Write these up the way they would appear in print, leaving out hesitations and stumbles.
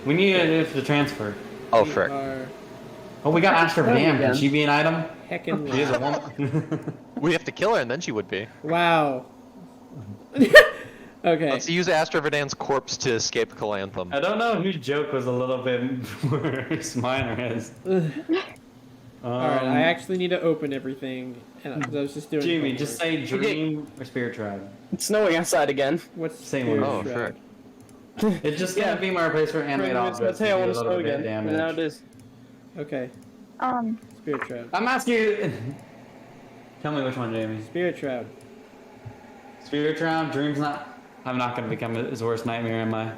We need it for the transfer. Oh, We frick. are Oh, we got Astra Dam. Can again. she be an item? heckin' She is a loud. woman. We have to kill her and then she would be. Wow. Okay. Let's use Astra Verdan's corpse to escape Calanthum. I don't know whose joke was a little bit worse. Mine or his. Alright, I actually need to open everything. And I was just doing Jimmy, homework. just say dream or spirit tribe. It's snowing outside again. What's Same Spirit word. Oh, Shroud? frick. It's just gonna be my replace for animated objects. Hey, I to want do to a snow little bit again. damage. And now it is. Okay. Spirit Shroud. I'm asking you. Tell me which one, Jamie. Spirit Shroud. Spirit Tribe, Dream's not. I'm not gonna become his worst nightmare, am I?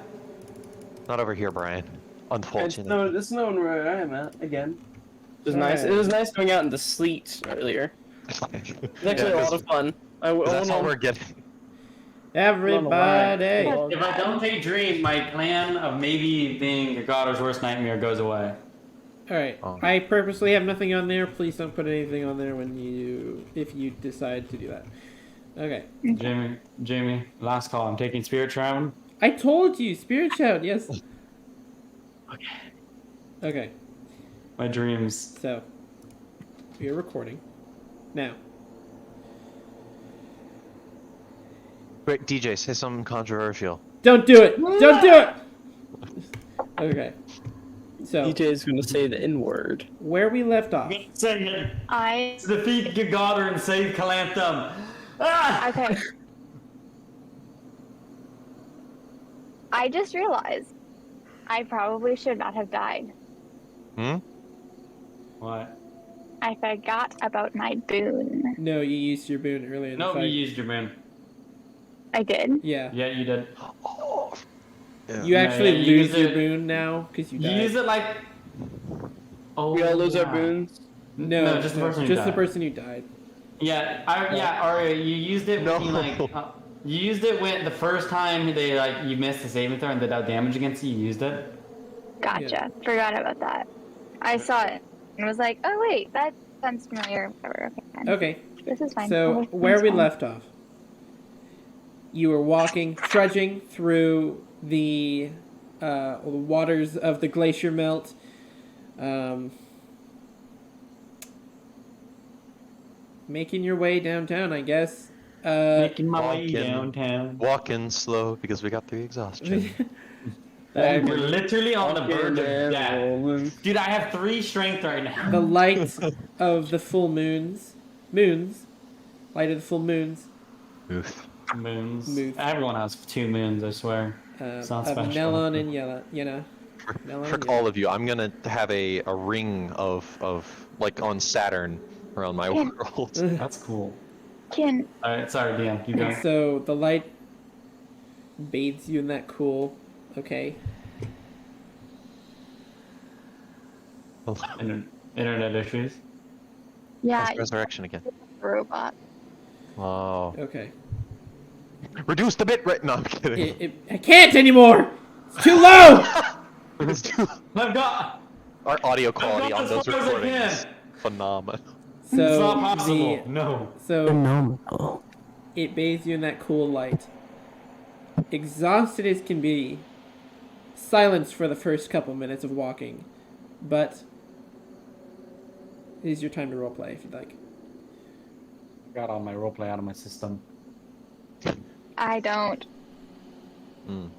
Not over here, Brian. Unfortunately. It's snowing where I am at again. It was Alright. nice. It was nice going out in the sleet earlier. It's actually a lot of fun. That's all we're getting. Everybody! If I don't take Dream, my plan of maybe being your daughter's worst nightmare goes away. Alright. Oh. I purposely have nothing on there. Please don't put anything on there if you decide to do that. Okay. Jamie, last call. I'm taking Spirit Tribe. I told you! Spirit Shroud, yes. Okay. My dreams. So, we are recording. Now. Wait, DJ, say something controversial. Don't do it! Don't do it! Okay. So, DJ is going to say the N word. where we left off. Say it. I Defeat Gagadar and save Calanthum. Ah! okay. I just realized I probably should not have died. Hmm? What? I forgot about my boon. No, you used your boon earlier in the No, fight. you used your boon. I did. Yeah. Yeah, you did. Oh. Yeah. You actually Yeah, you lose use your it- boon now because you You died. use it like. Oh. We all lose yeah. our boons. No, just the no, person who just the died. person who died. Yeah, Aria, you used it when you like. No. You used it when the first time they like you missed the saving throw and did that damage against you. You used it. Gotcha. Yeah. Forgot about that. I saw it and was like, oh wait, that sounds familiar. Whatever. Okay. Fine. Okay, This is fine. so Everything's where we fine. left off, you were walking, trudging through the waters of the glacier melt. Making your way downtown, I guess. Making my way walking. downtown. Walking slow because we got the exhaustion. We're literally on the verge of and death. rolling. Dude, I have 3 strength right now. The light of the full moons, light of the full moons, Oof. Moons. Moons. Everyone has 2 moons, I swear. It's not of special. melon and yellow, melon For and all of you, I'm gonna have a ring of like on Saturn around my world. That's cool. Can Alright, sorry, DM. Keep going. So the light bathes you in that cool. Okay. Internet issues. yeah, Resurrection again. robot. Oh. Okay. Reduce the bit rate. No, I'm kidding. I can't anymore. It's too low. It's too- I've got. Our audio quality got on as those far as I recordings is can. phenomenal. It's not So possible. No. Phenomenal. it bathes you in that cool light. Exhausted as can be. Silence for the first couple minutes of walking, but it is your time to roleplay if you'd like. Got all my roleplay out of my system. I don't. Mm.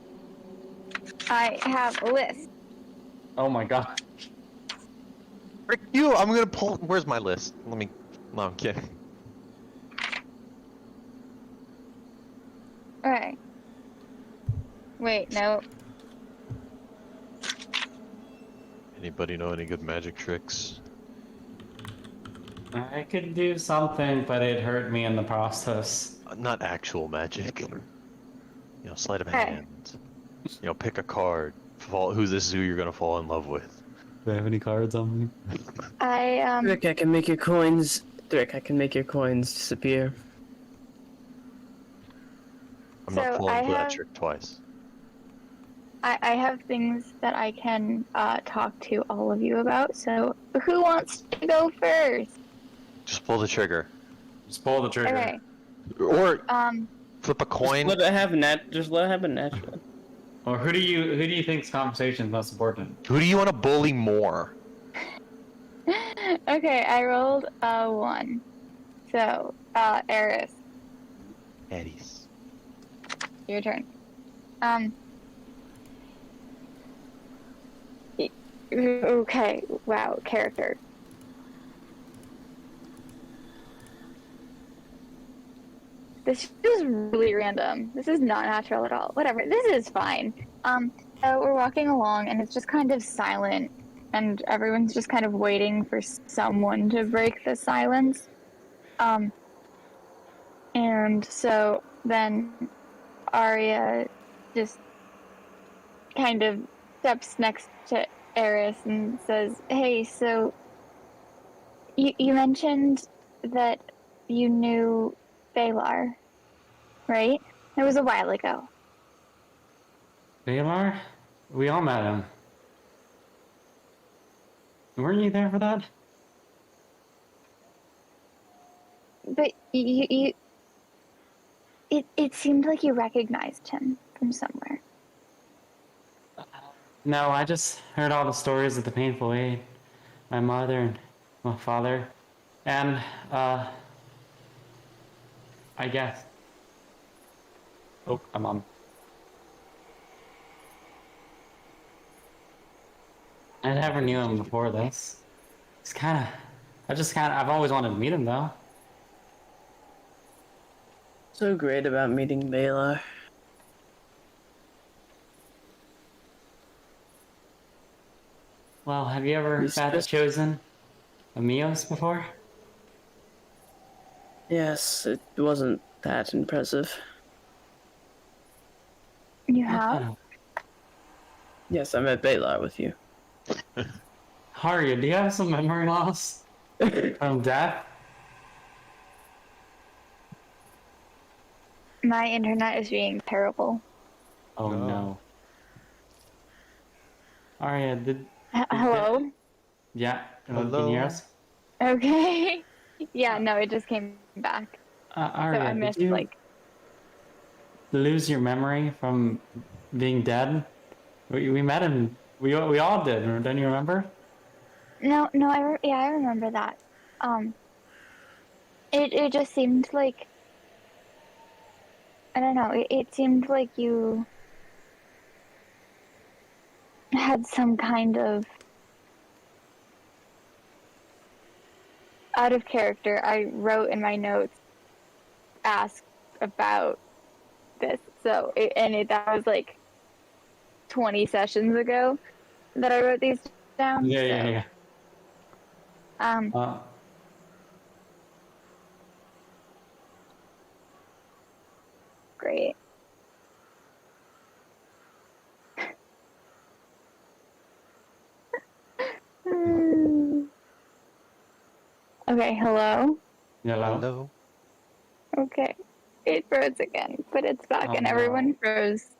I have a list. Oh my god. Frick you! I'm gonna pull. Where's my list? Let me. No, I'm kidding. Okay. Wait, no. Anybody know any good magic tricks? I could do something, but it hurt me in the process. Not actual magic. You know, sleight of Okay. hand. You know, pick a card. This is who you're gonna fall in love with. Do I have any cards on me? I Rick, I can make your coins. Rick, I can make your coins disappear. I'm So, not falling I for that have- trick twice. I have things that I can talk to all of you about. So who wants to go first? Just pull the trigger. Just pull the trigger. Okay. Or Um. flip a coin. Just let it have a natural. Or who do you think's conversation is most important? Who do you want to bully more? Okay, I rolled a 1. So, Eris, Eddies. your turn. Okay, wow, character. This is really random. This is not natural at all. Whatever, this is fine. So we're walking along and it's just kind of silent and everyone's just kind of waiting for someone to break the silence. And so then Arya just kind of steps next to Eris and says, "Hey, so you mentioned that you knew Balar, right? It was a while ago." Baylor? We all met him. Weren't you there for that? But it seemed like you recognized him from somewhere. No, I just heard all the stories of the painful aid. My mother and my father. And, I guess. Oh, I'm on. I never knew him before this. It's I've always wanted to meet him though. So great about meeting Baylor. Well, have you ever He's met just- Chosen Amios before? Yes, it wasn't that impressive. You have? Yes, I met Baylor with you. Haria, do you have some memory loss from death? My internet is being terrible. Oh no. Aria, Hello? yeah, can you Hello? hear us? Okay. Yeah, no, it just came back. So Aria, I missed, did you like... lose your memory from being dead? We met him. We all did. Don't you remember? No, I remember that. It just seemed like... I don't know, it seemed like you had some kind of... Out of character, I wrote in my notes, ask about this. So, that was like 20 sessions ago that I wrote these down. Yeah. Great. Okay, hello? Hello. Hello. Okay. It froze again, but it's back Oh, and no. everyone froze.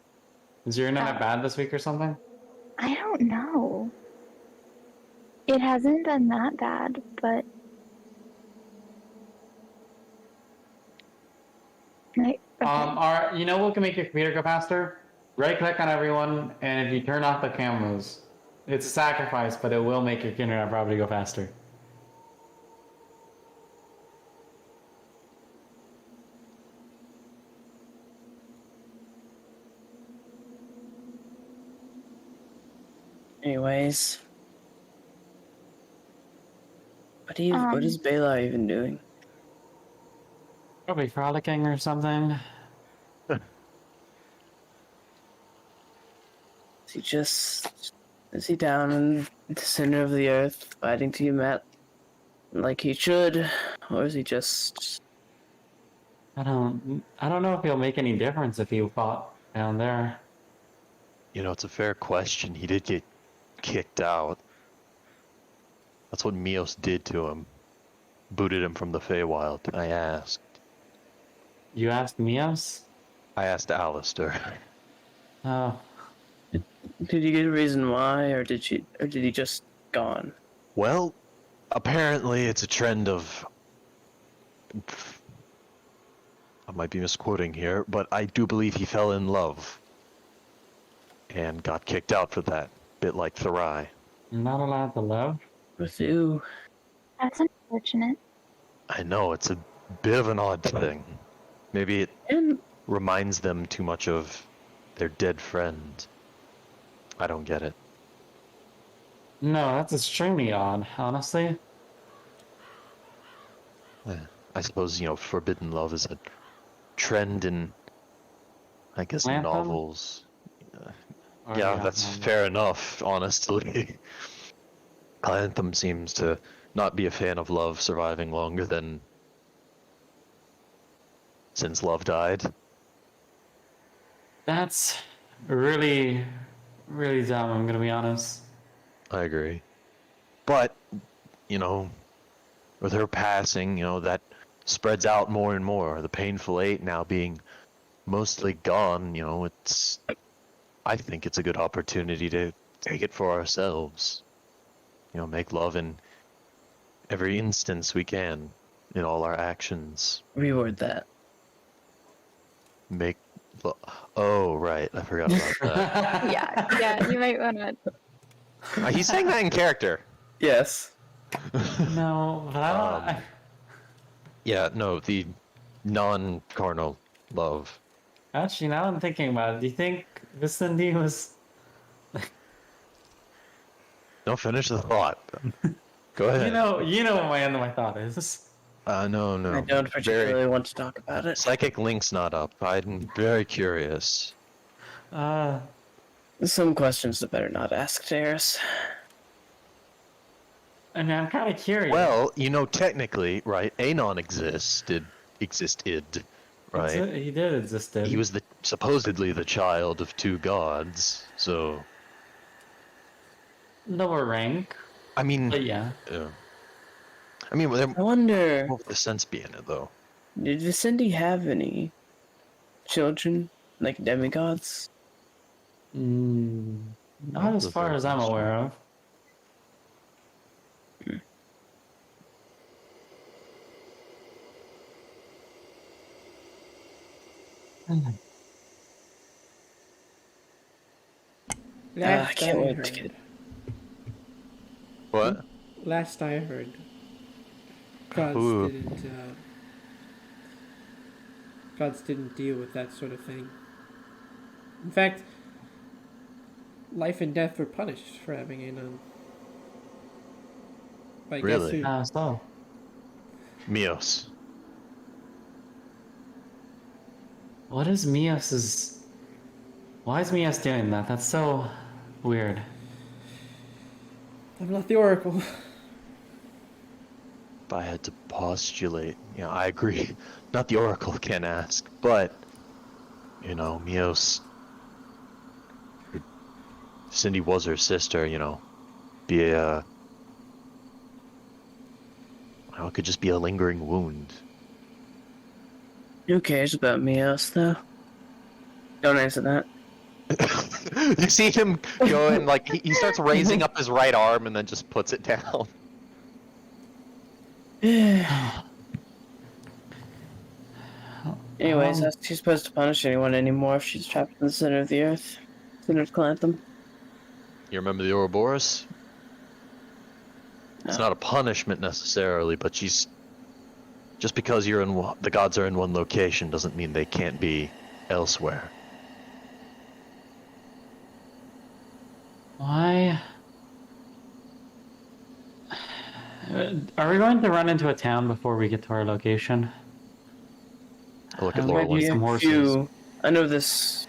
Is your internet Oh. bad this week or something? I don't know. It hasn't been that bad, but... Okay. You know what can make your computer go faster? Right click on everyone, and if you turn off the cameras, it's a sacrifice, but it will make your internet probably go faster. Anyways. What is Baylor even doing? Probably frolicking or something. Is he down in the center of the earth fighting Tiamat like he should? Or is he just... I don't know if he'll make any difference if he fought down there. You know, it's a fair question. He did get kicked out. That's what Mios did to him. Booted him from the Feywild. I asked. You asked Mios? I asked Alistair. Oh. Did you get a reason why, or did he just gone? Well, apparently it's a trend of... I might be misquoting here, but I do believe he fell in love. and got kicked out for that, bit like Tharai. You're not allowed to love? With you. That's unfortunate. I know, it's a bit of an odd thing. Maybe it And reminds them too much of their dead friend. I don't get it. No, that's extremely odd, honestly. I suppose, forbidden love is a trend in, I guess, Anthem? novels. Or, Yeah, that's no. fair enough, honestly. Anthem seems to not be a fan of love surviving longer than since love died. That's really, really dumb, I'm gonna be honest. I agree. But, with her passing, that spreads out more and more. The Painful Eight now being mostly gone, I think it's a good opportunity to take it for ourselves. Make love in every instance we can in all our actions. reword that. Make Oh, right. I forgot about that. Yeah, you might want to. He's saying that in character. Yes. No, but I don't. Yeah, no, the non-carnal love. Actually, now I'm thinking about it, do you think Vicindy was. Don't finish the thought. Go ahead. You know what my end of my thought is. No. I don't particularly Very... want to talk about it. Psychic link's not up. I'm very curious. Some questions that better not ask, Darius. I mean, I'm kind of curious. Well, technically, right, Anon existed, right? He did exist. He was supposedly the child of two gods, so... Lower rank, I mean... but yeah. Yeah. I mean, what I wonder, would the sense be in it, though? did Vicindy have any children, like demigods? Not That's as a far fair as I'm question. aware of. I Last can't I wait to heard. get. What? Last I heard, gods Ooh. gods didn't deal with that sort of thing. In fact, life and death were punished for having Anon. But Really? So. Mios. What is Mios's. Why is Mios doing that? That's so weird. I'm not the Oracle. If I had to postulate, I agree. Not the Oracle can ask, but, Mios... Cindy was her sister, be a... Well, it could just be a lingering wound. Who cares about Mios, though? Don't answer that. You see him going, like, he starts raising up his right arm and then just puts it down. Anyways, how's she supposed to punish anyone anymore if she's trapped in the center of the earth? Center of Clantham? You remember the Ouroboros? It's No. not a punishment necessarily, but she's... Just because the gods are in one location doesn't mean they can't be elsewhere. Why? Are we going to run into a town before we get to our location? Look at There might Laurel. be some horses. I know this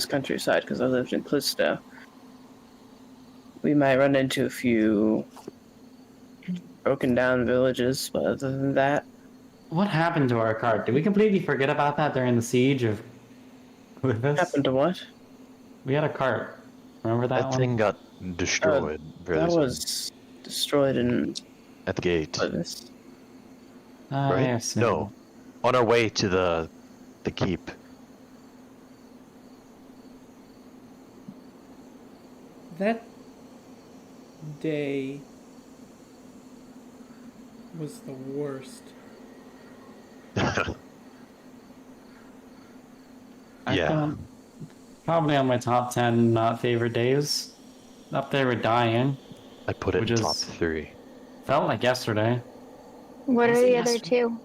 countryside because I lived in Callisto. We might run into a few broken down villages, but other than that, What happened to our cart? Did we completely forget about that during the siege of what Clivis? happened to what? We had a cart. Remember that That one? thing got destroyed That was destroyed in at the gate, this. right? Yes, No, on our way to the keep. That day was the worst. I Yeah. don't- Probably on my top 10 not favorite days. Up there with dying. I put it Which in is- top 3. Felt like yesterday. What Was are it the other yesterday? two?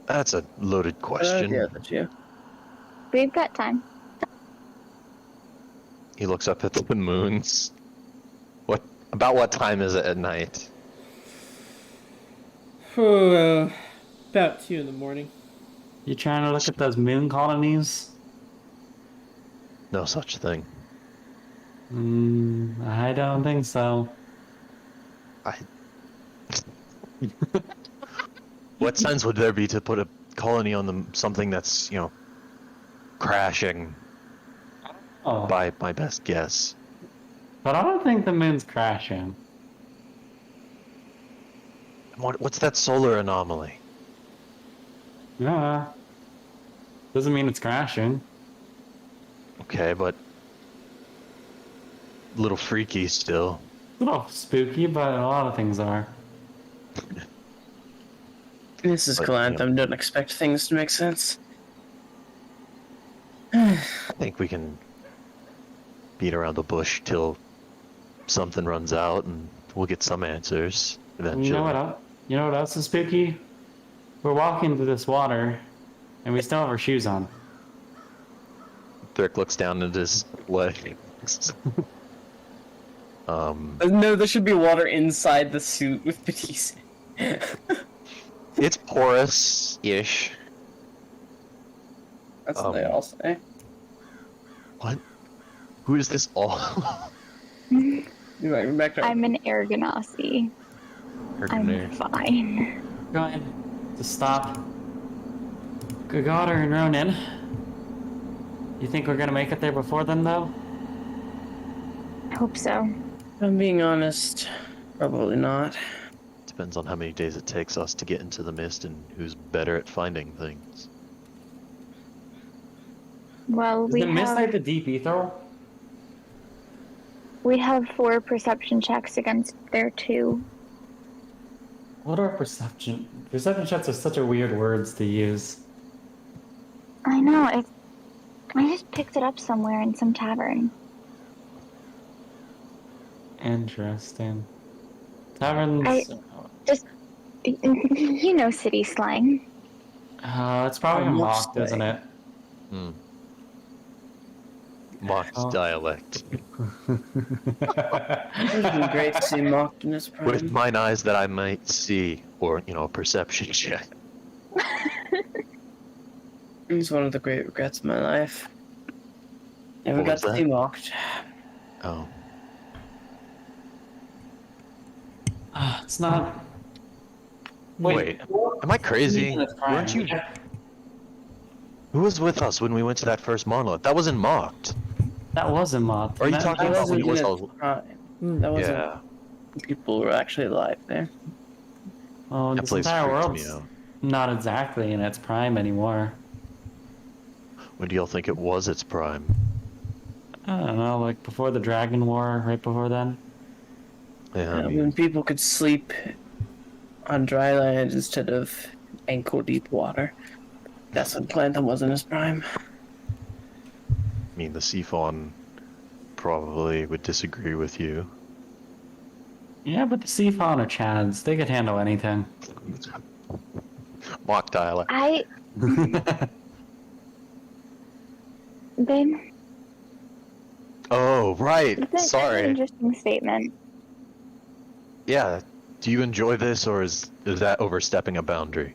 That's a loaded What are question. the other two? We've got time. He looks up at the moons. About what time is it at night? About 2 in the morning. You trying to look at those moon colonies? No such thing. I don't think so. I. What sense would there be to put a colony on something that's, crashing? Oh, By my best guess. but I don't think the moon's crashing. What's that solar anomaly? Yeah. Doesn't mean it's crashing. Okay, but a little freaky still. A little spooky, but a lot of things are. This is But, Galantham. Don't expect things to make sense. I think we can beat around the bush till something runs out, and we'll get some answers eventually. You know what else is spooky? We're walking through this water, and we still have our shoes on. Dirk looks down at his leg. No, there should be water inside the suit with Batiste. It's porous-ish. That's what they all say. What? Who is this all? You might be back to I'm an Aragonasi. I'm fine. Going to stop Gagader and Ronin. You think we're gonna make it there before then, though? I hope so. If I'm being honest, probably not. Depends on how many days it takes us to get into the mist and who's better at finding things. Well, Is the mist like the deep ether? we have 4 perception checks against their 2. What are perception? Perception checks are such a weird words to use. I know. I just picked it up somewhere in some tavern. Interesting. Taverns. You know city slang. It's probably Almost mocked, isn't it? Mocked Oh. dialect. It would have been great to see mocked in his prime. With mine eyes that I might see, or, a perception check. It's one of the great regrets of my life. Never What got was to that? see mocked. Oh. It's not. Wait, am I crazy? It's fine. Weren't you? Who was with us when we went to that first monolith? That wasn't mocked. That wasn't mocked. Are you That- talking That about when wasn't it in was its all? prime. That wasn't. Yeah, People were actually alive there. Oh, that this place entire freaks world's me out. not exactly in its prime anymore. When do y'all think it was its prime? I don't know, like before the Dragon War, right before then. Yeah, I mean, When people could sleep on dry land instead of ankle deep water. That's when Glantham was in his prime. the sea fawn probably would disagree with you. Yeah, but the sea fawn are chads. They could handle anything. Mock dialect. They. Oh, right. That's an Sorry. interesting statement. Yeah. Do you enjoy this, or is that overstepping a boundary?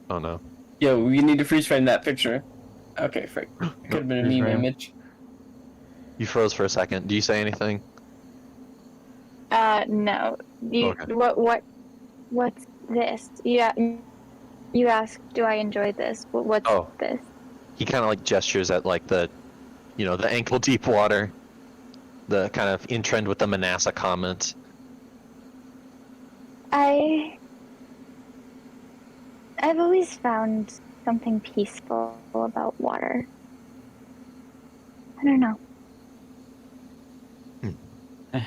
Oh no. Yo, we need to freeze frame that picture. Okay, frick. Could have been a Freeze meme frame. image. You froze for a second. Do you say anything? No. You. Okay. What's this? Yeah. You asked, do I enjoy this? What's Oh. this? He kind of like gestures at like the ankle deep water. The kind of in trend with the Manassa comment. I've always found something peaceful about water. I don't know. But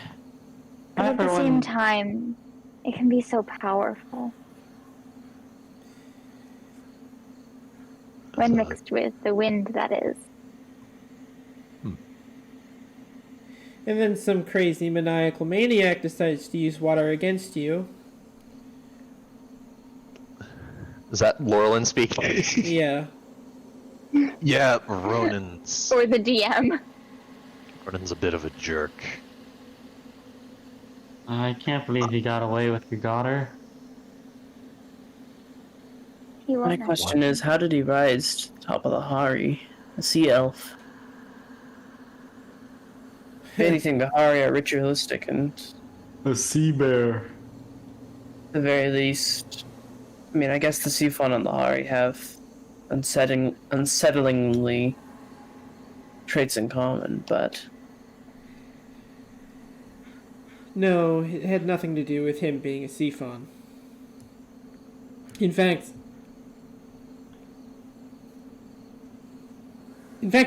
at the same time, it can be so powerful. when So- mixed with the wind, that is. And then some crazy maniacal maniac decides to use water against you. Is that Laurelin speaking? Yeah. Yeah, Ronan's Or the DM. a bit of a jerk. I can't believe he got away with your daughter. He My won't know. question is, how did he rise to the top of the Hari? A sea elf. If anything, the Hari are ritualistic, and A sea bear. at the very least, I mean, I guess the sea fauna and the Hari have unsettlingly traits in common, but No, it had nothing to do with him being a sea faun. In fact,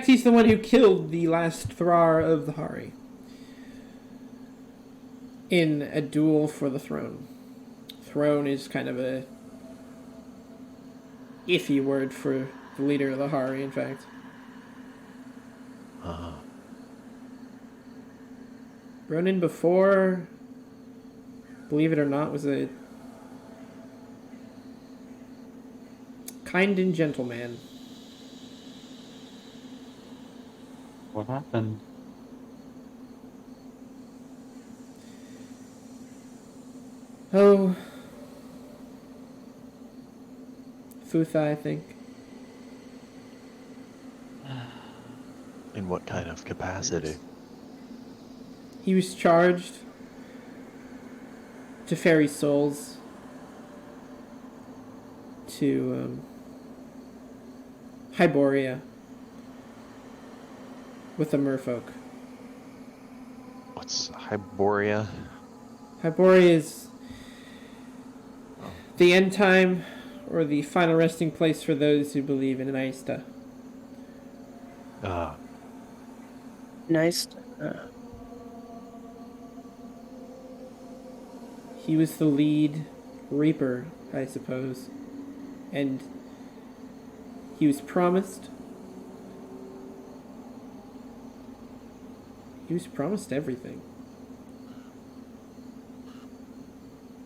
he's the one who killed the last Thrar of the Hari in a duel for the throne. Throne is kind of a iffy word for the leader of the Hari, in fact. Ronan before, believe it or not, was a kind and gentle man. What happened? Oh, Futha, I think. In what kind of capacity? He was charged to ferry souls to Hyboria with the merfolk. What's Hyboria? Hyboria is the end time, or the final resting place for those who believe in an Aista. nice. He was the lead reaper, I suppose. And he was promised... He was promised everything.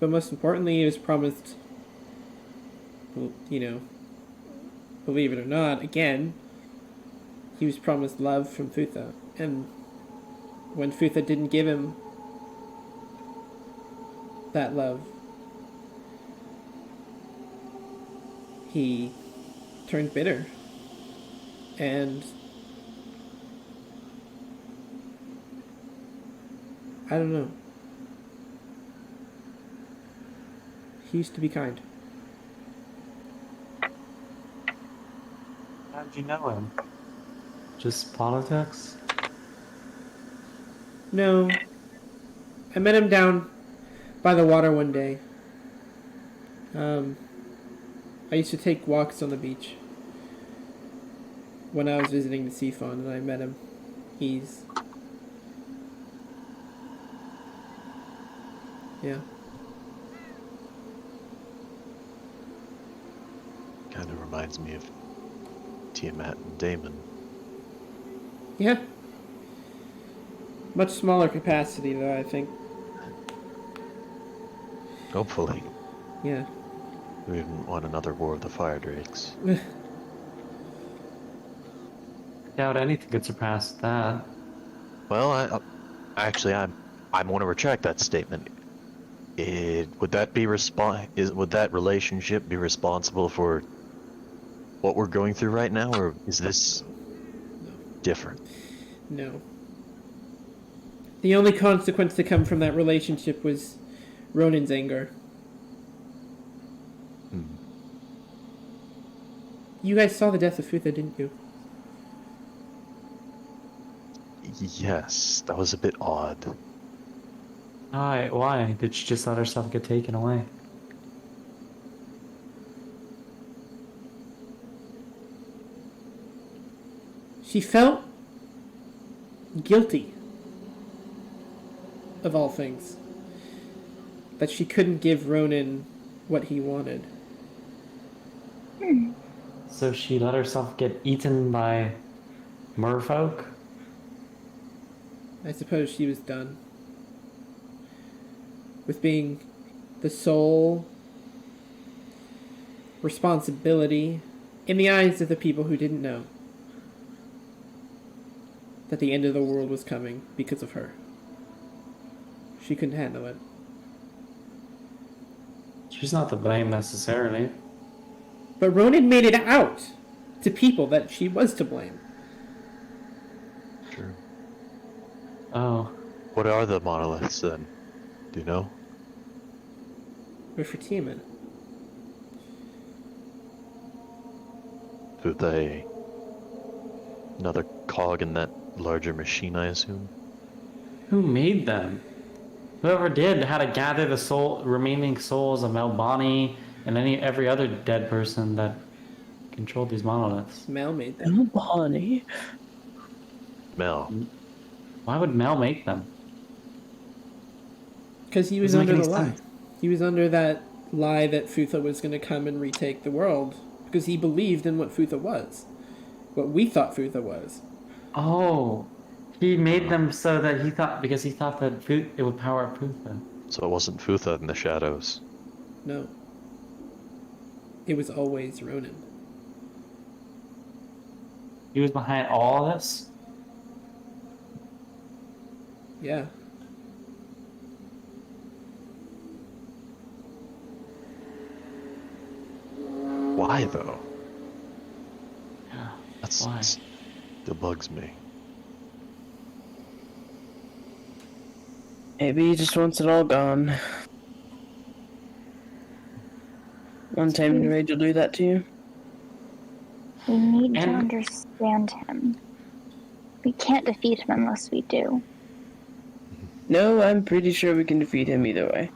But most importantly, he was promised... Well, you know, believe it or not, again, he was promised love from Futha. And when Futha didn't give him that love, he turned bitter. And I don't know. He used to be kind. How did you know him? Just politics? No. I met him down by the water one day. I used to take walks on the beach when I was visiting the Sea Faun, and I met him. He's... Yeah. Kind of reminds me of Tiamat and Damon. Yeah. Much smaller capacity, though, I think. Hopefully. Yeah. We didn't want another War of the Fire Drakes. Doubt anything could surpass that. Well, I want to retract that statement. Would that relationship be responsible for what we're going through right now, or is this different? No. The only consequence to come from that relationship was Ronan's anger. You guys saw the death of Futha, didn't you? Yes, that was a bit odd. Why? Did she just let herself get taken away? She felt guilty, of all things, that she couldn't give Ronan what he wanted. so she let herself get eaten by merfolk? I suppose she was done with being the sole responsibility in the eyes of the people who didn't know that the end of the world was coming because of her. She couldn't handle it. She's not to blame necessarily. But Ronan made it out to people that she was to blame. True. Oh. What are the monoliths then? Do you know? But for Tiamat, Do they another cog in that larger machine, I assume? Who made them? Whoever did had to gather the remaining souls of Melbani and every other dead person that controlled these monoliths. Mel made them. Oh, Bonnie. Mel. Why would Mel make them? Because he was Doesn't make under the any lie. sense. He was under that lie that Futha was going to come and retake the world. Because he believed in what Futha was. What we thought Futha was. Oh, he made them so that because he thought that it would power up Futha. So it wasn't Futha in the shadows. No. It was always Ronan. He was behind all this? Yeah. Why though? Yeah. That's Why? still bugs me. Maybe he just wants it all gone. Untamed Rage will do that to you. We need to And- understand him. We can't defeat him unless we do. No, I'm pretty sure we can defeat him either way.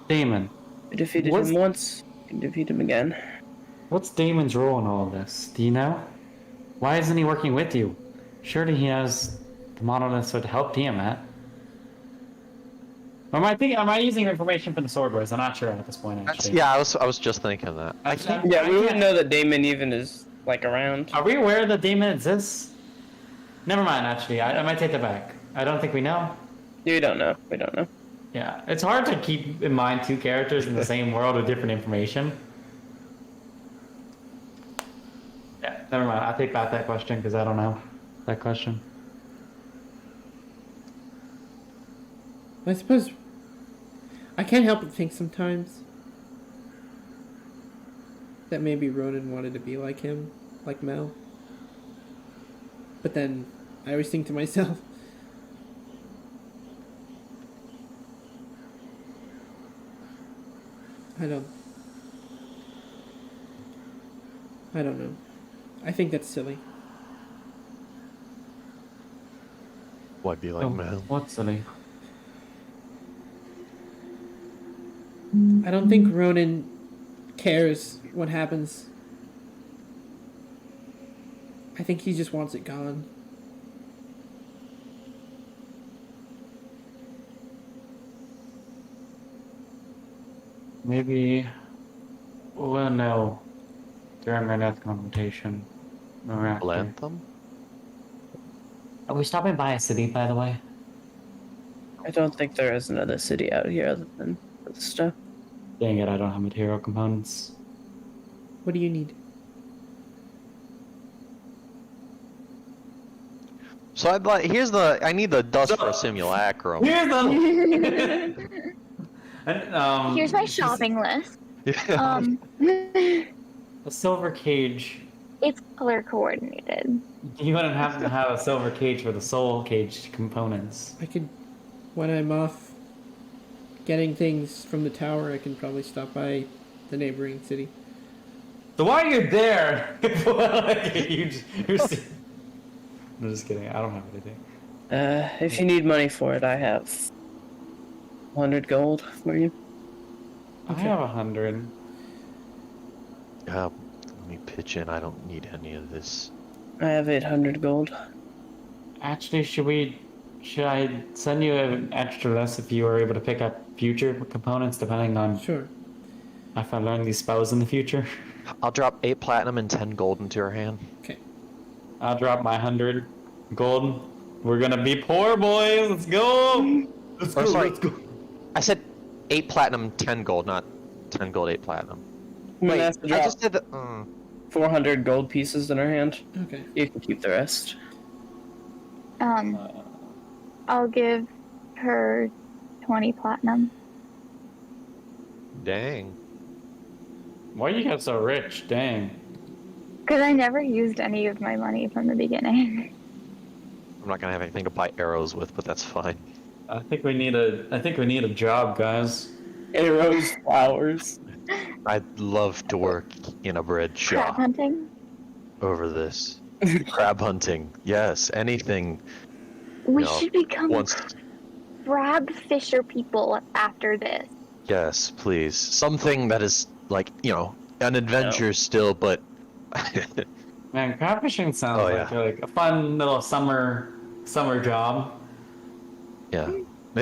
Damon. We defeated What's- him once, we can defeat him again. What's Damon's role in all of this? Do you know? Why isn't he working with you? Surely he has the monoliths to help Tiamat. Or am I using information from the Sword Wars? I'm not sure at this point, actually. Yeah, I was just thinking that. I can't, Yeah, I we wouldn't can't- know that Damon even is, like, around. Are we aware that Damon exists? Never mind, actually. I might take that back. I don't think we know. We don't know. We don't know. Yeah, it's hard to keep in mind two characters in the same world with different information. Yeah, never mind. I'll take back that question because I don't know that question. I suppose I can't help but think sometimes that maybe Ronan wanted to be like him, like Mel. But then I always think to myself, I don't know. I think that's silly. Why be like Oh, Mel? what's silly? I don't think Ronan cares what happens. I think he just wants it gone. Maybe we'll know during our next confrontation. Or after. Lantham? Are we stopping by a city, by the way? I don't think there is another city out here other than this stuff. Dang it, I don't have material components. What do you need? So I'd like I need the dust for a simulacrum. Here's the. And, Here's my shopping list. Yeah. A silver cage. It's color coordinated. You wouldn't have to have a silver cage for the soul cage components. I could, when I'm off getting things from the tower, I can probably stop by the neighboring city. So while you're there, you're I'm just kidding. I don't have anything. If you need money for it, I have 100 gold for you. I have 100. Yeah, let me pitch in. I don't need any of this. I have 800 gold. Actually, should I send you an extra list if you were able to pick up future components depending on Sure. if I learn these spells in the future? I'll drop 8 platinum and 10 gold into your hand. Okay. I'll drop my 100 gold. We're gonna be poor, boys. Let's go. Let's Or go. sorry. Let's go. I said 8 platinum, 10 gold, not 10 gold, 8 platinum. I'm gonna Wait, have to I drop just did the. 400 gold pieces in her hand. Okay. You can keep the rest. I'll give her 20 platinum. Dang. Why you got so rich? Dang. Because I never used any of my money from the beginning. I'm not gonna have anything to buy arrows with, but that's fine. I think we need a job, guys. Arrows, flowers. I'd love to work in a bread Crab shop hunting. over this. Crab hunting, yes, anything. We No, should become Once, crab fisher people after this. yes, please. Something that is like, an adventure still, but Man, crab fishing sounds Oh, like a fun little summer job. yeah,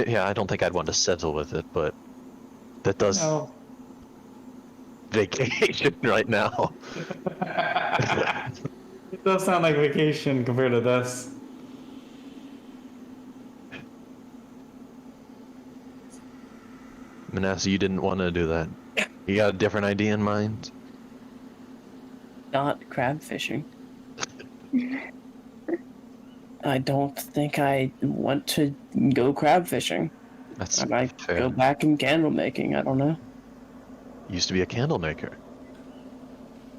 yeah. I don't think I'd want to settle with it, but that does No. vacation right now. It does sound like vacation compared to this. Manasseh, you didn't want to do that. You got a different idea in mind? Not crab fishing. I don't think I want to go crab fishing. That's I might fair. go back in candle making. I don't know. Used to be a candle maker.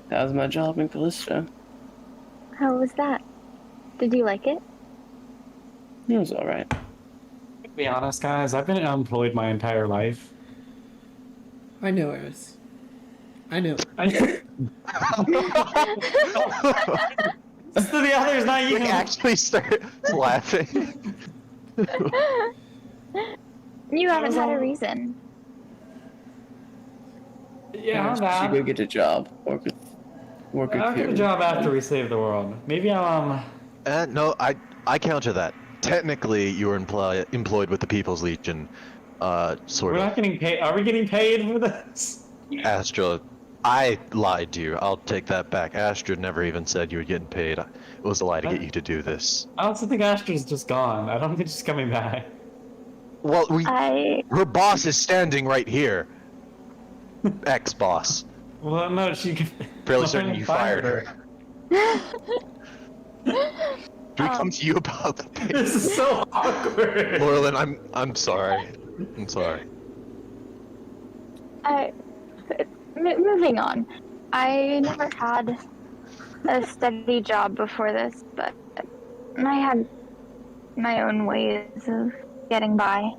That was my job in Callisto. How was that? Did you like it? It was alright. To be honest, guys, I've been unemployed my entire life. I know, Eris. I know. So the others not You even. actually started laughing. You haven't was had a all- reason. Yeah, I'm You should go bad. get a job. Work with I'll get a Fury. job after we save the world. Maybe No, I counter that. Technically, you were employed with the People's Legion. Sort we're of. not getting paid. Are we getting paid for this? Astra, I lied to you. I'll take that back. Astra never even said you were getting paid. It was a lie to get you to do this. I also think Astra's just gone. I don't think she's coming back. Well, her boss is standing right here. Ex-boss. Well, no, she. Fairly certain you fired her. Do we come to you about the pay? This is so awkward. Laurelin, I'm sorry. I'm sorry. Moving on. I never had a steady job before this, but I had my own ways of getting by.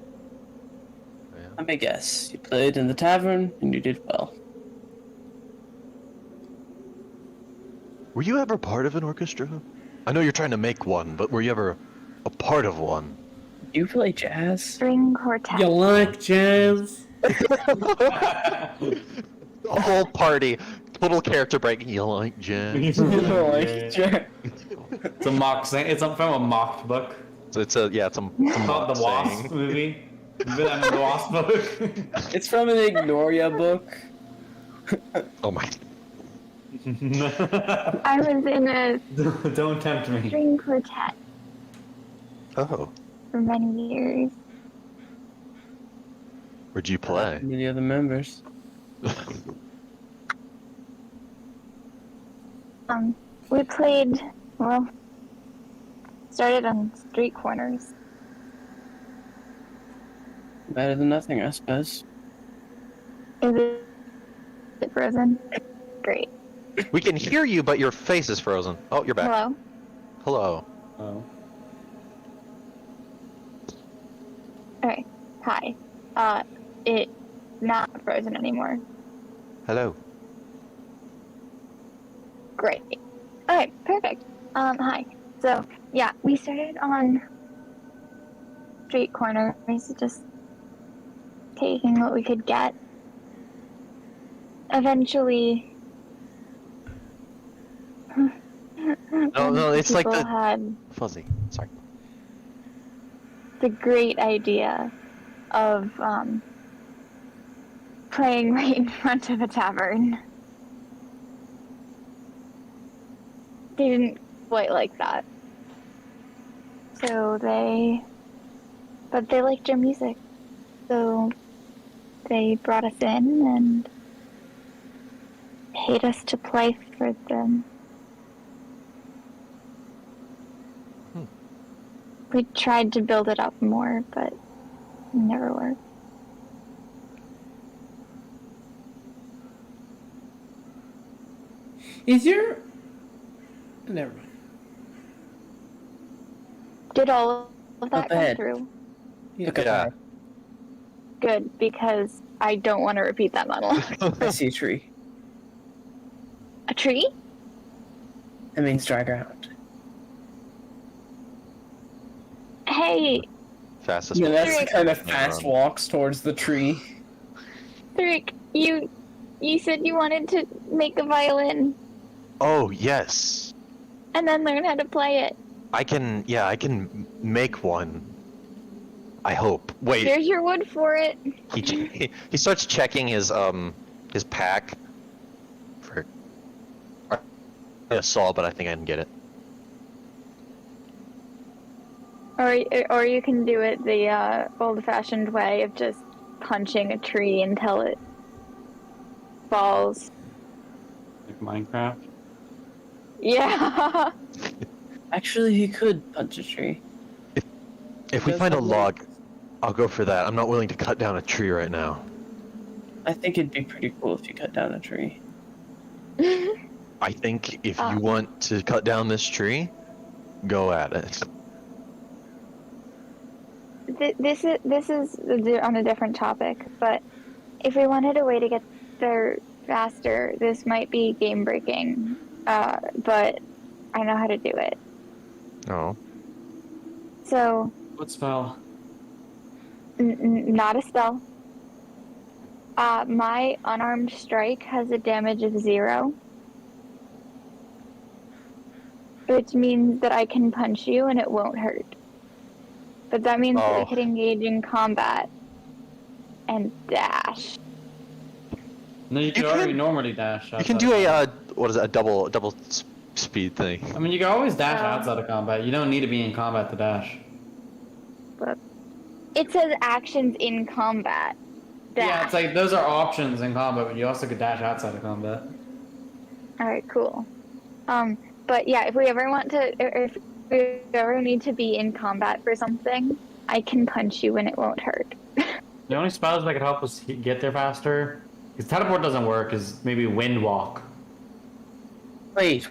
Let me guess. You played in the tavern and you did well. Were you ever part of an orchestra? I know you're trying to make one, but were you ever a part of one? You play jazz? String quartet. You like jazz? The whole party, total character break. You like jazz? It's a mock thing. It's from a mocked book So it's a called mock The Wasp saying. movie. Remember that The Wasp book? It's from an Ignoria book. Oh my! I was in a Don't tempt me. string quartet Oh, for many years. where'd you play? Many other members. We played, well, started on street corners. Better than nothing, I suppose. Is it frozen? Great. We can hear you, but your face is frozen. Oh, you're back. Hello? Hello. Oh. Okay. Hi. It not frozen anymore. Hello. Great. Okay, perfect. Hi. So, yeah, we started on street corners, just taking what we could get. Eventually, No, it's like people the- had Fuzzy. Sorry. the great idea of playing right in front of a tavern. they didn't quite like that. So but they liked your music. So they brought us in and paid us to play for them. We tried to build it up more, but it never worked. Is your... Never mind. Did all of that Up come ahead. through? Look at Yeah. that. Good, because I don't want to repeat that monologue. I see a tree. A tree? That means dry ground. Hey, Fastest. Yeah, that's the Rick. kind of fast walks towards the tree. Rick, you said you wanted to make a violin Oh yes, and then learn how to play it. I can. Yeah, I can make one. I hope. Wait, Here's your wood for it. he starts checking his pack for a saw, but I think I can get it. Or you can do it the old-fashioned way of just punching a tree until it falls. Like Minecraft. Yeah. Actually, he could punch a tree. If we Does find a have log, legs. I'll go for that. I'm not willing to cut down a tree right now. I think it'd be pretty cool if you cut down a tree. I think if Ah. you want to cut down this tree, go at it. This is on a different topic, but if we wanted a way to get there faster, this might be game breaking. But I know how to do it. Oh. So, What spell? not a spell. My unarmed strike has a damage of 0. Which means that I can punch you and it won't hurt. But that means that Oh. we could engage in combat and dash. No, you can You already can- normally dash. You can outside do of a combat. what is it? A double speed thing. I mean, you can always dash Oh. outside of combat. You don't need to be in combat to dash. But it says actions in combat. Dash. Yeah, it's like those are options in combat, but you also could dash outside of combat. Alright, cool. But yeah, if we ever want to, if we ever need to be in combat for something, I can punch you and it won't hurt. The only spells that could help us get there faster, because teleport doesn't work, is maybe wind walk. Wait.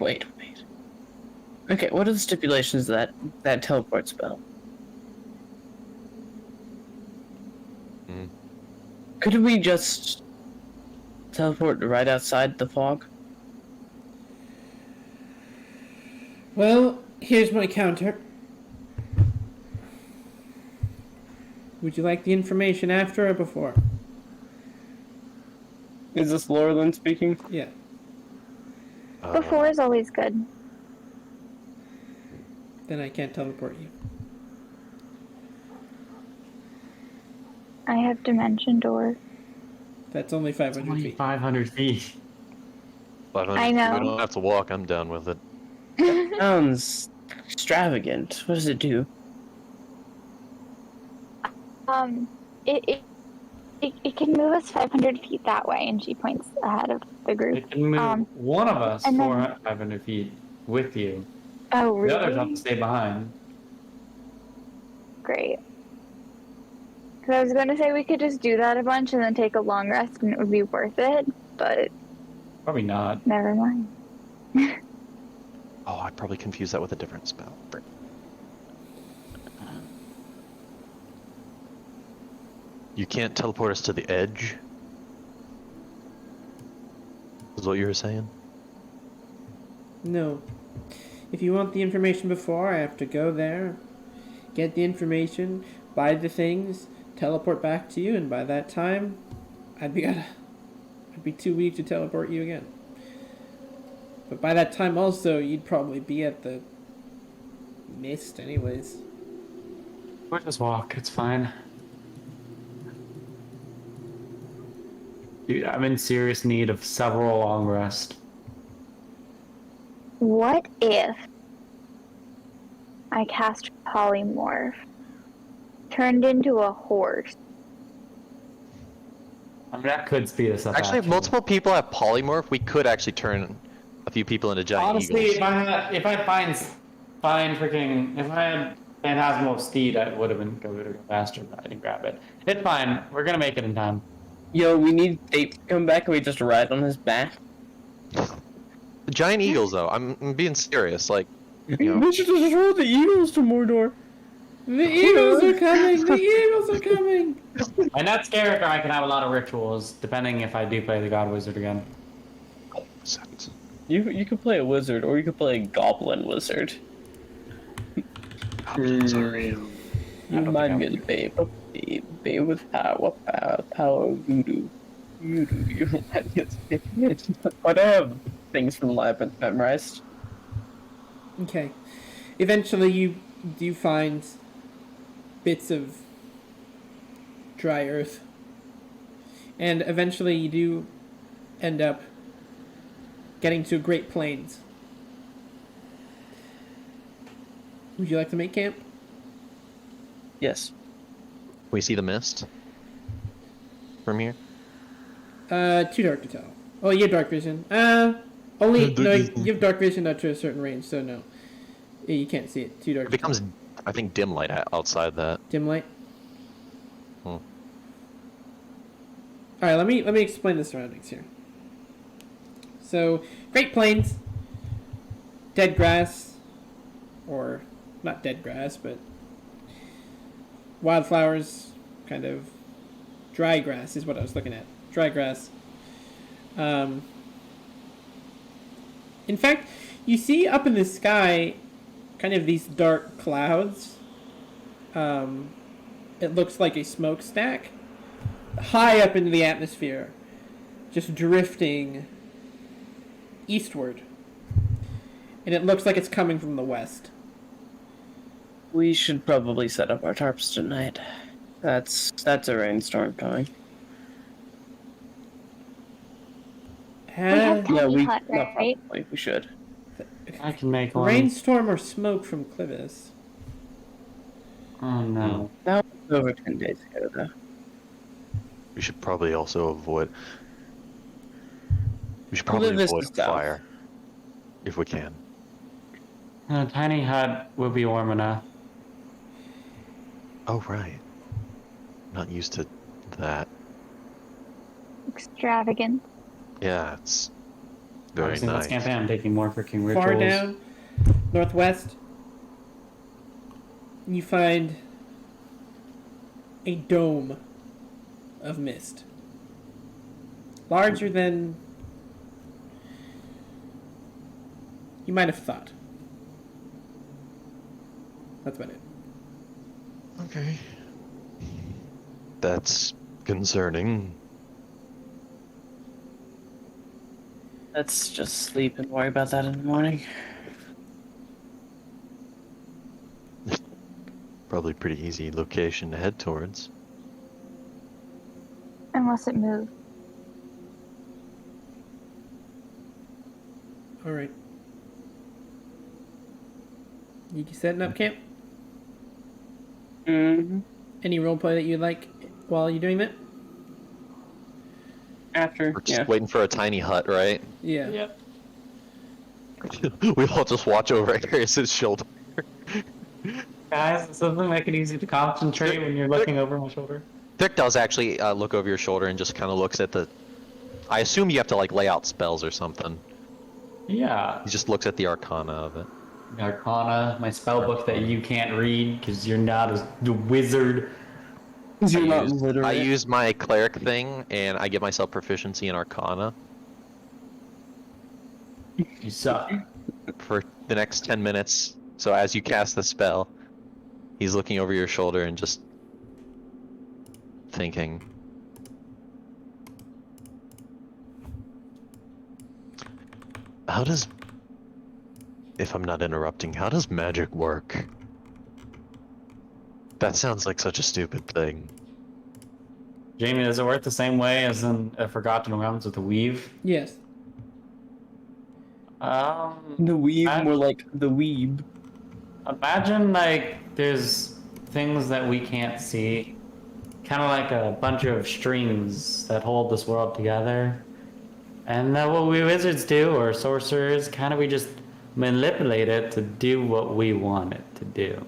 Okay, what are the stipulations of that teleport spell? Hmm. Could we just teleport right outside the fog? Well, here's my counter. Would you like the information after or before? Is this Laurelin speaking? Yeah. Before is always good. Then I can't teleport you. I have dimension door. That's only 500 Only feet. 500 feet. 500 I know. We don't have to walk. I'm down with it. Sounds extravagant. What does it do? It can move us 500 feet that way, and she points ahead of the group. It can move one of us and then- 500 feet with you. Oh, The others have really? to stay behind. Great. Because I was going to say we could just do that a bunch and then take a long rest, and it would be worth it, but Probably not. never mind. Oh, I probably confused that with a different spell. Frick. You can't teleport us to the edge? Is what you were saying? No. If you want the information before, I have to go there, get the information, buy the things, teleport back to you, and by that time, I'd be too weak to teleport you again. But by that time also, you'd probably be at the mist anyways. We'll just walk. It's fine. Dude, I'm in serious need of several long rests. What if I cast polymorph, turned into a horse? I mean, that could speed us up. Actually, if multiple people have polymorph, we could actually turn a few people into giant Honestly, eagles. if I had Phantasmal Steed, I would have been go faster, but I didn't grab it. It's fine. We're gonna make it in time. Yo, we need Ape to come back and we just ride on his back. The giant eagles, though, I'm being serious. Like, you know, We should just roll the eagles to Mordor. The eagles are coming! The eagles are coming! My nuts character, I can have a lot of rituals, depending if I do play the God Wizard again. You could play a wizard, or you could play a goblin wizard. goblins are real. I You don't remind me think of the babe with power, voodoo. You remind me of But I have things from Labyrinth memorized. Okay. Eventually, you do find bits of dry earth. And eventually, you do end up getting to Great Plains. Would you like to make camp? Yes. We see the mist from here. Too dark to tell. Oh, you have dark vision. Only no. You have dark vision up to a certain range, so no. Yeah, you can't see it. Too dark. It becomes, I think, dim light outside that. Dim light. Hmm. All right, let me explain the surroundings here. So, Great Plains, dead grass, or not dead grass, but wildflowers, kind of dry grass is what I was looking at. Dry grass. In fact, you see up in the sky kind of these dark clouds. It looks like a smokestack high up into the atmosphere, just drifting eastward. And it looks like it's coming from the west. We should probably set up our tarps tonight. That's a rainstorm coming. have Yeah, Tiny we hut, no, right? probably we should. I can make one. Rainstorm or smoke from Clivis. Oh no. That was over 10 days ago, though. We should probably also avoid. We should probably Live is avoid the south. fire, if we can. A tiny hut will be warm enough. Oh right. Not used to that. Extravagant. Yeah, it's very Obviously, in nice. this campaign, I'm taking more freaking rituals. Far down, northwest, you find a dome of mist. Larger than you might have thought. That's about it. Okay. That's concerning. Let's just sleep and worry about that in the morning. Probably pretty easy location to head towards. Unless it moves. All right. You setting up camp? Mm-hmm. Any roleplay that you like while you're doing that? After, We're just yeah. waiting for a tiny hut, right? Yeah. Yep. We all just watch over Arius' shoulder. Guys, something make it easy to concentrate when you're looking over my shoulder. Vic does actually look over your shoulder and just kind of looks at the. I assume you have to like lay out spells or something. Yeah. He just looks at the arcana of it. Arcana, my spell book that you can't read because you're not a wizard. You're not literate. I use my cleric thing and I give myself proficiency in arcana You suck. for the next 10 minutes. So as you cast the spell, he's looking over your shoulder and just thinking. How does, if I'm not interrupting, how does magic work? That sounds like such a stupid thing. Jamie, does it work the same way as in Forgotten Realms with the weave? Yes. The weeb, I- more like the weeb. Imagine like there's things that we can't see, kind of like a bunch of strings that hold this world together. And what we wizards do, or sorcerers, kind of we just manipulate it to do what we want it to do.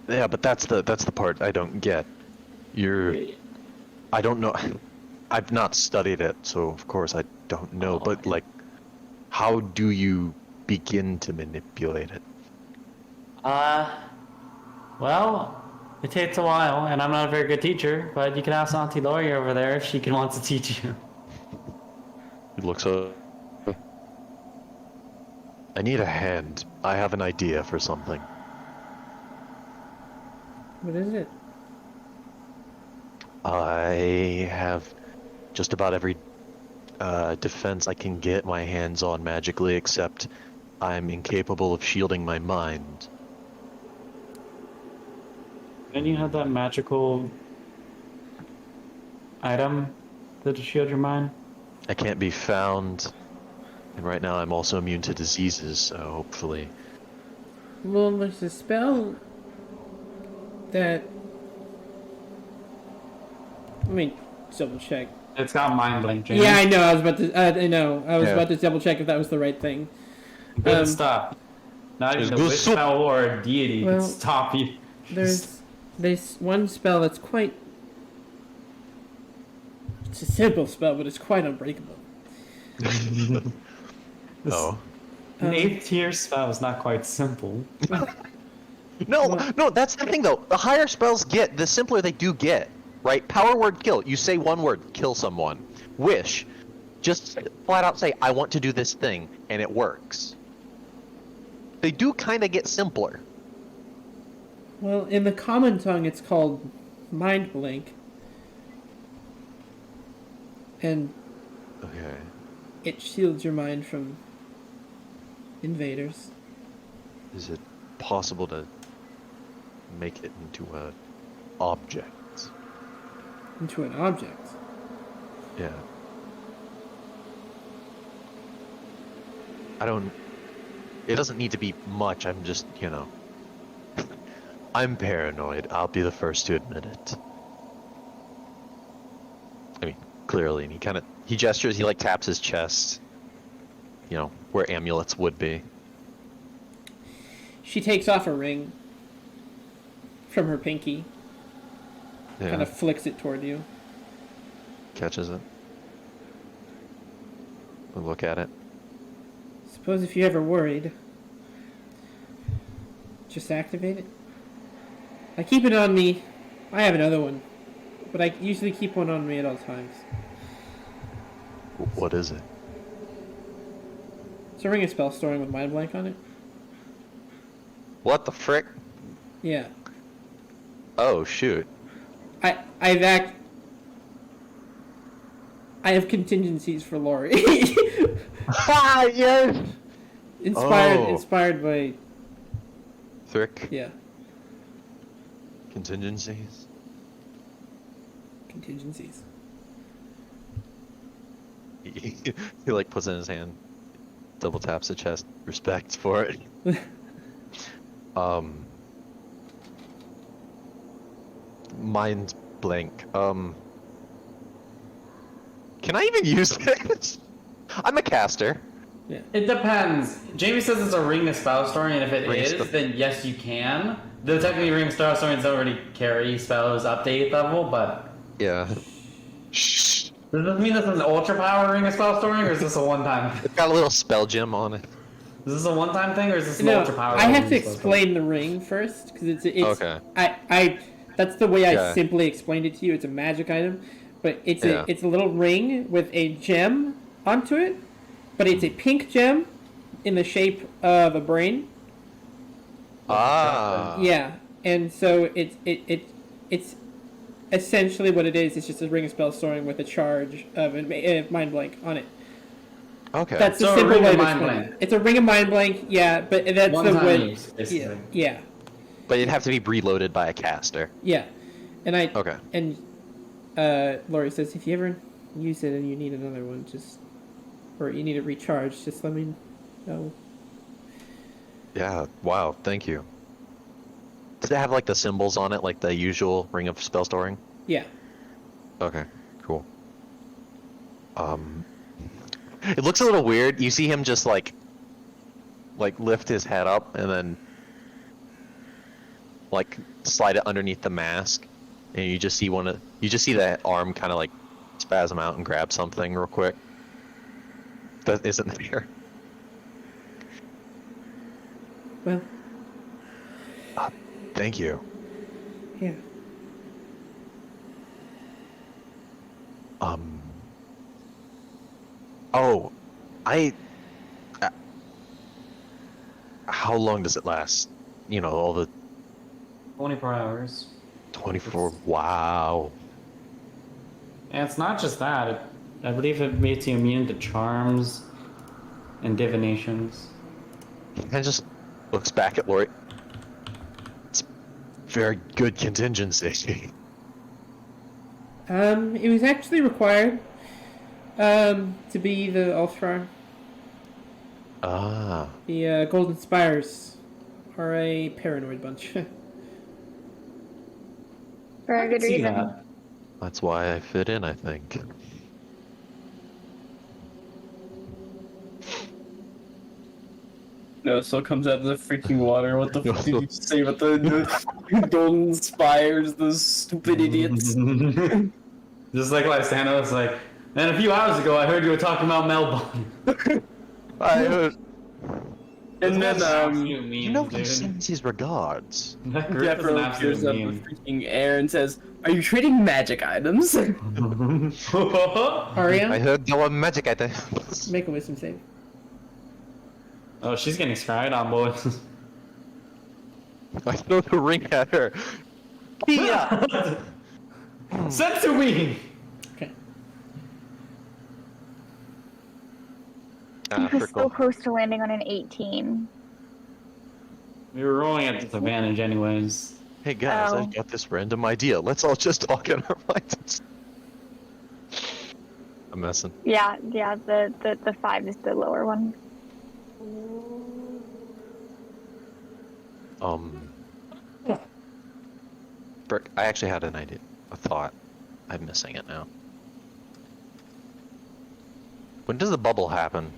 Yeah, but that's the part I don't get. I don't know. I've not studied it, so of course I don't know. But like, how do you begin to manipulate it? Well, it takes a while, and I'm not a very good teacher, but you can ask Auntie Lori over there if she can wants to teach you. It looks I need a hand. I have an idea for something. What is it? I have just about every defense I can get my hands on magically, except I'm incapable of shielding my mind. Then you have that magical item that shield your mind. I can't be found, and right now I'm also immune to diseases, so hopefully... Well, there's a spell that. Let me double check. It's got mind blink. James. Yeah, I know. I was about to. I know. I was Yeah. about to double check if that was the right thing. Good stuff. Not even It's a good witch soup. spell or a deity Well, can stop you. There's one spell that's quite. It's a simple spell, but it's quite unbreakable. Oh. An 8th tier spell is not quite simple. No, no, that's the thing though. The higher spells get, the simpler they do get. Right? Power word kill. You say one word, kill someone. Wish. Just flat out say, I want to do this thing, and it works. They do kind of get simpler. Well, in the common tongue, it's called mind blink, and Okay. it shields your mind from invaders. Is it possible to make it into a object? Into an object. Yeah. I don't... It doesn't need to be much, I'm just, you know... I'm paranoid, I'll be the first to admit it. I mean, clearly, and he gestures, he like taps his chest. You know, where amulets would be. She takes off a ring from her pinky, Yeah, kind of flicks it toward you. catches it. We'll look at it. Suppose if you're ever worried, just activate it. I keep it on me. I have another one, but I usually keep one on me at all times. What is it? It's a ring of spell storing with mind blank on it. What the frick? Yeah, Oh, shoot. I have contingencies for Lori. Ah, yes! Oh. Inspired by Thrick. yeah Contingencies. contingencies. He like puts it in his hand, double taps the chest, respect for it. Mind blank. Can I even use this? I'm a caster. It depends. Jamie says it's a ring of spell storing, and if it Ring of is, spell- then yes, you can. Though technically, ring of spell storing don't already carry spells up to 8th level, but Yeah. Shh. does this mean this is an ultra power ring of spell storing, or is this a one-time? It's got a little spell gem on it. Is this a one-time thing, or is this an No, ultra power? I have to ring of spell storing? explain the ring first because it's Okay. I that's the way I Yeah. simply explained it to you. It's a magic item, but it's Yeah. it's a little ring with a gem onto it, but it's a pink gem in the shape of a brain. Ah. Yeah, and so it's essentially what it is. It's just a ring of spell storing with a charge of a mind blank on it. Okay. That's the So a simple ring way of to mind explain blank. it. It's a ring of mind blank. Yeah, but that's the One-time way. use, basically. Yeah. But it'd have to be reloaded by a caster. Yeah, and Okay. and Lori says if you ever use it and you need another one, or you need it recharged, just let me Oh, Yeah, wow, thank you. Does it have like the symbols on it, like the usual Ring of Spell Storing? yeah. Okay, cool. It looks a little weird. You see him just like lift his head up and then like slide it underneath the mask, and you just see that arm kind of like spasm out and grab something real quick. That isn't there. Well, Thank you. yeah. Oh, I. How long does it last? You know, all the 24 hours. 24. Wow. And it's not just that. I believe it makes you immune to charms and divinations. And just looks back at Lori. It's very good contingency. It was actually required, to be the Ulthrar. Ah. The, Golden Spires are a paranoid bunch. For a good See reason. that. That's why I fit in, I think. No, it still comes out of the freaking water. What the fuck did you say about the golden spires, those stupid idiots? Just like Lysandra was like, and a few hours ago I heard you were talking about Melbourne. I heard. And then, You know he sends his regards. That group Jeff is an appears absolute up meme. with freaking air and says, "Are you trading magic items?" I Aria, heard there were magic items. make a wisdom save. Oh, she's getting scryed on, boys. I throw the ring at her. Yeah. Setsui! Okay. Ah, He was so Frickle. close to landing on an 18. We were rolling at disadvantage anyways. Hey guys, Oh. I've got this random idea. Let's all just talk in our minds. I'm messing. Yeah, the 5 is the lower one. Brick, I actually had an idea, a thought. I'm missing it now. When does the bubble happen?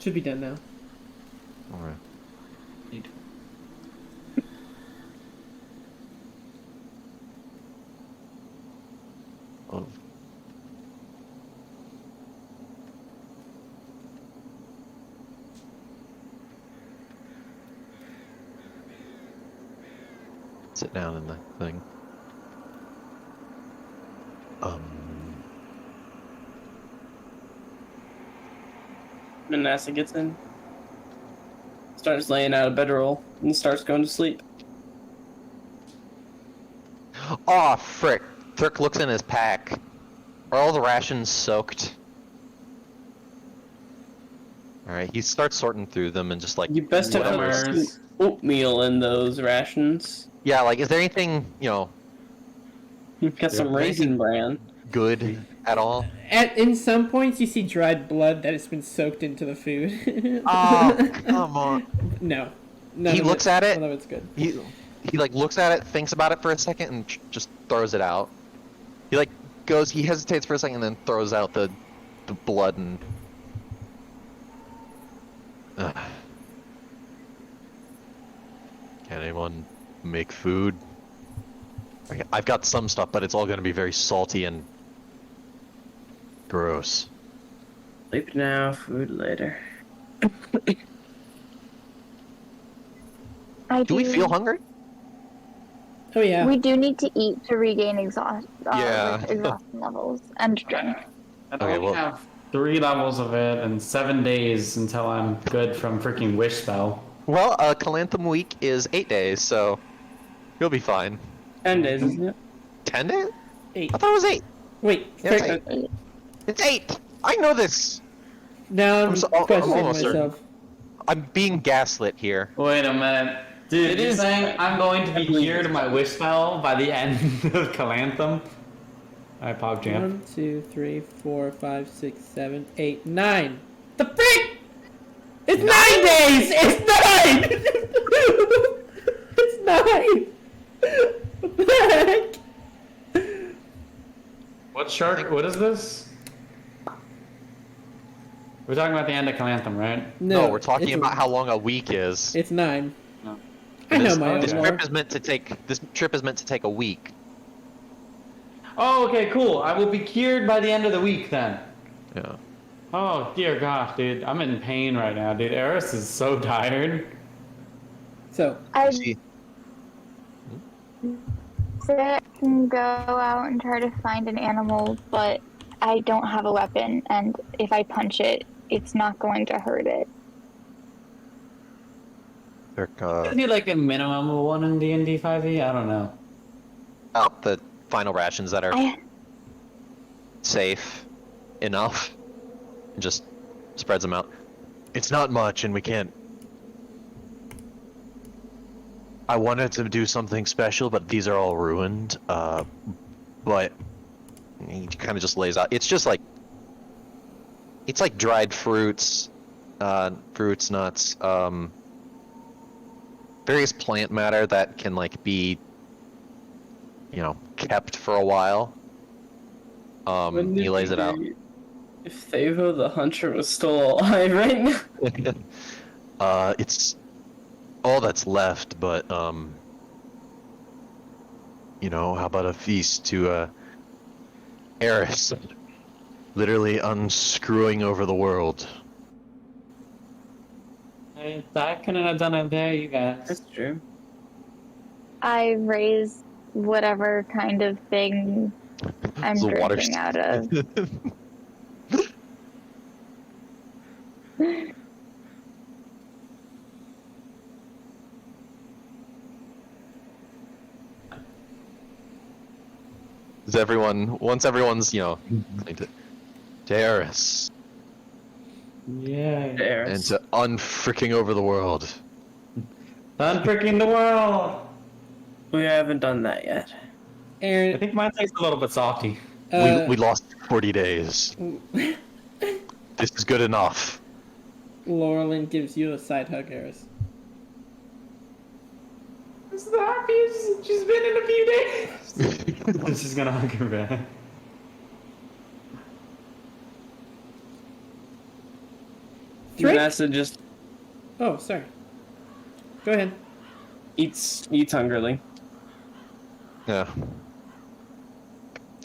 Should be done now. Alright. Oh. Sit down in the thing. Manassa gets in, starts laying out a bedroll, and starts going to sleep. Aw, frick. Thurk looks in his pack. Are all the rations soaked? Alright, he starts sorting through them and just like... You best have Whatever. some oatmeal in those rations. Yeah, like, is there anything, you know, You've got some Yeah. raisin bran. good at all? In some points, you see dried blood that has been soaked into the food. Oh, come on. No. None He of looks at it. None of it's good. He like looks at it, thinks about it for a second, and just throws it out. He like goes, he hesitates for a second, and then throws out the blood and. Ugh. Can anyone make food? Okay, I've got some stuff, but it's all going to be very salty and gross. Sleep now, food later. Do we feel hungry? Oh yeah. We do need to eat to regain exhaustion Yeah. levels and drink. I Okay, only well- have 3 levels of it and 7 days until I'm good from freaking wish spell. Well, Calanthum week is 8 days, so you'll be fine. 10 days, isn't it? 10 days? 8. I thought it was 8. Wait. Yeah, it's Frick, 8. It's 8. I know this. now I'm I'm questioning almost certain. myself. I'm being gaslit here. Wait a minute. Dude, It you're is- saying I'm going to be I believe cured of my wish spell by the end of Calanthum? I pog jam. 1, 2, 3, 4, 5, 6, 7, 8, 9. The frick! It's 9 days! It's 9! It's 9! What the heck? What shark? What is this? We're talking about the end of Calanthem, right? No, we're talking it's- about how long a week is. It's 9. No. I know This- my own this lore. trip is meant to take. This trip is meant to take a week. Oh, okay, cool. I will be cured by the end of the week then. Yeah. Oh, dear gosh, dude. I'm in pain right now, dude. Eris is so tired. So, I See, said I can go out and try to find an animal, but I don't have a weapon, and if I punch it, it's not going to hurt it. Isn't he like a minimum of one in D&D 5e? I don't know. out the final rations that are I safe enough, and just spreads them out. It's not much, and we can't. I wanted to do something special, but these are all ruined. But he kind of just lays out. It's just like it's like dried fruits, nuts, various plant matter that can like be, kept for a while. When He did lays it out. If Thavo the Hunter was still alive right now. It's all that's left, but how about a feast to Eris, literally unscrewing over the world. I couldn't have done it there, you guys. That's true. I raise whatever kind of thing I'm It's a water drinking out of. Once everyone's, to Eris, Yeah. and Eris. to unfricking over the world. Unfreaking the world! We haven't done that yet. I Aaron, think mine tastes a little bit salty. We lost 40 days. This is good enough. Laurelyn gives you a side hug, Eris. This is the happiest she's been in a few days. She's gonna hug her back. Drink? Vanessa just Oh, sorry. Go ahead. eats hungrily. Yeah.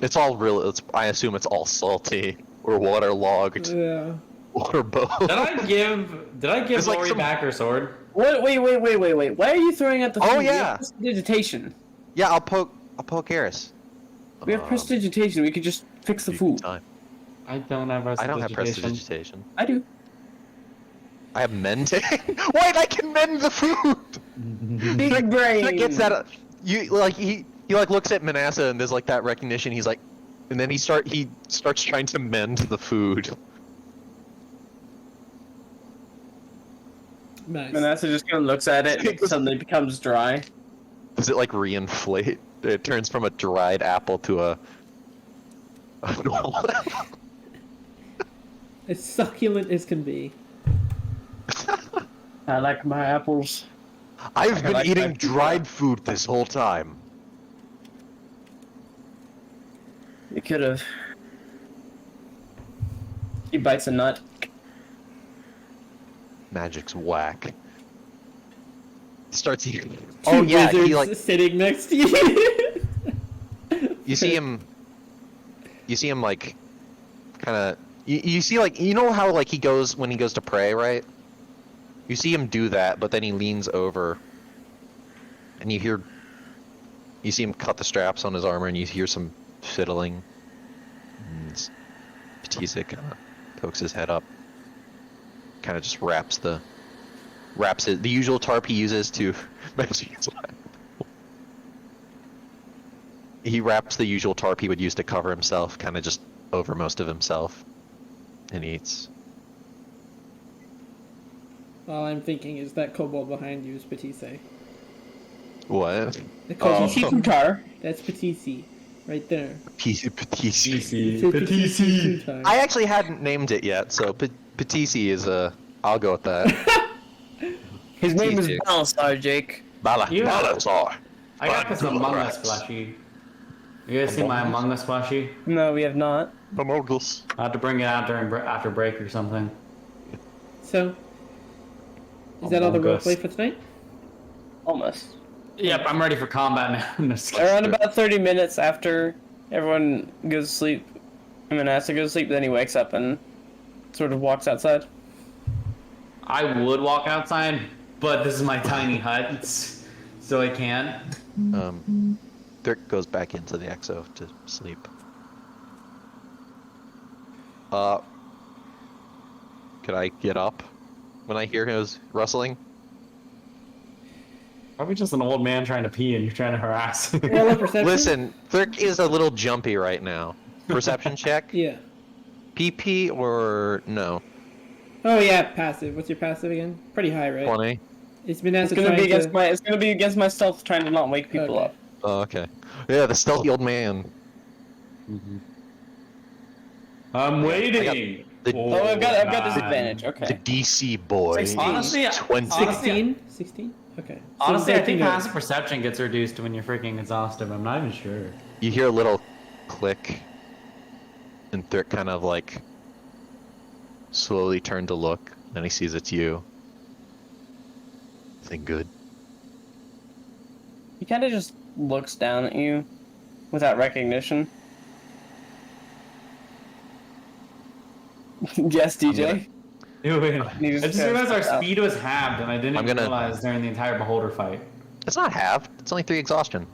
It's all real. I assume it's all salty or waterlogged Yeah. or both. Did I give There's like Lori some- back her sword? What? Wait. Why are you throwing out the Oh, food? We yeah. have prestidigitation. Yeah, I'll poke Eris. We have prestidigitation. We could just fix the food. Time. I don't have I don't have prestidigitation. prestidigitation. I do. I have mending. Wait, I can mend the food. Big brain. That gets that. He looks at Manasseh and there's like that recognition. He's like, and then he starts trying to mend the food. Nice. Vanessa just kind of looks at it and it suddenly becomes dry. Does it like reinflate? It turns from a dried apple to a normal apple. As succulent as can be. I like my apples. I've been like eating that. dried food this whole time. You could have. He bites a nut. Magic's whack. Starts eating. Two Oh yeah, wizards he like sitting next to you. you see him like kind of you see like how like he goes when he goes to pray, right? You see him do that, but then he leans over and you see him cut the straps on his armor and you hear some fiddling. And Patisse kind of pokes his head up, kind of just wraps the usual tarp he uses to he wraps the usual tarp he would use to cover himself, kind of just over most of himself, and eats. All I'm thinking is that kobold behind you is Patisse. What? The kobold, Patisse from Tar. that's Patisse. Right there. Patisi. Patisi time. I actually hadn't named it yet, so Patisi is I'll go with that. His name is Jake. Balasar, Jake. You- Balasar. I got this Among Us plushie. You guys see my Among Us? Among Us plushie? No, we have not. Among Us. I have to bring it out after break or something. So, is that all the Among Us. roleplay for tonight? Almost. Yep, I'm ready for combat now. No, just kidding. Around about 30 minutes after everyone goes to sleep, Manassa goes to sleep, then he wakes up and sort of walks outside. I would walk outside, but this is my tiny hut, so I can't. Dirk goes back into the exo to sleep. Could I get up when I hear his rustling? Probably just an old man trying to pee and you're trying to harass. Roll a perception. Listen, Dirk is a little jumpy right now. Perception check? Yeah. PP or no? Oh yeah, passive. What's your passive again? Pretty high, right? 20? It's been as It's gonna be against my. It's gonna be against my stealth, trying to not wake people Okay. up. Oh, okay. Yeah, the stealthy old man. I'm waiting. Oh, I've got God. disadvantage. The Okay. DC boy. 16. Honestly, 20. 16? 16? Okay. So Honestly, I 13 think goes. passive perception gets reduced when you're freaking exhausted. I'm not even sure. You hear a little click, and Dirk kind of like slowly turned to look, and he sees it's you. Think good. He kind of just looks down at you without recognition. Yes, DJ. Dude, You I just just gotta realized our step out. speed was halved, and I didn't I'm gonna- realize during the entire Beholder fight. It's not halved. It's only 3 exhaustion.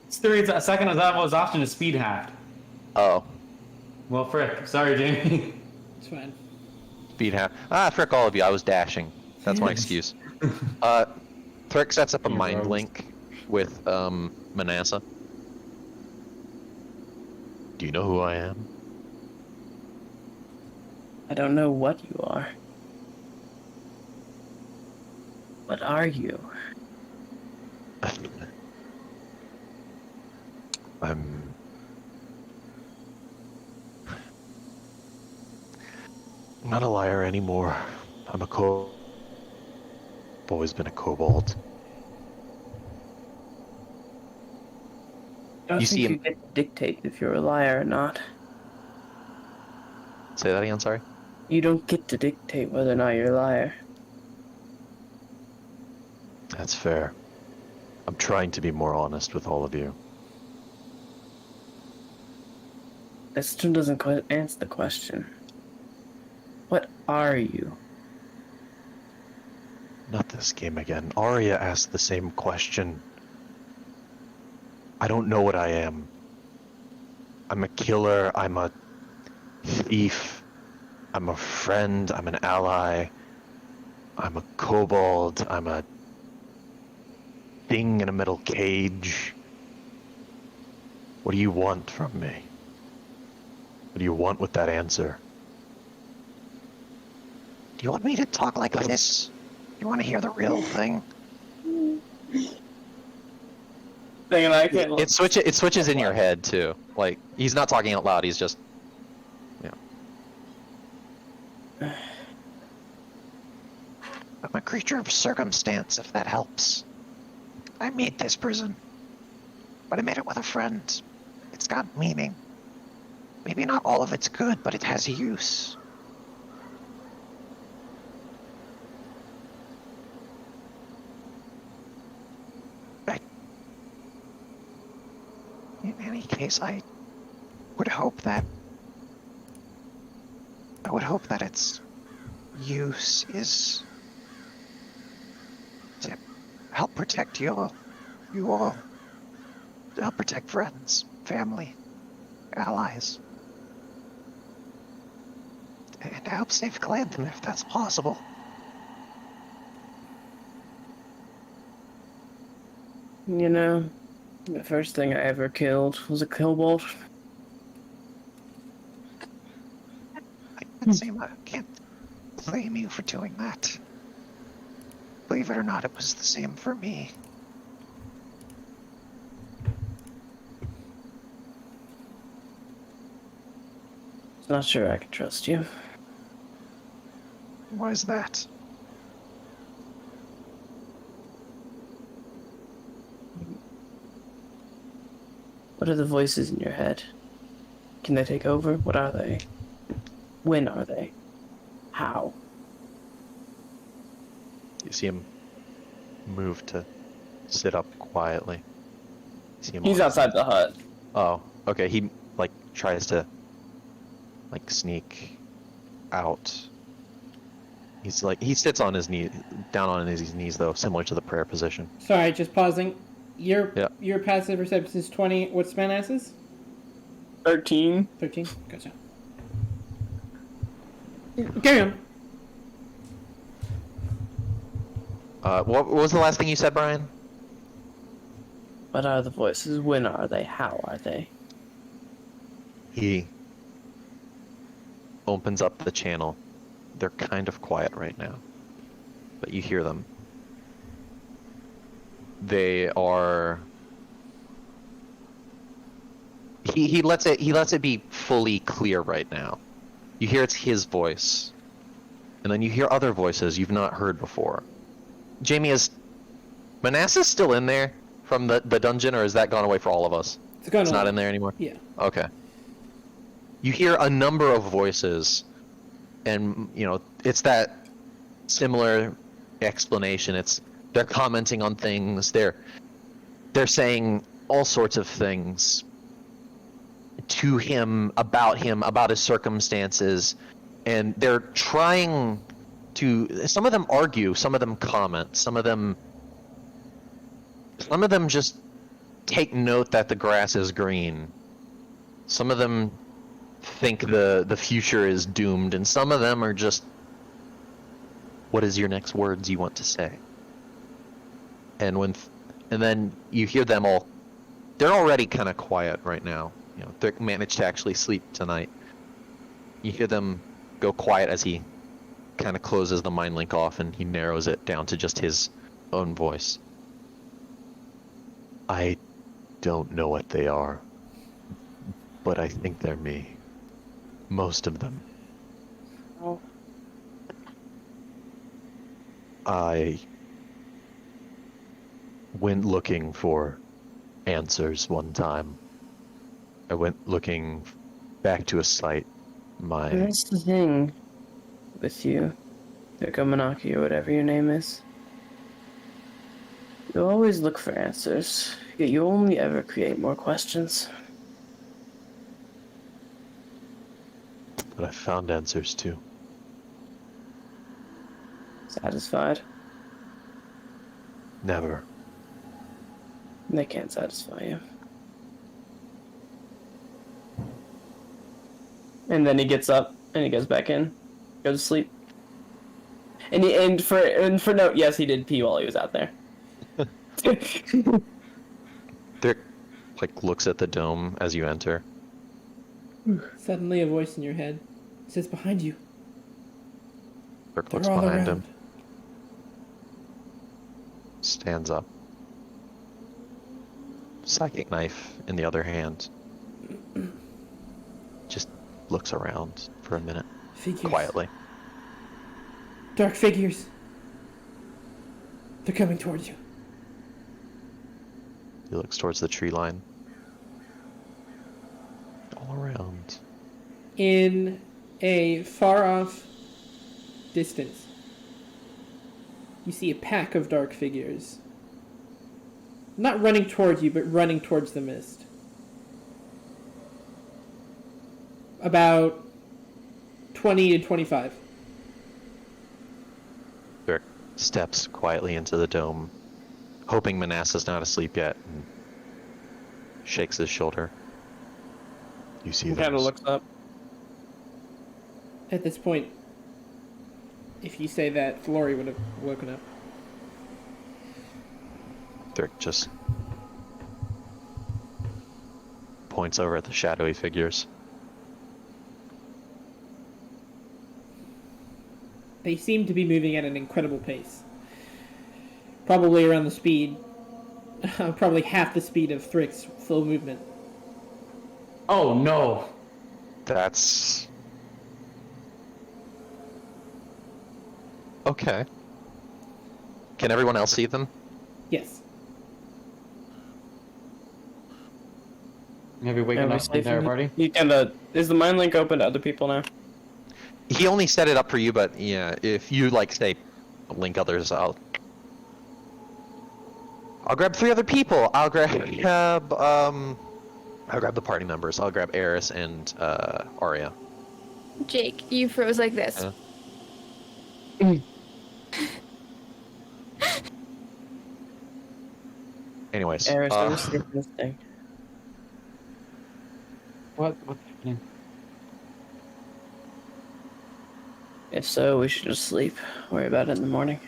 It's 3 a second of that was often is speed halved. Oh, Well, frick. Sorry, Jamie. It's fine. speed half. Frick all of you. I was dashing. That's my excuse. Thrick sets up a You mind rogues. link with Manassa. Do you know who I am? I don't know what you are. What are you? I'm not a liar anymore. I'm a I've always been a kobold. I don't You think see you him- get to dictate if you're a liar or not. Say that again, sorry? You don't get to dictate whether or not you're a liar. That's fair. I'm trying to be more honest with all of you. That still doesn't quite answer the question. What are you? Not this game again. Arya asked the same question. I don't know what I am. I'm a killer, I'm a thief, I'm a friend, I'm an ally, I'm a kobold, I'm a thing in a metal cage. What do you want from me? What do you want with that answer? Do you want me to talk like this? You want to hear the real thing? Thinking I can't. It switches in your head too. Like he's not talking out loud. He's just, I'm a creature of circumstance, if that helps. I made this prison, but I made it with a friend. It's got meaning. Maybe not all of it's good, but it has use. In any case, I would hope that its use is to help protect you all, to help protect friends, family, allies, and to help save Clanton if that's possible. You know, the first thing I ever killed was a kobold. I can't blame you for doing that. Believe it or not, it was the same for me. Not sure I can trust you. Why is that? What are the voices in your head? Can they take over? What are they? When are they? How? You see him move to sit up quietly. You see him He's on- outside the hut. Oh, okay. He like tries to like sneak out. He's like he sits on his knee, down on his knees though, similar to the prayer position. Sorry, just pausing. Your Yeah. your passive perception is 20. What's Manas's? 13. 13. Gotcha. Carry on. What was the last thing you said, Brian? What are the voices? When are they? How are they? He opens up the channel. They're kind of quiet right now, but you hear them. They are. He lets it be fully clear right now. You hear it's his voice, and then you hear other voices you've not heard before. Jamie, is Manassas still in there from the dungeon, or has that gone away for all of us? It's not in there anymore? Yeah. Okay. You hear a number of voices, and you know it's that similar explanation. They're commenting on things. They're saying all sorts of things to him, about his circumstances, and they're trying to. Some of them argue, some of them comment, some of them just take note that the grass is green. Some of them think the future is doomed, and some of them are just, what is your next words you want to say? And then you hear them all. They're already kind of quiet right now. You know, they managed to actually sleep tonight. You hear them go quiet as he kind of closes the mind link off and he narrows it down to just his own voice. I don't know what they are, but I think they're me. Most of them. Oh. I went looking for answers one time. I went looking back to a site. That's the thing with you, Komanaki or whatever your name is. You always look for answers, yet you only ever create more questions. But I found answers too. Satisfied? Never. They can't satisfy you. And then he gets up and he goes back in, goes to sleep. And for note, yes, he did pee while he was out there. Dick looks at the dome as you enter. Suddenly, a voice in your head says, "Behind you." Dirk They're looks all behind around. him. Stands up. Psychic knife in the other hand. Just looks around for a minute, Figures. quietly. Dark figures. They're coming towards you. He looks towards the tree line. All around. In a far-off distance, you see a pack of dark figures. Not running towards you, but running towards the mist. About 20 to 25. Dirk steps quietly into the dome, hoping Manasseh's not asleep yet, and shakes his shoulder. You see He kind of those? looks up. At this point, if you say that, Flory would have woken up. Dirk just points over at the shadowy figures. They seem to be moving at an incredible pace. Probably around the speed, probably half the speed of Thrick's flow movement. Oh no! That's Okay. Can everyone else see them? Yes. Have you waken up the entire party? You can, is the mind link open to other people now? He only set it up for you, but yeah, if you like say link others, I'll grab 3 other people. I'll grab the party members. I'll grab Eris and Arya. Jake, you froze like this. Anyways, Eris, I'm sleeping this thing. What's happening? If so, we should just sleep. Worry about it in the morning.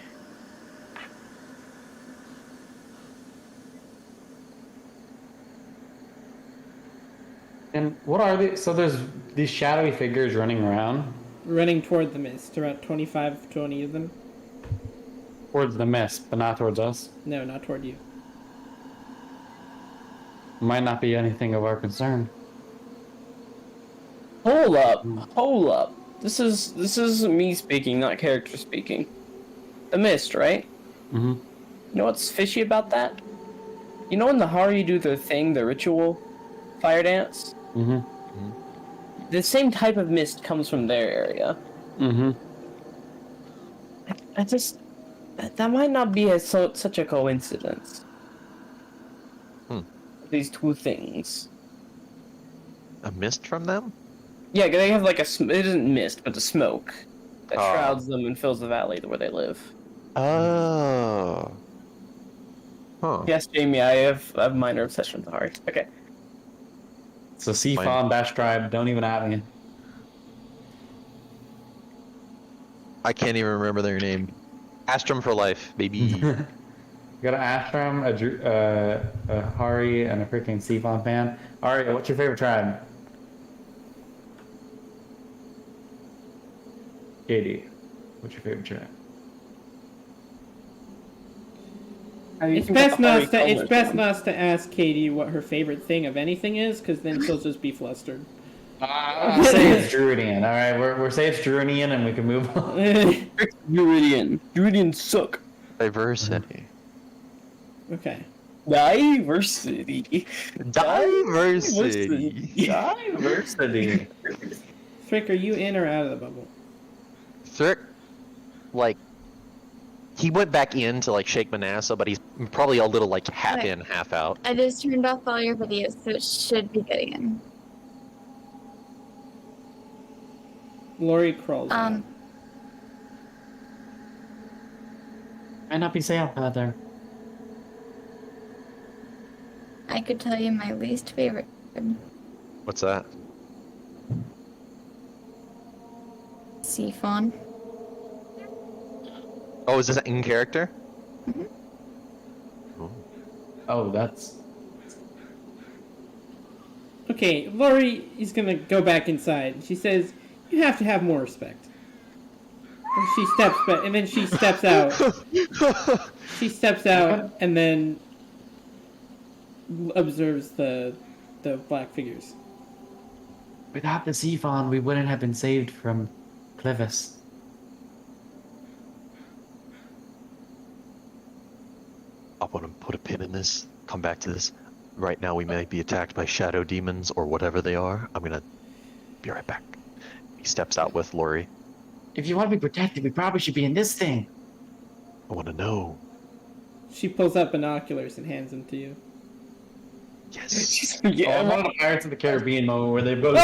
And what are they? So there's these shadowy figures running around Running toward the mist. Around 25, 20 of them. towards the mist, but not towards us. No, not toward you. Might not be anything of our concern. Hold up, hold up. This is me speaking, not character speaking. The mist, right? Mm-hmm. You know what's fishy about that? You know when the Hari do their thing, the ritual fire dance? Mm-hmm. The same type of mist comes from their area. Mm-hmm. I just... That might not be such a coincidence. These two things. a mist from them? Yeah, they have like a... It isn't mist, but the smoke that Oh. shrouds them and fills the valley where they live. Oh. Huh. Yes, Jamie, I have a minor obsession with the heart. Okay. So Seafawn, Bash Tribe, don't even at me. I can't even remember their name. Astrum for life, baby. We got an Astram, a Hari, and a freaking Seafawn fan. Alright, what's your favorite tribe? Katie, what's your favorite tribe? It's best not to ask Katie what her favorite thing of anything is, because then she'll just be flustered. Say it's Druidian, alright? We're say it's Druidian and we can move on. Druidian. Druidians suck. Diversity. Okay. Diversity. Diversity. Diversity. Frick, are you in or out of the bubble? Thrick, like, he went back in to like shake Manasseh, but he's probably a little like half Okay. in, half out. I just turned off all your videos, so it should be getting in. Lori crawls out. Might not be safe out there. I could tell you my least favorite. What's that? Seafawn. Oh, is this in character? Oh, that's... Okay, Lori is gonna go back inside. She says, "You have to have more respect." And she steps back, and then she steps out. She steps out, and then observes the black figures. Without the Seafawn, we wouldn't have been saved from Clevis. I want to put a pin in this. Come back to this. Right now, we may be attacked by shadow demons or whatever they are. I'm gonna be right back. He steps out with Lori. If you want to be protected, we probably should be in this thing. I want to know. She pulls out binoculars and hands them to you. Yes. Yeah, I'm on a Pirates of the Caribbean moment where they both.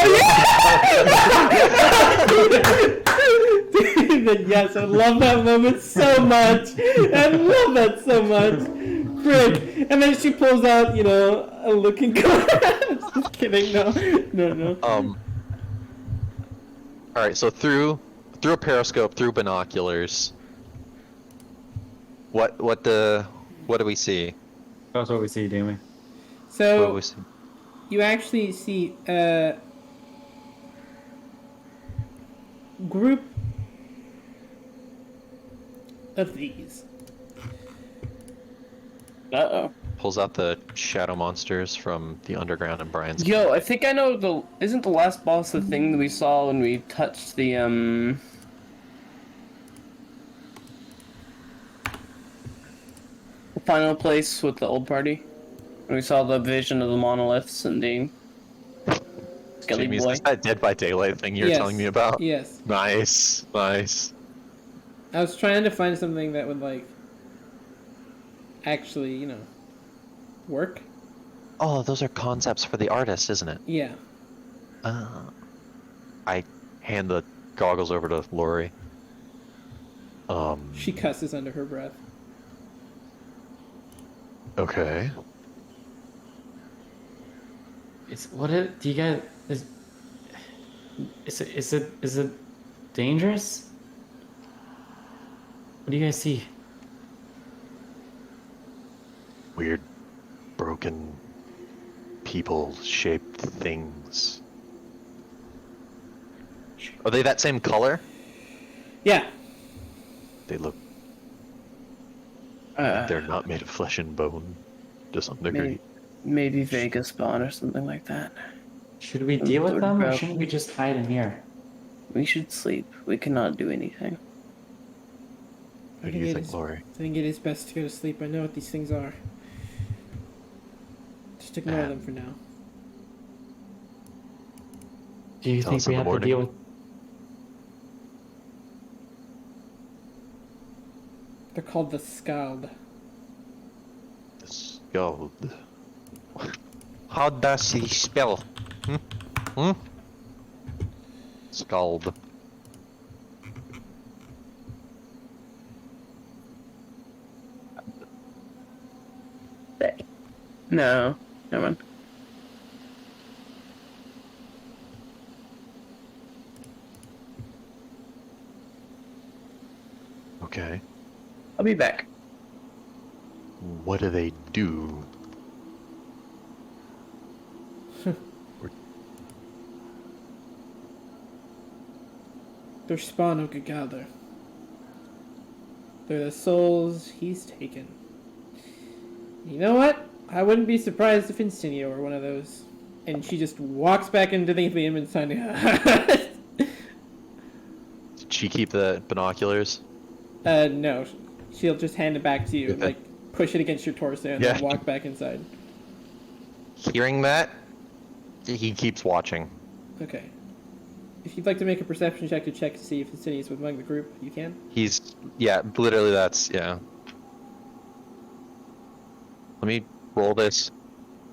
Yes, I love that moment so much. I love that so much. Frick. And then she pulls out, a looking glass. Just kidding. No. All right. So through a periscope, through binoculars. What do we see? That's what we see, Jamie. What do So we see? you actually see a group of these. Uh-oh. Pulls out the shadow monsters from the underground and Brian's. Yo, I think I know isn't the last boss the thing that we saw when we touched the final place with the old party? When we saw the vision of the monoliths and the Skelly Jamie, is boy. this that Dead by Daylight thing you're Yes. telling me about? Yes. Nice, nice. I was trying to find something that would, like, actually, work. Oh, those are concepts for the artist, isn't it? Yeah. I hand the goggles over to Lori. She cusses under her breath. Okay. Do you guys is it dangerous? What do you guys see? Weird, broken, people-shaped things. Are they that same color? Yeah. They look. Uh, They're not made of flesh and bone, to some degree. maybe Vegas spawn or something like that. Should we deal with Lord them, or Brown. shouldn't we just hide in here? We should sleep. We cannot do anything. What do you think, Lori? I think it is best to go to sleep. I know what these things are. Just ignore them for now. Do you Tell think us in we the have to morning. deal with? They're called the Scald. The skull. How does he spell? Scald. No, never mind. Okay. I'll be back. What do they do? They're spawn of Gagalder. They're the souls he's taken. You know what? I wouldn't be surprised if Insignia were one of those. And she just walks back into the amphitheater and signing. Did she keep the binoculars? No. She'll just hand it back to you, Okay. like push it against your torso and Yeah. then walk back inside. Hearing that, he keeps watching. Okay. If you'd like to make a perception check to see if Insignia is among the group, you can. He's, yeah, literally that's, yeah. Let me roll this,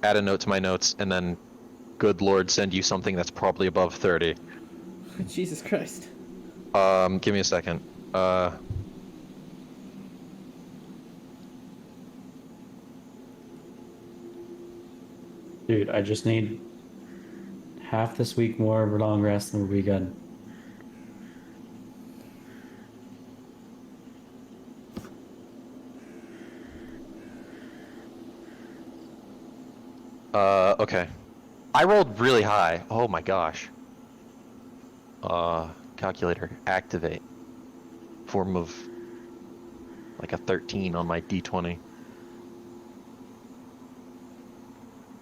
add a note to my notes, and then, good lord, send you something that's probably above 30. Jesus Christ. Give me a second. Dude, I just need half this week more of a long rest and we'll be good. Okay. I rolled really high. Oh my gosh. Calculator, activate. Form of, like a 13 on my d20.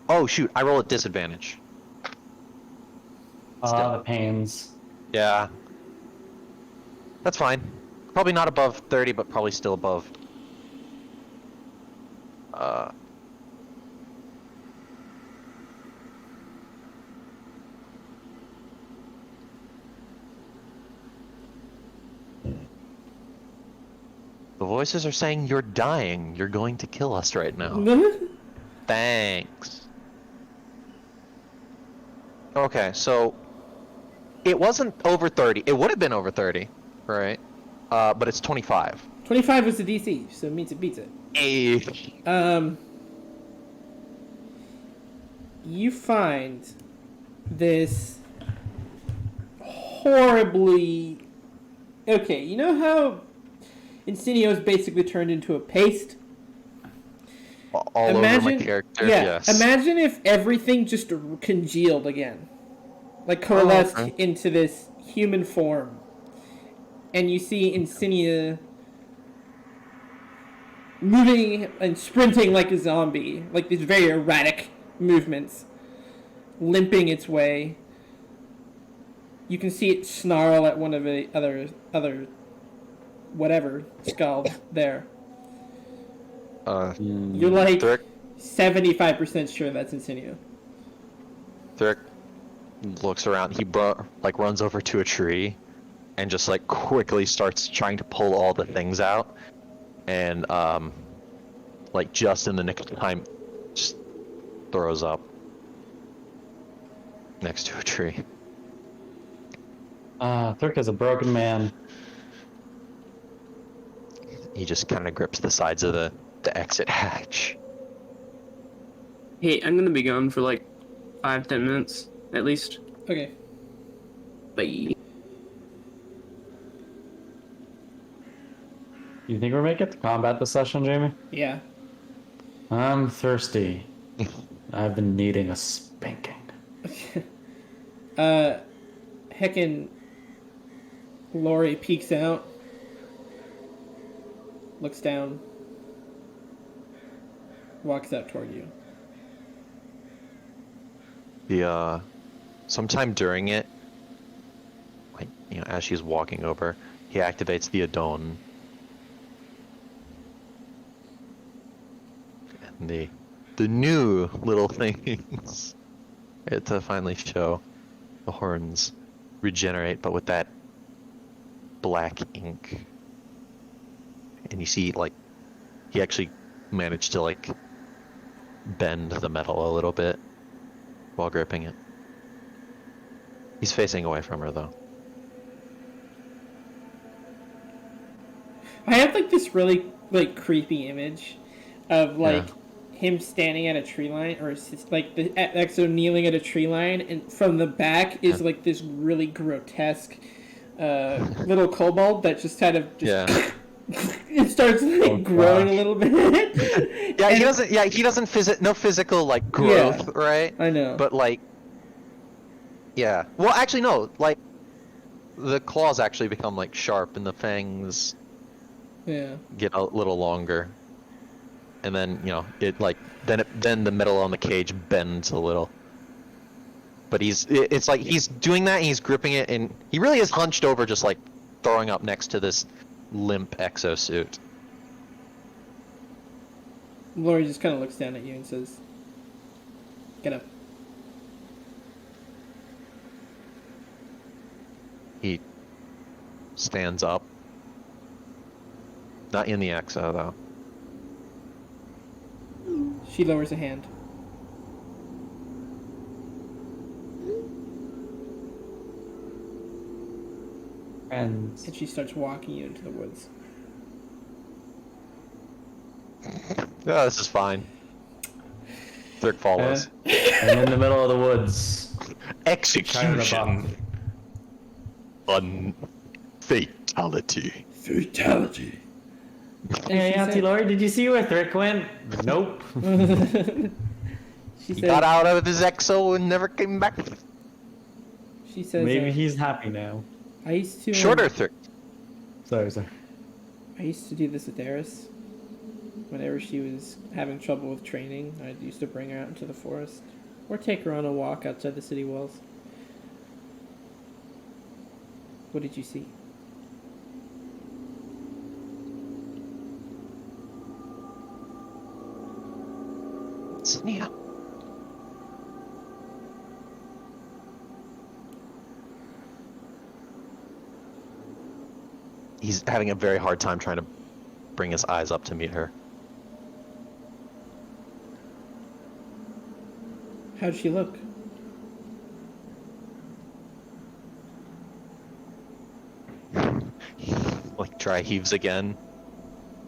Oh shoot, I roll at disadvantage. The pains. Yeah. That's fine. Probably not above 30, but probably still above. The voices are saying you're dying. You're going to kill us right now. Thanks. Okay, so it wasn't over 30. It would have been over 30, right? But it's 25. 25 was the DC, so it means it beats it. Hey. You find this horribly... Okay, you know how Insignia's basically turned into a paste? All over my character, yeah, yes. imagine if everything just congealed again. Like coalesced okay. into this human form. And you see Insignia moving and sprinting like a zombie. Like these very erratic movements. Limping its way. You can see it snarl at one of the other whatever skull there. You're like Thrick, 75% sure that's Insignia. Thrick looks around. He like runs over to a tree, and just like quickly starts trying to pull all the things out, and like just in the nick of time, just throws up next to a tree. Thurk is a broken man. He just kind of grips the sides of the exit hatch. Hey, I'm gonna be gone for like 5-10 minutes at least. Okay. Bye. You think we're making it to combat this session, Jamie? Yeah. I'm thirsty. I've been needing a spanking. Heckin' Lori peeks out, looks down, walks out toward you. The sometime during it, like as she's walking over, he activates the Adon. And the new little things to finally show the horns regenerate, but with that black ink. And you see, like, he actually managed to like bend the metal a little bit while gripping it. He's facing away from her though. I have like this really like creepy image of like him standing at a tree line, or like the Exo kneeling at a tree line, and from the back is like this really grotesque little kobold that just kind of just it starts like growing a little bit. Yeah, he doesn't. Yeah, he doesn't no physical like growth, right? I know. But like, yeah. Well, actually, no. Like, the claws actually become like sharp, and the fangs get a little longer. And then it like then the metal on the cage bends a little. But it's like he's doing that, and he's gripping it, and he really is hunched over, just like throwing up next to this limp exosuit. Lori just kind of looks down at you and says, "Get up." He stands up. Not in the exo though. She lowers a hand. And And she starts walking you into the woods. Yeah, this is fine. Thirk follows. and in the middle of the woods, Execution. Fatality. Fatality. hey, Auntie Lori, did you see where Thrick went? Nope. She He says, got out of his exo and never came back. She says, Maybe he's happy now. I used to Shorter Thrick. Sorry. I used to do this with Eris. Whenever she was having trouble with training, I used to bring her out into the forest, or take her on a walk outside the city walls. What did you see? Sneha. He's having a very hard time trying to bring his eyes up to meet her. How'd she look? Like dry heaves again.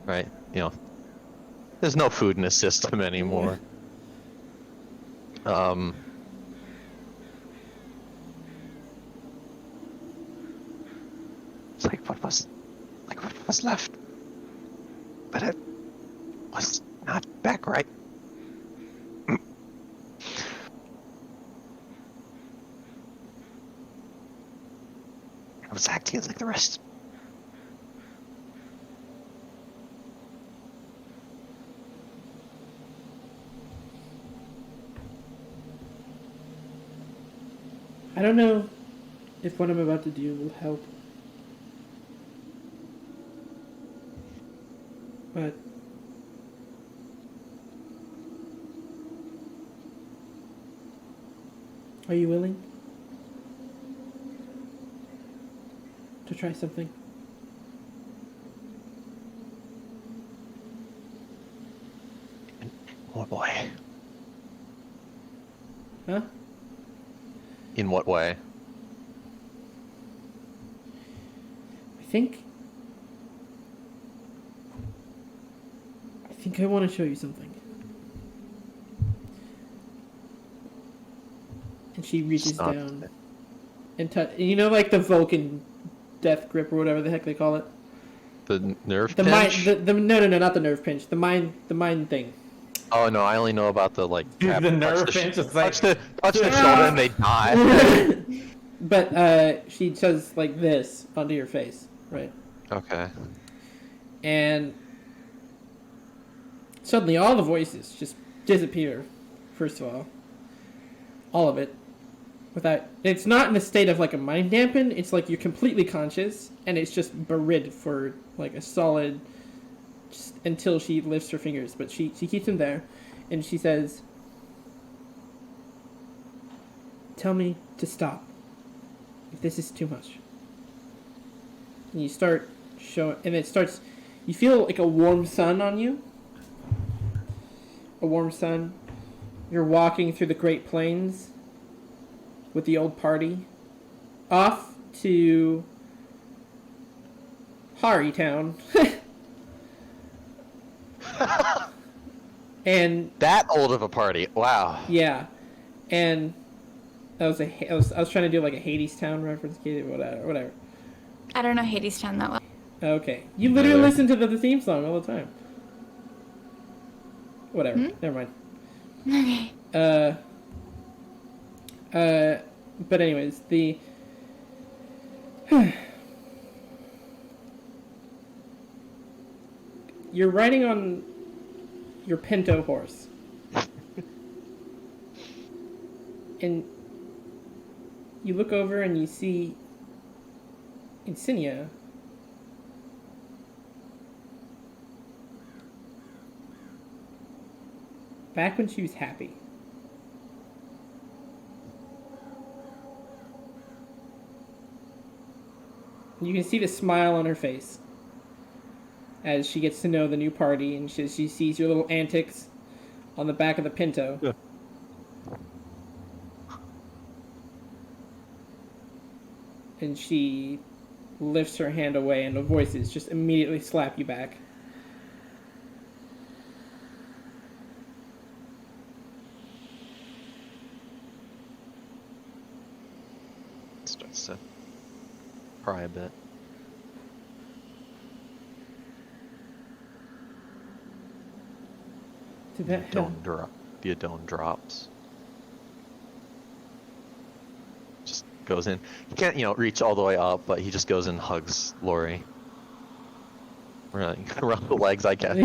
Right? There's no food in his system anymore. It's like what was left. But it was not back right. I was acting like the rest. I don't know if what I'm about to do will help. But Are you willing to try something? What way? Huh? In what way? I think I want to show you something. And she reaches Stop. down and you know, like the Vulcan death grip or whatever the heck they call it. The nerve The pinch? mind. No, not the nerve pinch. The mind thing. Oh no, I only know about the like. Dude, tap- the touch nerve the sh- pinch is like- touch the shoulder and they die. But she does like this onto your face, right? Okay. And suddenly all the voices just disappear. First of all of it. Without, it's not in a state of like a mind dampen. It's like you're completely conscious, and it's just buried for like a solid, just until she lifts her fingers. But she keeps them there, and she says, "Tell me to stop. If this is too much." And you start showing, and it starts. You feel like a warm sun on you. A warm sun. You're walking through the Great Plains with the old party, off to Harrytown. And That old of a party. Wow. yeah, and that was I was trying to do like a Hadestown reference, whatever. I don't know Hadestown that well. Okay, you literally Neither. listen to the theme song all the time. Whatever, never mind. Okay. But anyways, the you're riding on your pinto horse, and you look over and you see Insignia back when she was happy. You can see the smile on her face as she gets to know the new party, and she sees your little antics on the back of the Pinto. Yeah. And she lifts her hand away, and the voices just immediately slap you back. Starts to cry a bit. Did that help? The Adone drops. Just goes in. He can't, reach all the way up, but he just goes and hugs Lori. Around the legs, I guess.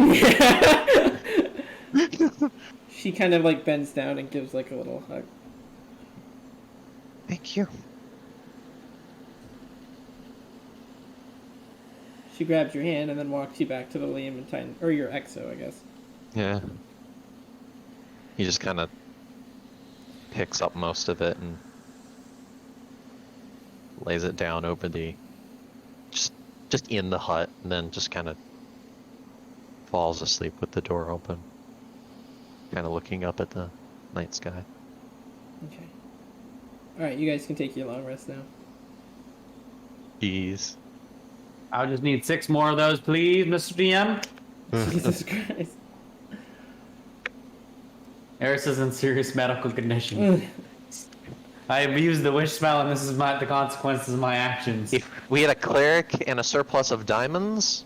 She kind of like bends down and gives like a little hug. Thank you. She grabs your hand and then walks you back to the Liam and Titan, or your Exo, I guess. Yeah. He just kind of picks up most of it and lays it down over the just in the hut, and then just kind of falls asleep with the door open, kind of looking up at the night sky. Okay. Alright, you guys can take your long rest now. Jeez. I just need 6 more of those, please, Mr. DM. Jesus Christ. Eris is in serious medical condition. I abused the wish spell, and this is the consequences of my actions. If we had a cleric and a surplus of diamonds,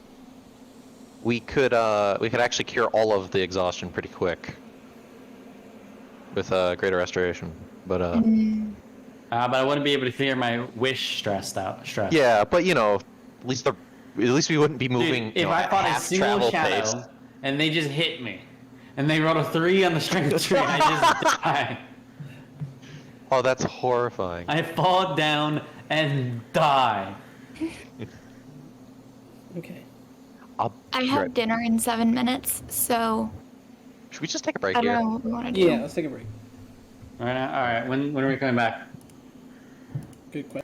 we could actually cure all of the exhaustion pretty quick with greater restoration. But But I wouldn't be able to clear my wish stress. yeah, but at least we wouldn't be moving. Dude, if I fought a half single travel shadow pace. and they just hit me, and they rolled a 3 on the strength tree, I just die. Oh, that's horrifying. I fall down and die. Okay. I have dinner in 7 minutes, so Should we just take a break I here? don't know what we want to do. Yeah, let's take a break. All right. All right. When are we coming back? Good question.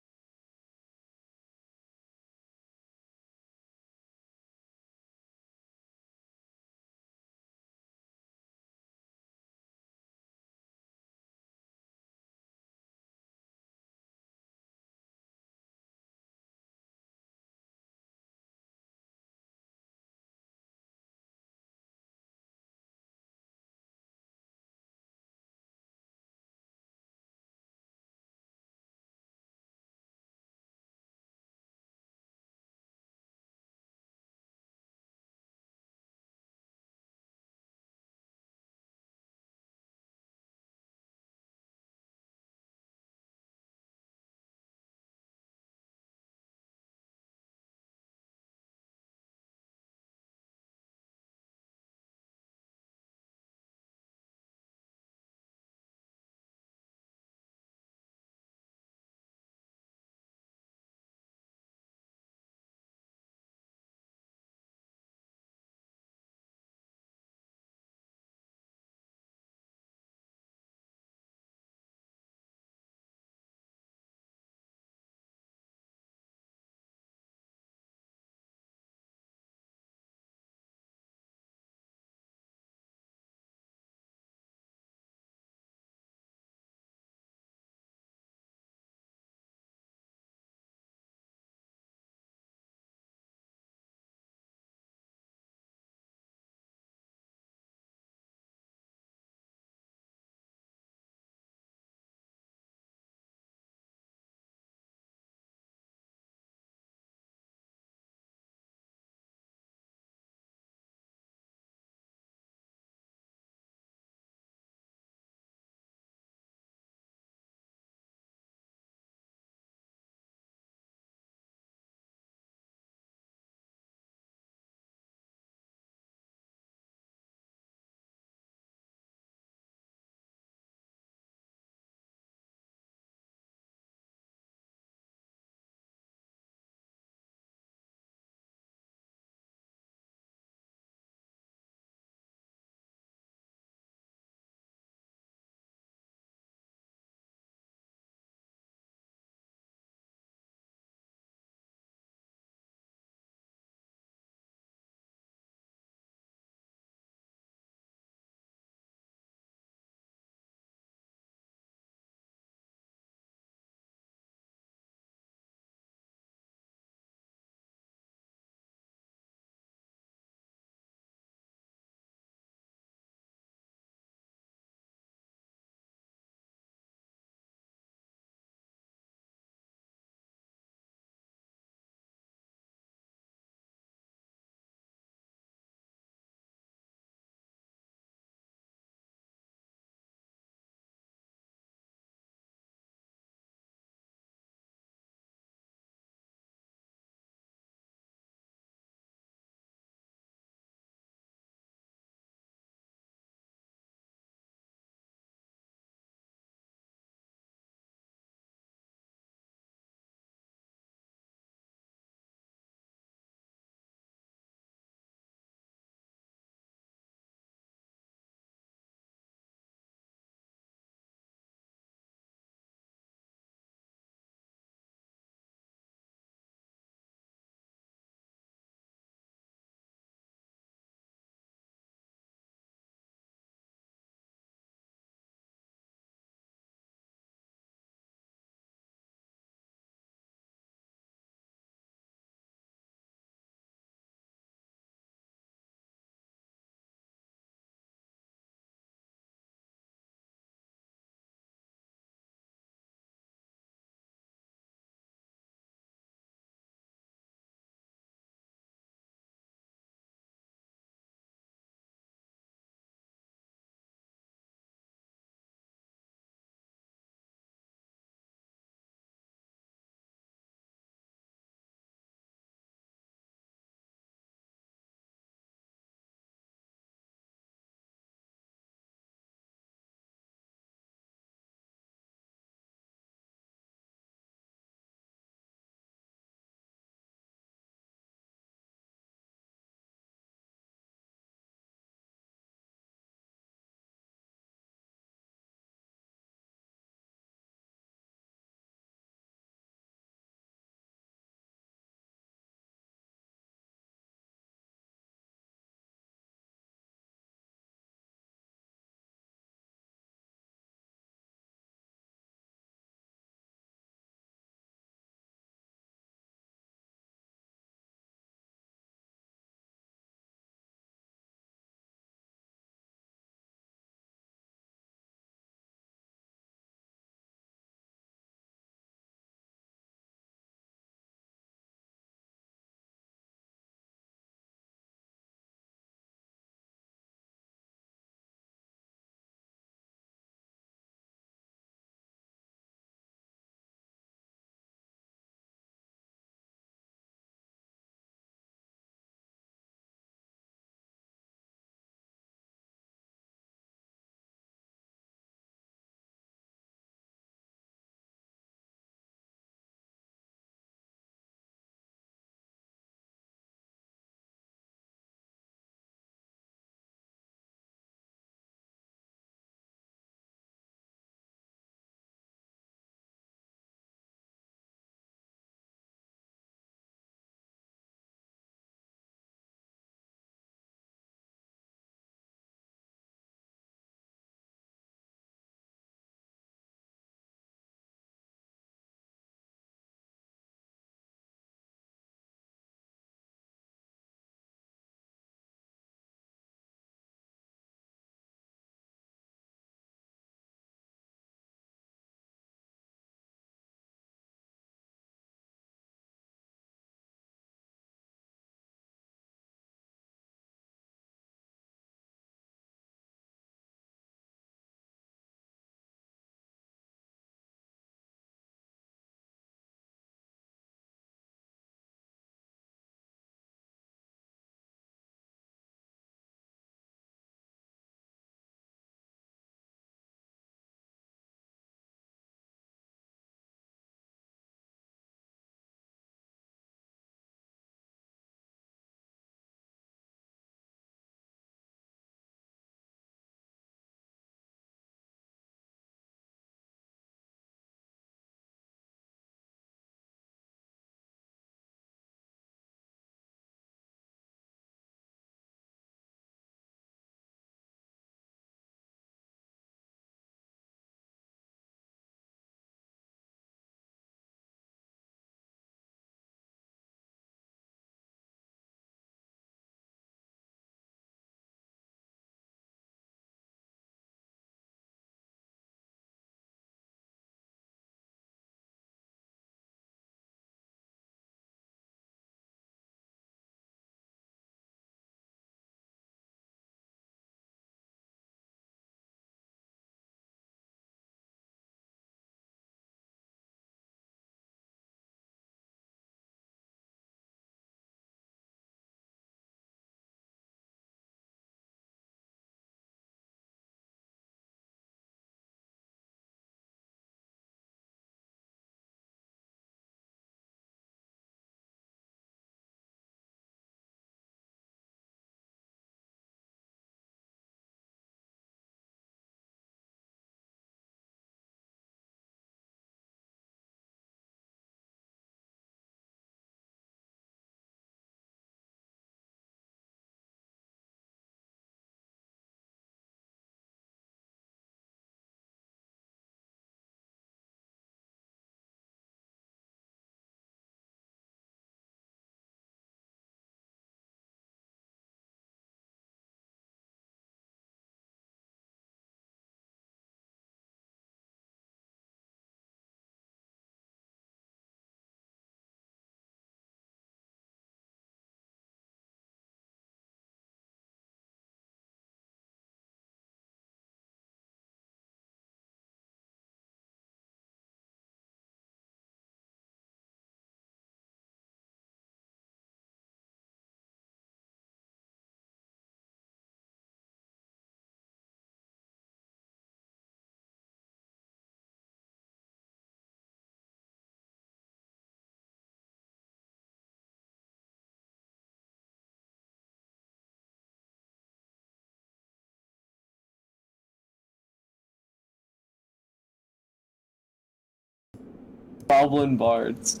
Goblin bards.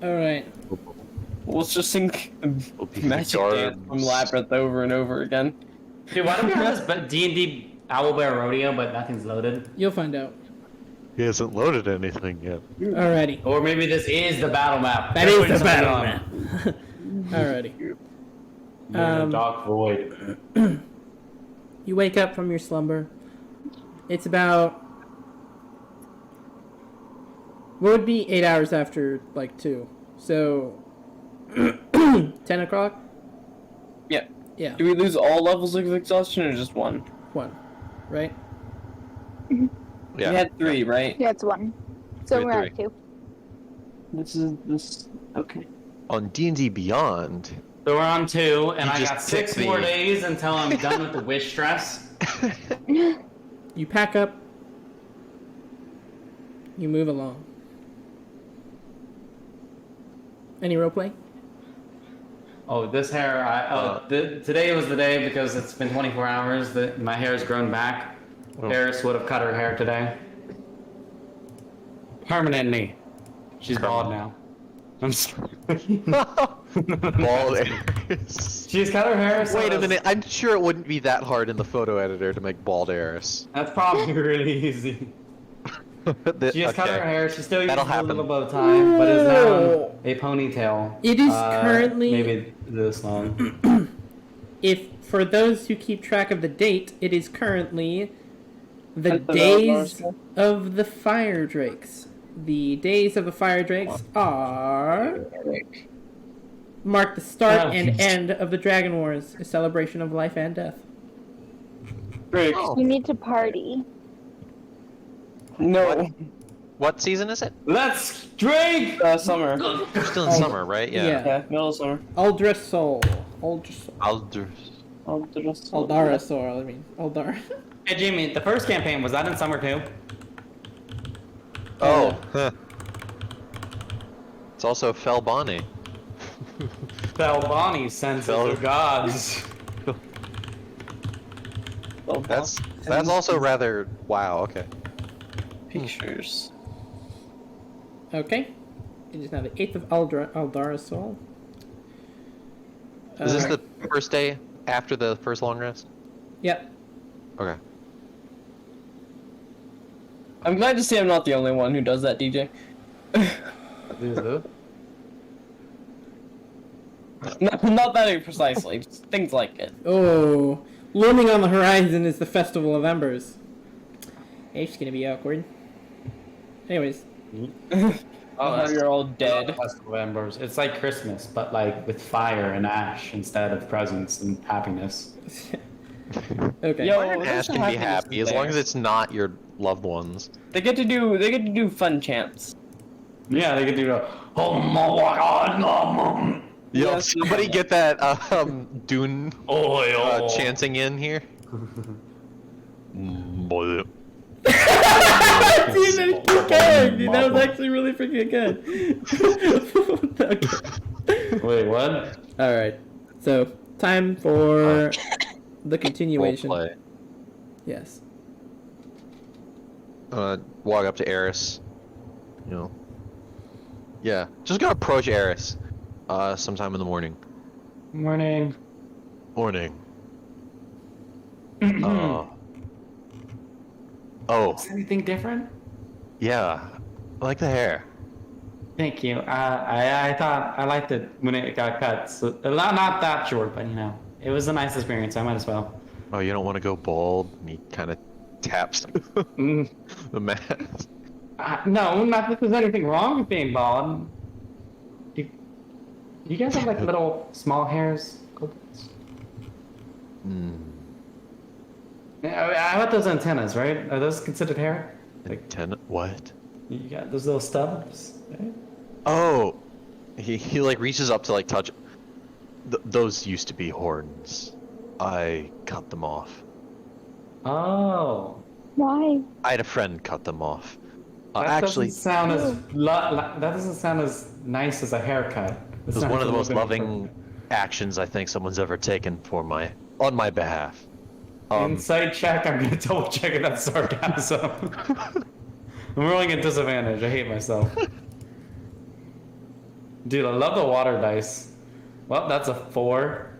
Alright. Let's just sing We'll be Magic Dance from guards. Labyrinth over and over again. Dude, why do we have this D&D Owlbear Rodeo, but nothing's loaded? You'll find out. He hasn't loaded anything yet. Alrighty. Or maybe this is the battle map. That They're is putting the battle something on. map. Alrighty. There's a dark void. You wake up from your slumber. It's about... What would be 8 hours after, like, 2? So... 10 o'clock? Yeah. Yeah, Do we lose all levels of exhaustion or just one? 1. Right? Yeah. We had 3, right? Yeah, it's 1. So Three, we're at 2. This. Okay. On D&D Beyond, So we're on 2, and You I just got 6 picked more me. days until I'm done with the wish stress. You pack up. You move along. Any roleplay? Oh, this hair, today was the day because it's been 24 hours that my hair has grown back. Oh. Eris would have cut her hair today. Permanently. She's bald now. I'm sorry. bald Eris. She's cut her hair. So Wait a that's- minute, I'm sure it wouldn't be that hard in the photo editor to make bald Eris. That's probably really easy. She just cut her hair. She still uses That'll a happen. little bow tie, but is now a ponytail. It is currently- maybe this long. If, for those who keep track of the date, it is currently the At the days Valmarsa. of the Fire Drakes. The days of the Fire Drakes are... mark the start Oh. and end of the Dragon Wars, a celebration of life and death. Great. Oh. You need to party. No. What season is it? Let's drink! Summer. We're still in summer, right? Yeah. Yeah, middle of summer. Uldrasol. Uldrasol. Aldous. Aldarasol, I mean. Aldar. Hey Jimmy, the first campaign, was that in summer too? Oh, huh. It's also Felbani. Belbani, sense of the gods. That's also rather wow. Okay. Pictures. Okay. It is now the 8th of Aldarasol. Is this the first day after the first long rest? Yep. Okay. I'm glad to see I'm not the only one who does that, DJ. Not that precisely, just things like it. Oh, looming on the horizon is the Festival of Embers. It's gonna be awkward. Anyways, Oh, you're all dead. Festival of Embers. It's like Christmas, but like with fire and ash instead of presents and happiness. okay. Yo, Ash there's can be happiness happy in as long there. as it's not your loved ones. They get to do fun chants. Yeah, they could do the oh my god, Yo, Yes, somebody yeah. get that Dune oil. chanting in here. Dude, that was actually really freaking good. Wait, what? Alright, so time for the continuation. Roleplay. Yes. Walk up to Eris. You know. Yeah, just gonna approach Eris. Sometime in the morning. Morning. Morning. Oh, Is anything different? yeah. I like the hair. Thank you. I thought I liked it when it got cut. So, not that short, but you know, it was a nice experience. I might as well. Oh, you don't want to go bald? And he kind of taps Mm, the mask. no, not that there's anything wrong with being bald. Do you guys have like little small hairs? Hmm. I got those antennas, right? Are those considered hair? Like What? you got those little stubs, right? Oh, he like reaches up to like touch. Those used to be horns. I cut them off. Oh. Why? I had a friend cut them off. That Actually, doesn't sound as that doesn't sound as nice as a haircut. it was one of the most loving actions I think someone's ever taken on my behalf. Insight check. I'm gonna double check if that's sarcasm. I'm rolling a disadvantage. I hate myself. Dude, I love the water dice. Well, that's a 4.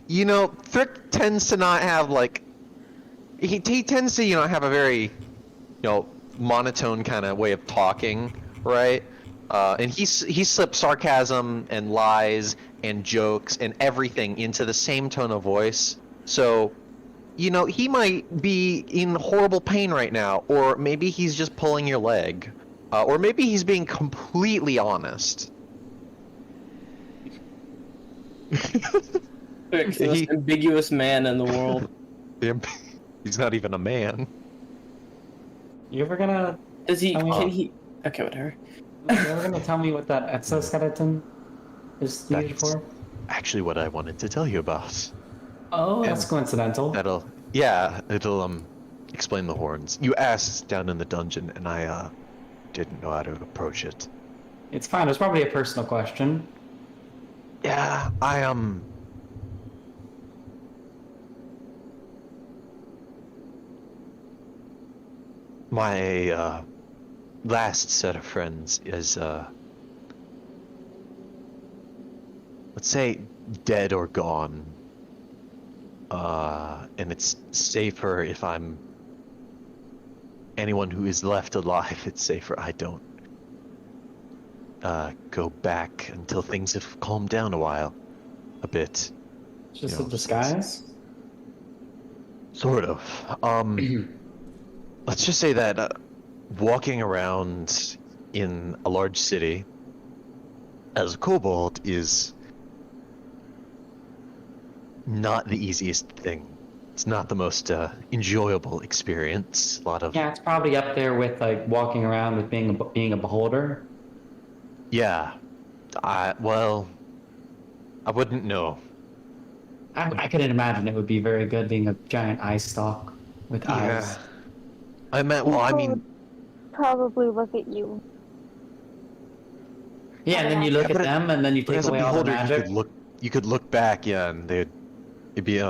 You know, Thrick tends to not have like he tends to have a very monotone kind of way of talking, right? And he slips sarcasm and lies and jokes and everything into the same tone of voice. So, he might be in horrible pain right now, or maybe he's just pulling your leg, or maybe he's being completely honest. Thrick's the most ambiguous man in the world. He's not even a man. You ever gonna Is he? I mean- Can he? Okay, whatever. you ever gonna tell me what that exoskeleton is used That's for? actually what I wanted to tell you about. Oh, that's coincidental. It'll explain the horns. You asked down in the dungeon, and I didn't know how to approach it. It's fine. It's probably a personal question. Yeah, my last set of friends is let's say dead or gone. And it's safer if I'm anyone who is left alive, it's safer I don't go back until things have calmed down a bit. It's just You a know, disguise. Sort of. Let's just say that walking around in a large city as a kobold is not the easiest thing. It's not the most enjoyable experience. A lot of Yeah, it's probably up there with like walking around with being a beholder. yeah. I wouldn't know. I couldn't imagine it would be very good being a giant eye stalk with eyes. I meant Probably look at you. Yeah, and then you look Yeah, at but them, and then you take as a away all the beholder, magic. you could look back, yeah, and it'd be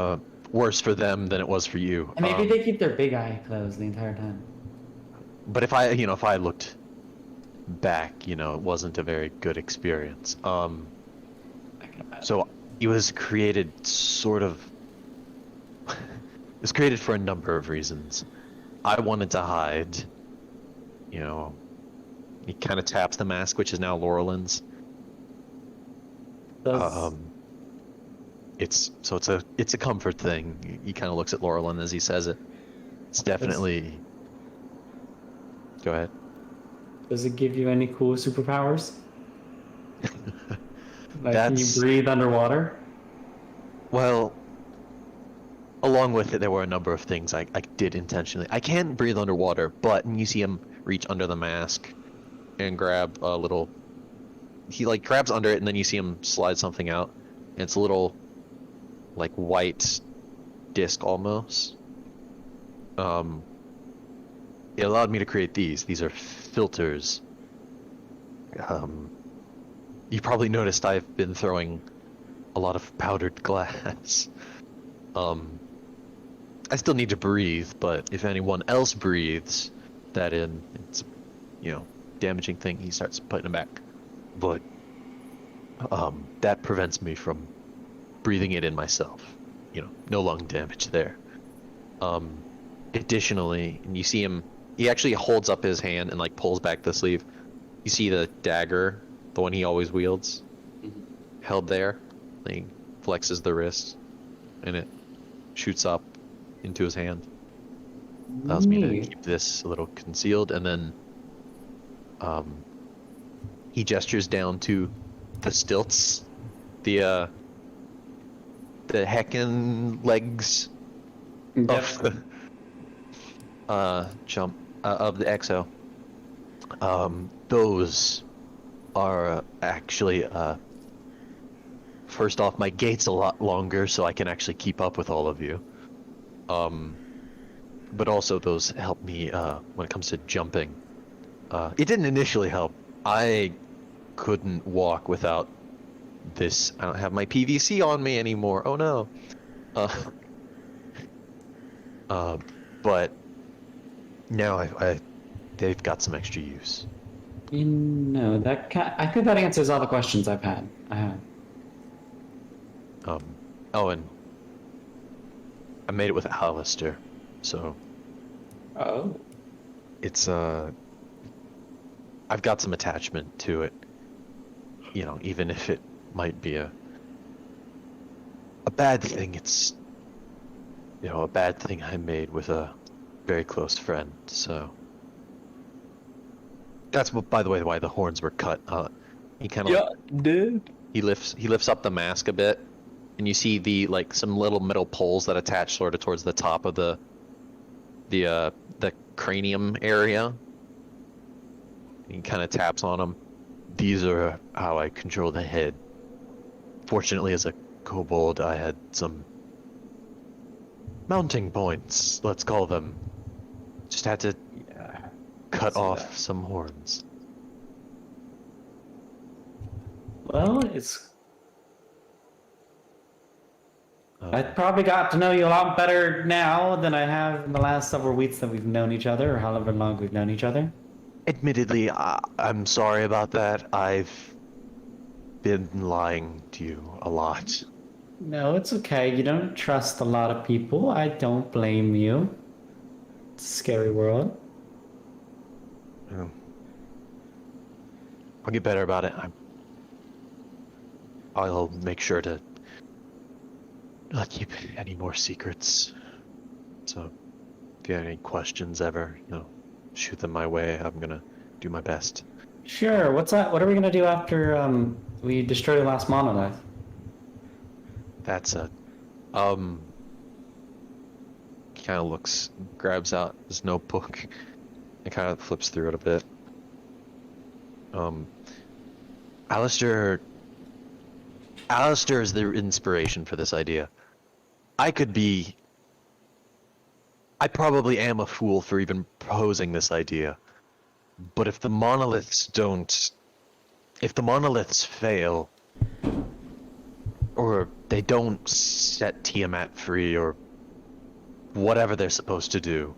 worse for them than it was for you. And maybe they keep their big eye closed the entire time. But if I looked back, it wasn't a very good experience. I can imagine. So it was created sort of. It was created for a number of reasons. I wanted to hide. He kind of taps the mask, which is now Laurelin's. Does- It's a comfort thing. He kind of looks at Laurelin as he says it. It's definitely. Go ahead. Does it give you any cool superpowers? Like, can you That's- breathe underwater? Well, along with it, there were a number of things I did intentionally. I can't breathe underwater, but you see him reach under the mask and grab a little. He grabs under it, and then you see him slide something out. And it's a little, white disc almost. It allowed me to create these. These are filters. You probably noticed I've been throwing a lot of powdered glass. I still need to breathe, but if anyone else breathes that in, it's damaging thing. He starts putting it back, but that prevents me from breathing it in myself. No lung damage there. Additionally, and you see him, he actually holds up his hand and pulls back the sleeve. You see the dagger, the one he always wields, held there. He flexes the wrist, and it shoots up into his hand. Allows me to Neat. keep this a little concealed, and then he gestures down to the stilts, the heckin' legs of the jump of the exo. Those are actually first off, my gait's a lot longer, so I can actually keep up with all of you. But also those help me when it comes to jumping. It didn't initially help. I couldn't walk without this. I don't have my PVC on me anymore. Oh no. But now they've got some extra use. I think that answers all the questions I've had. I have. Oh, and I made it with Alistair, so Oh. it's I've got some attachment to it. You know, even if it might be a bad thing, it's a bad thing I made with a very close friend. So that's what, by the way, why the horns were cut. He kind of dude. he lifts up the mask a bit, and you see some little metal poles that attach sort of towards the top of the cranium area. He kind of taps on them. These are how I control the head. Fortunately, as a kobold, I had some mounting points, let's call them. Just had to cut off some horns. Well, I probably got to know you a lot better now than I have in the last several weeks that we've known each other, or however long we've known each other. Admittedly, I'm sorry about that. I've been lying to you a lot. No, it's okay. You don't trust a lot of people. I don't blame you. It's a scary world. Yeah. I'll get better about it. I'll make sure to not keep any more secrets. So, if you have any questions ever, shoot them my way. I'm gonna do my best. Sure. What's that? What are we gonna do after we destroy the last monolith? That's kind of grabs out his notebook, and kind of flips through it a bit. Alistair is the inspiration for this idea. I probably am a fool for even proposing this idea, but if the monoliths fail, or they don't set Tiamat free, or whatever they're supposed to do,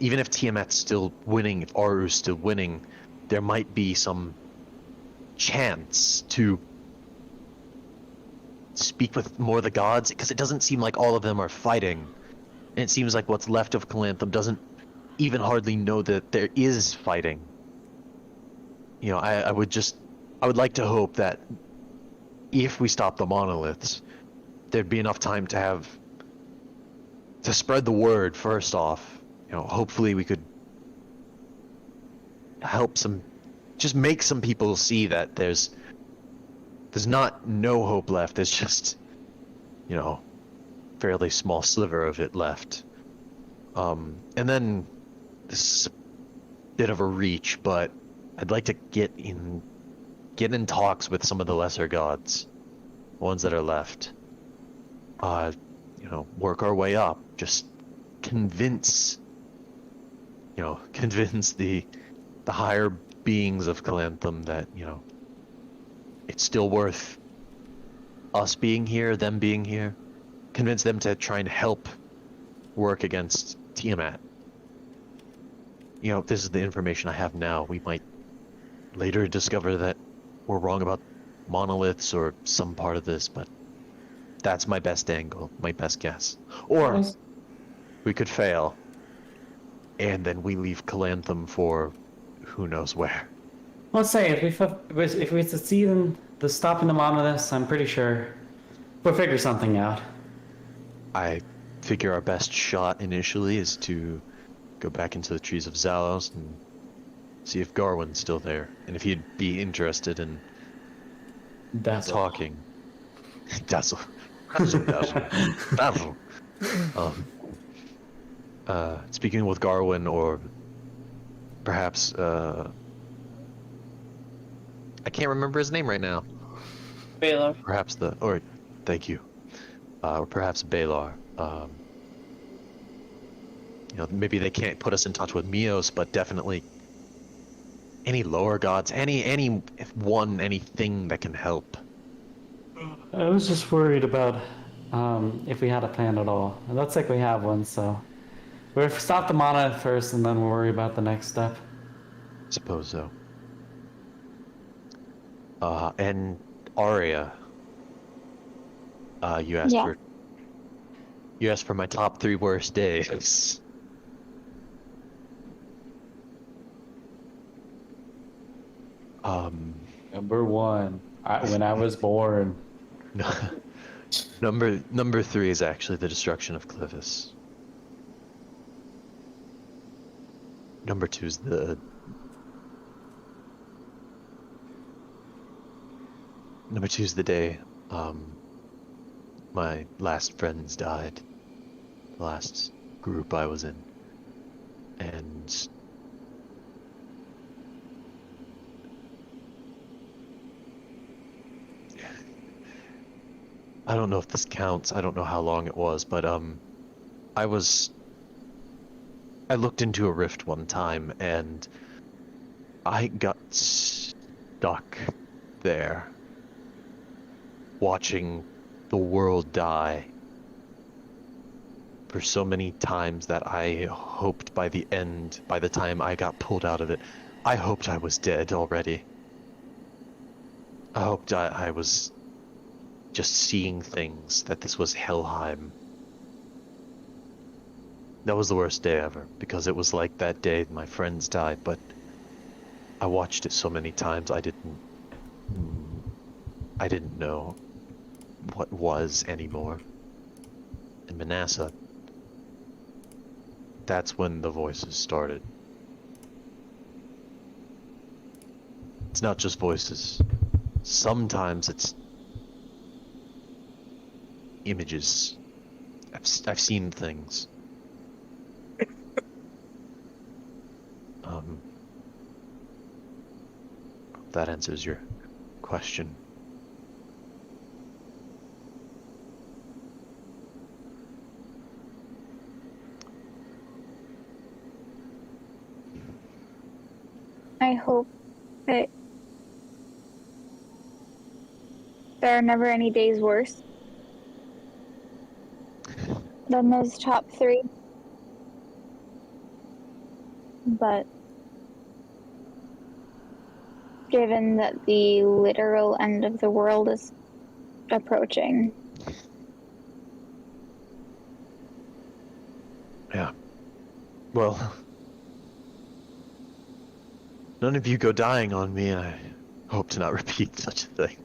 even if Tiamat's still winning, if Aru's still winning, there might be some chance to speak with more of the gods, because it doesn't seem like all of them are fighting. And it seems like what's left of Calanthum doesn't even hardly know that there is fighting. I would like to hope that if we stop the monoliths, there'd be enough time to spread the word first off. Hopefully we could help just make some people see that there's not no hope left. There's just, fairly small sliver of it left. And then this is a bit of a reach, but I'd like to get in talks with some of the lesser gods, ones that are left. Work our way up. Just convince the higher beings of Calanthum that, it's still worth us being here, them being here. Convince them to try and help work against Tiamat. This is the information I have now. We might later discover that we're wrong about monoliths or some part of this, but that's my best angle, my best guess. Or we could fail, and then we leave Calanthum for who knows where. Let's say if we succeed in stopping the monoliths, I'm pretty sure we'll figure something out. I figure our best shot initially is to go back into the trees of Zalos and see if Garwin's still there, and if he'd be interested in talking. Dazzle. Dazzle. Speaking with Garwin, or perhaps I can't remember his name right now. Baylor. Perhaps thank you. Or perhaps Baylor. Maybe they can't put us in touch with Mios, but definitely any lower gods, anything that can help. I was just worried about if we had a plan at all. It looks like we have one, so we'll stop the monolith first, and then we'll worry about the next step. Suppose so. And Aria. You asked Yeah. for. You asked for my top 3 worst days. Number one, when I was born. Number 3 is actually the destruction of Clivis. Number 2 is the day my last friends died. The last group I was in. And I don't know if this counts. I don't know how long it was, but I looked into a rift one time and I got stuck there watching the world die for so many times that I hoped by the time I got pulled out of it, I hoped I was dead already. I hoped I was just seeing things, that this was Helheim. That was the worst day ever, because it was like that day my friends died, but I watched it so many times I didn't know what was anymore. In Manasseh, that's when the voices started. It's not just voices. Sometimes it's images. I've seen things. That answers your question. I hope that there are never any days worse than those top 3. But given that the literal end of the world is approaching, Yeah. Well, none of you go dying on me, and I hope to not repeat such a thing.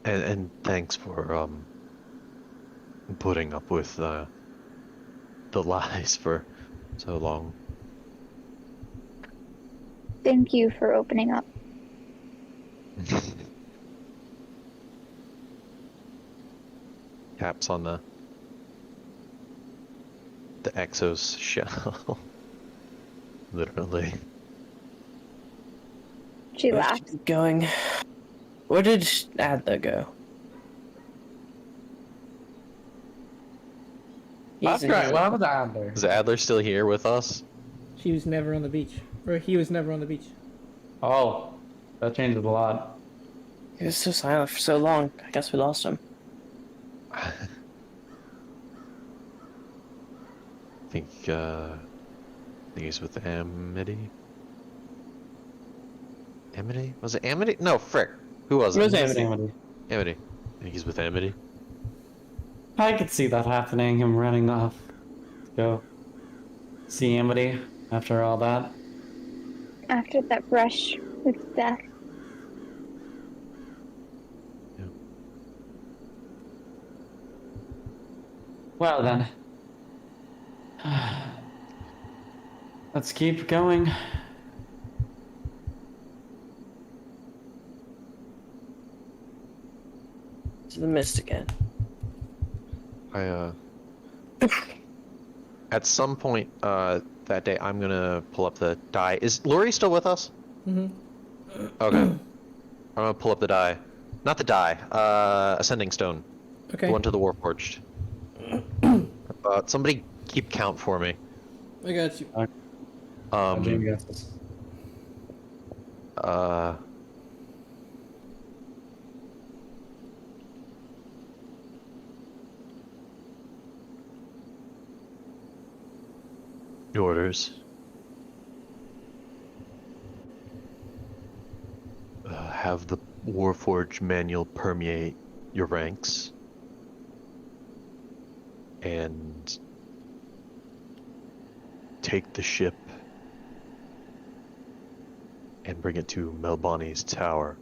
And thanks for putting up with the lies for so long. thank you for opening up. Taps on the Exos shell. Literally. She Let's laughs. keep going. Where did Adler go? He's in here. What was Adler? Is Adler still here with us? She was never on the beach. Or he was never on the beach. Oh, that changes a lot. He was so silent for so long. I guess we lost him. I think he's with Amity. Amity? Was it Amity? No, frick. Who was it? It was Amity. Amity. I think he's with Amity. I could see that happening, him running off to go see Amity after all that. After that brush with death. Yeah. Well then. Let's keep going. To the mist again. At some point that day, I'm gonna pull up the die. Is Lori still with us? Mm-hmm. Okay. I'm gonna pull up the die. Not the die. Ascending stone. Okay. The one to the Warforged. Somebody keep count for me. I got you. Jamie got this. Your orders. Have the Warforged manual permeate your ranks. And take the ship and bring it to Melbani's tower.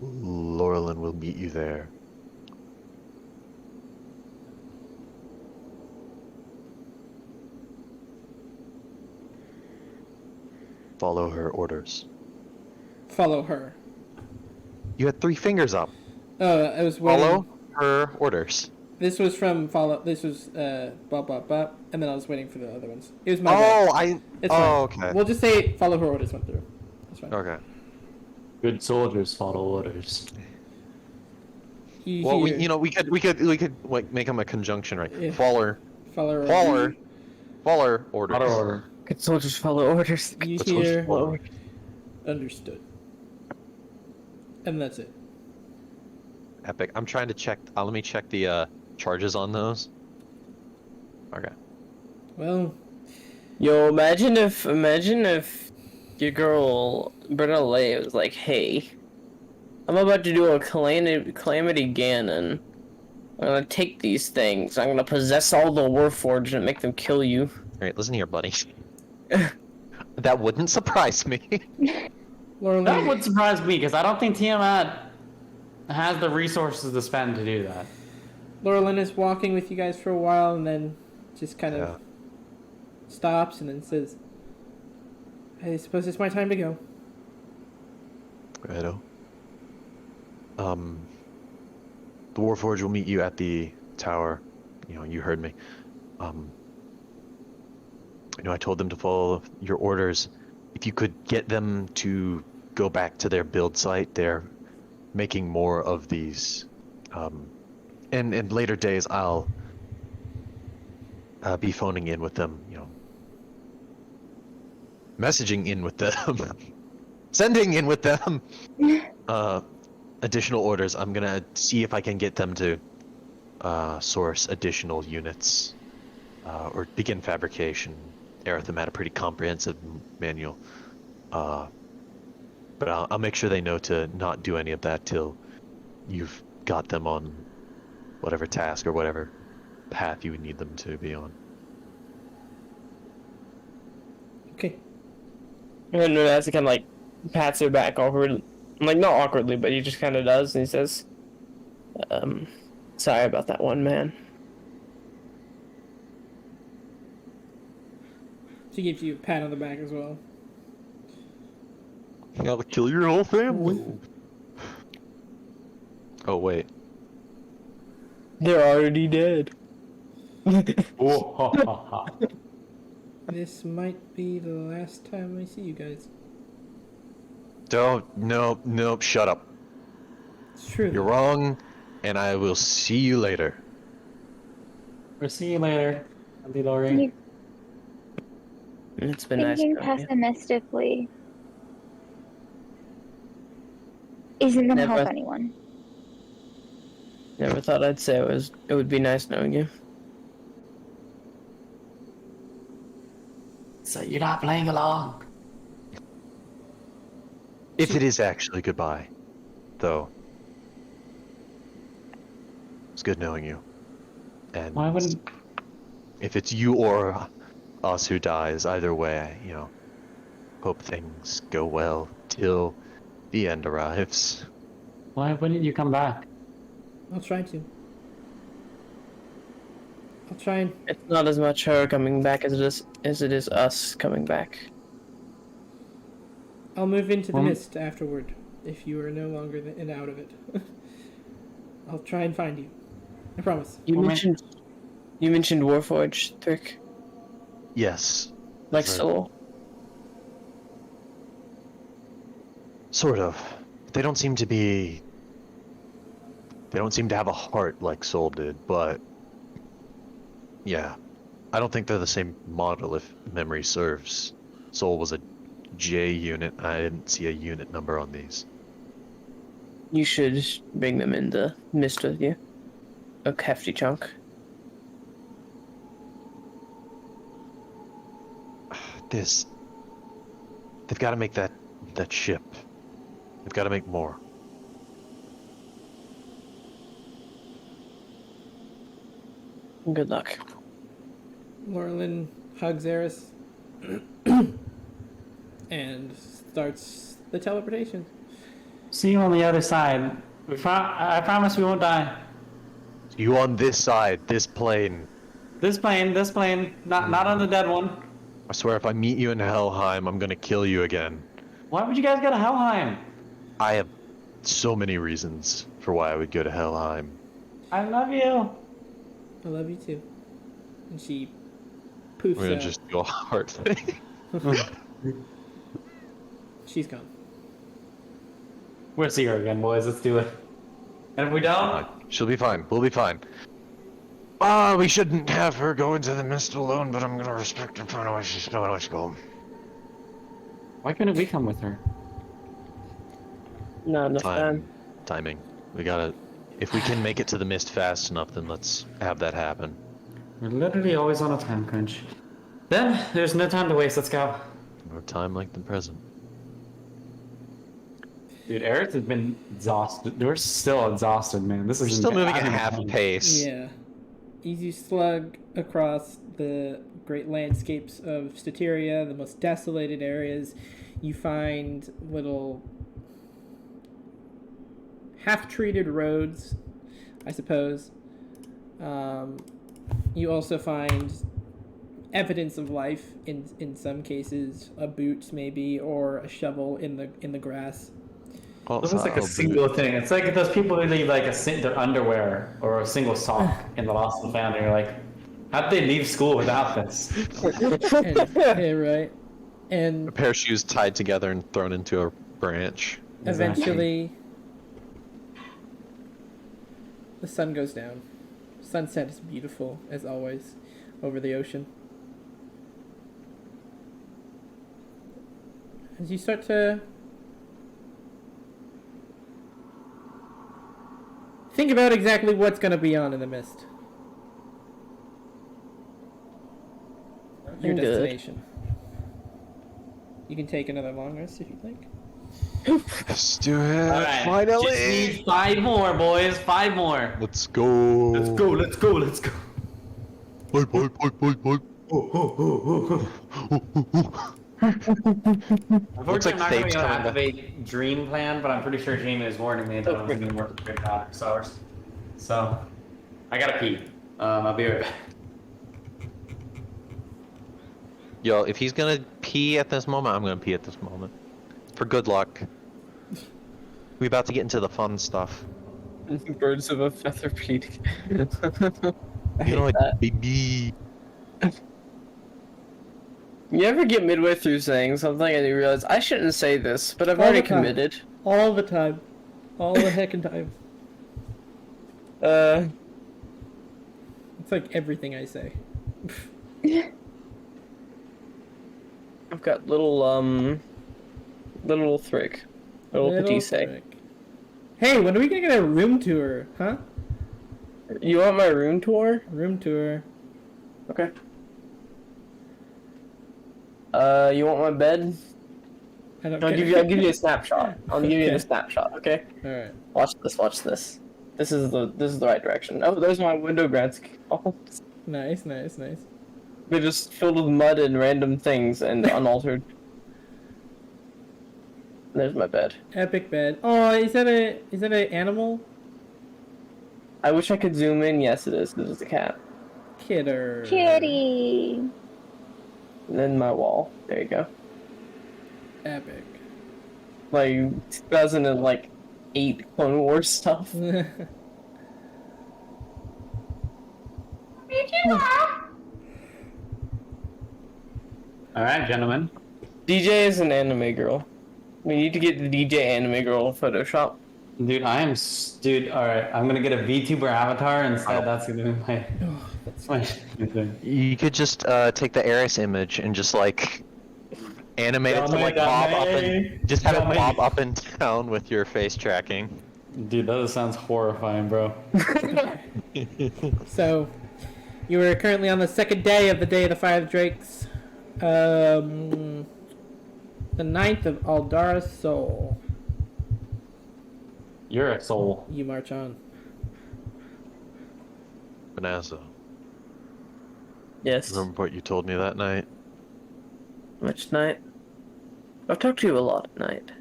Laurelin will meet you there. Follow her orders. Follow her. You had 3 fingers up. I was waiting. Follow her orders. This was from follow. This was blah blah blah, and then I was waiting for the other ones. It was my bad. It's fine. okay. We'll just say follow her orders went through. That's fine. Okay. Good soldiers follow orders. You Well, hear- we could like make them a conjunction, right? Yeah. Follow follow her. orders. Auto order. Good soldiers follow orders. You That's what- hear follow. understood, and that's it. Epic. I'm trying to check. Let me check the charges on those. Okay. Well, Yo, imagine if your girl Bernalay was like, "Hey, I'm about to do a calamity Ganon. I'm gonna take these things. I'm gonna possess all the Warforged and make them kill you." All right. Listen here, buddy. That wouldn't surprise me. Laurel, That would surprise me because I don't think Tiamat has the resources to spend to do that. Laurelin is walking with you guys for a while, and then just kind of stops and then says, "I suppose it's my time to go." Righto. The Warforged will meet you at the tower. You heard me. I told them to follow your orders. If you could get them to go back to their build site, they're making more of these. And in later days, I'll be phoning in with them, messaging in with them, sending in with them additional orders. I'm gonna see if I can get them to source additional units or begin fabrication. Aratham had a pretty comprehensive manual, but I'll make sure they know to not do any of that till you've got them on whatever task or whatever path you would need them to be on. Okay. And as he kind of like pats her back awkward, like not awkwardly, but he just kind of does, and he says, "Sorry about that one, man." She gives you a pat on the back as well. I'll kill your whole family. Oh wait. They're already dead. Oh, ha, ha, ha. This might be the last time I see you guys. Nope, shut up. It's true. You're wrong, and I will see you later. We'll see you later, Auntie Lori. It's been nice. Thinking knowing you. pessimistically isn't gonna Never- help anyone. Never thought I'd say it would be nice knowing you. So you're not playing along. If it is actually goodbye, though. It's good knowing you. And Why wouldn't? if it's you or us who dies, either way, hope things go well till the end arrives. Why wouldn't you come back? I'll try to. I'll try and. It's not as much her coming back as it is us coming back. I'll move into the Um, mist afterward, if you are no longer out of it. I'll try and find you. I promise. You Well, mentioned Warforged, Trick, Yes, like Right. Soul. sort of. They don't seem to have a heart like Soul did, but yeah. I don't think they're the same model if memory serves. Soul was a J unit. I didn't see a unit number on these. You should bring them in the mist with you. a hefty chunk. This. They've got to make that ship. They've got to make more. Good luck. Laurelin hugs Eris and starts the teleportation. See you on the other side. I promise we won't die. You on this side, this plane. This plane, not on the dead one. I swear if I meet you in Helheim, I'm gonna kill you again. Why would you guys go to Helheim? I have so many reasons for why I would go to Helheim. I love you. I love you too. And she poofs We're gonna out. just do a heart thing. She's gone. We'll see her again, boys. Let's do it. And if we don't, She'll be fine. We'll be fine. We shouldn't have her go into the mist alone, but I'm gonna respect her for where she's going. Let's go. why couldn't we come with her? Not enough time. Timing. We gotta. If we can make it to the mist fast enough, then let's have that happen. We're literally always on a time crunch. Then there's no time to waste. Let's go. No time like the present. Dude, Eric has been exhausted. We're still exhausted, man. This We're is still moving at half pace. Yeah. As you slug across the great landscapes of Stateria, the most desolated areas, you find little half-treated roads, I suppose. You also find evidence of life in some cases, a boot maybe, or a shovel in the grass. This is like a single thing. It's like those people who leave like their underwear or a single sock in the lost and found. And you're like, how'd they leave school without this? Yeah, right. And A pair of shoes tied together and thrown into a branch. eventually, the sun goes down. Sunset is beautiful, as always, over the ocean. As you start to think about exactly what's going to be on in the mist. Your I'm good. destination. You can take another long rest if you'd like. Let's do it. Alright, Finally. just need 5 more, boys. 5 more. Let's go. Let's go. Let's go. Let's go. Unfortunately, I'm not going Fate's to coming activate Dream Plan, but I'm pretty sure Jamie is warning me that I'm going to work with good doctor hours. So, I gotta pee. I'll be right back. Yo, if he's gonna pee at this moment, I'm gonna pee at this moment. For good luck. We about to get into the fun stuff. Birds of a feather feet. You know what, baby? You ever get midway through saying something and you realize I shouldn't say this, but I've All already the time. committed? All the time. All the heckin' time. It's like everything I say. I've got little Thrick. Little Petite. Frick. Hey, when are we gonna get a room tour, huh? You want my room tour? Room tour. Okay. You want my bed? I don't I'll care. give you a snapshot. I'll give you a snapshot, okay? Alright. Watch this. This is the right direction. Oh, there's my window grants. Oh, Nice. they're just filled with mud and random things and unaltered. There's my bed. Epic bed. Oh, is that an animal? I wish I could zoom in. Yes, it is. This is a cat. Kidder. Kitty. And then my wall. There you go. Epic. Like 2008 Clone Wars stuff. Alright, gentlemen. DJ is an anime girl. We need to get the DJ anime girl Photoshop. Dude, dude, alright. I'm gonna get a VTuber avatar instead. That's gonna be my. Oh, that's my thing. You could just take the Eris image and just like animate it to like Dummy. bob up and just have it Dummy. bob up and down with your face tracking. Dude, that sounds horrifying, bro. So, you are currently on the second day of the Day of the Fire Drakes. The 9th of Aldara Sol. You're a soul. You march on. Vanessa, Yes. remember what you told me that night? Which night? I've talked to you a lot at night.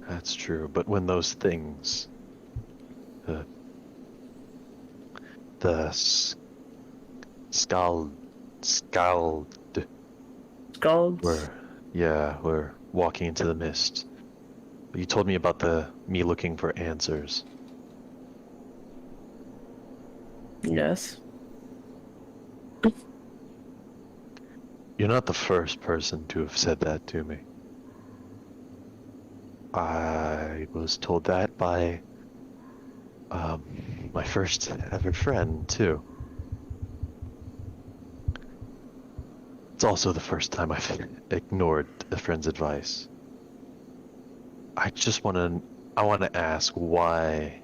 That's true, but when those things, the scald Scalds? were walking into the mist. You told me about me looking for answers. Yes. You're not the first person to have said that to me. I was told that by my first ever friend, too. It's also the first time I've ignored a friend's advice. I want to ask why.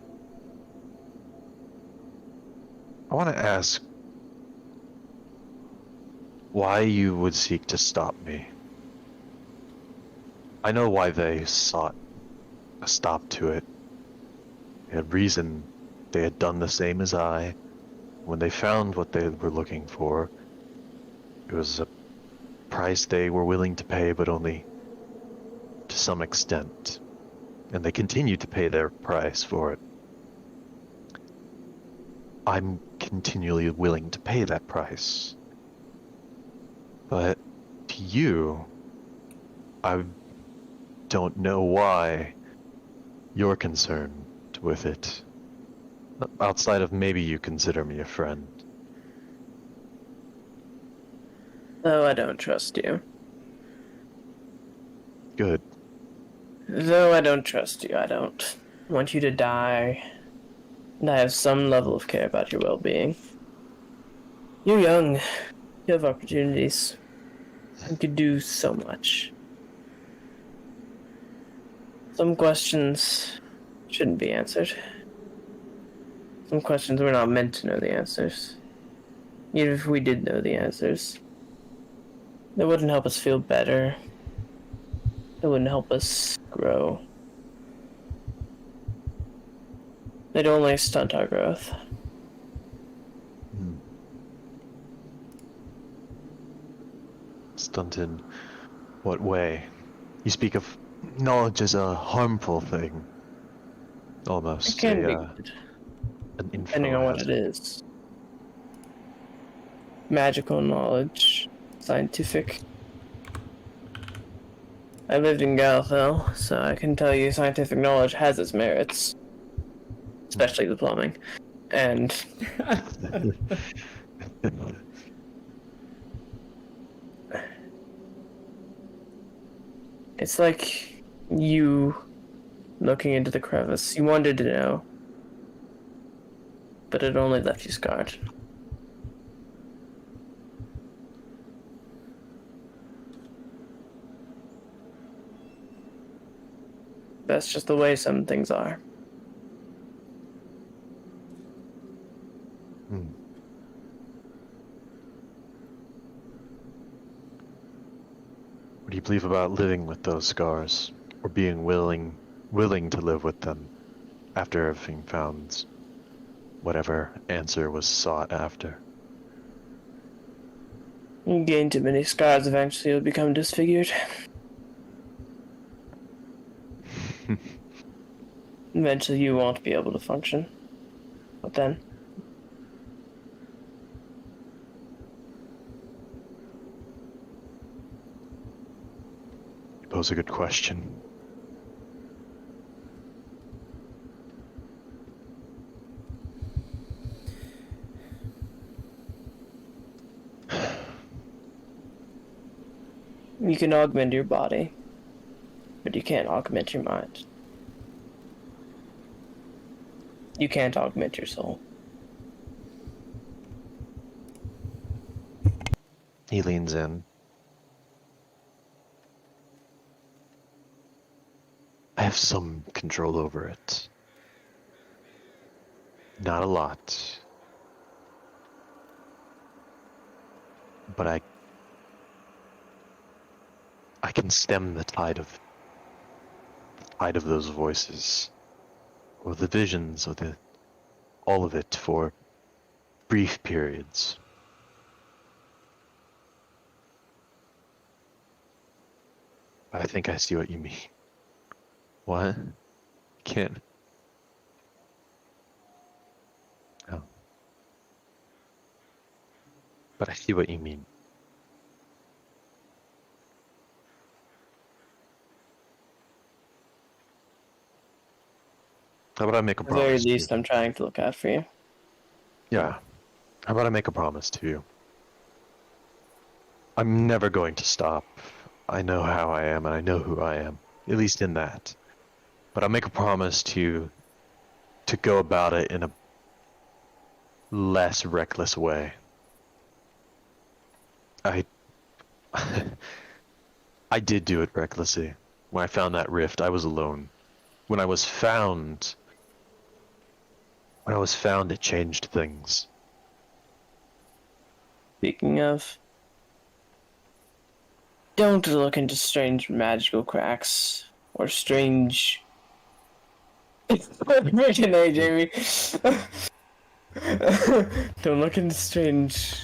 I want to ask why you would seek to stop me. I know why they sought a stop to it. They had reason. They had done the same as I. When they found what they were looking for, it was a price they were willing to pay, but only to some extent. And they continued to pay their price for it. I'm continually willing to pay that price. But to you, I don't know why you're concerned with it. Outside of maybe you consider me a friend. Though I don't trust you. Good. Though I don't trust you, I don't want you to die. And I have some level of care about your well-being. You're young. You have opportunities. You could do so much. Some questions shouldn't be answered. Some questions we're not meant to know the answers. Even if we did know the answers, that wouldn't help us feel better. It wouldn't help us grow. They'd only stunt our growth. Stunt in what way? You speak of knowledge as a harmful thing. Almost. It can be an good, info depending on what it hazard. is. Magical knowledge, scientific. I lived in Galthel, so I can tell you scientific knowledge has its merits. Especially the plumbing. And it's like you looking into the crevice. You wanted to know, but it only left you scarred. That's just the way some things are. What do you believe about living with those scars? Or being willing to live with them after having found whatever answer was sought after? You gain too many scars, eventually you'll become disfigured. Eventually you won't be able to function. But then? You pose a good question. You can augment your body, but you can't augment your mind. You can't augment your soul. He leans in. I have some control over it. Not a lot, but I can stem the tide of those voices, or the visions, or all of it for brief periods. I think I see what you mean. What? Can't. Oh. But I see what you mean. How about I make a At the very promise to least, you? I'm trying to look out for you. Yeah. How about I make a promise to you? I'm never going to stop. I know how I am and I know who I am. At least in that. But I'll make a promise to go about it in a less reckless way. I did do it recklessly. When I found that rift, I was alone. When I was found, it changed things. Speaking of, don't look into strange magical cracks or strange. Freaking A, Jamie. Don't look into strange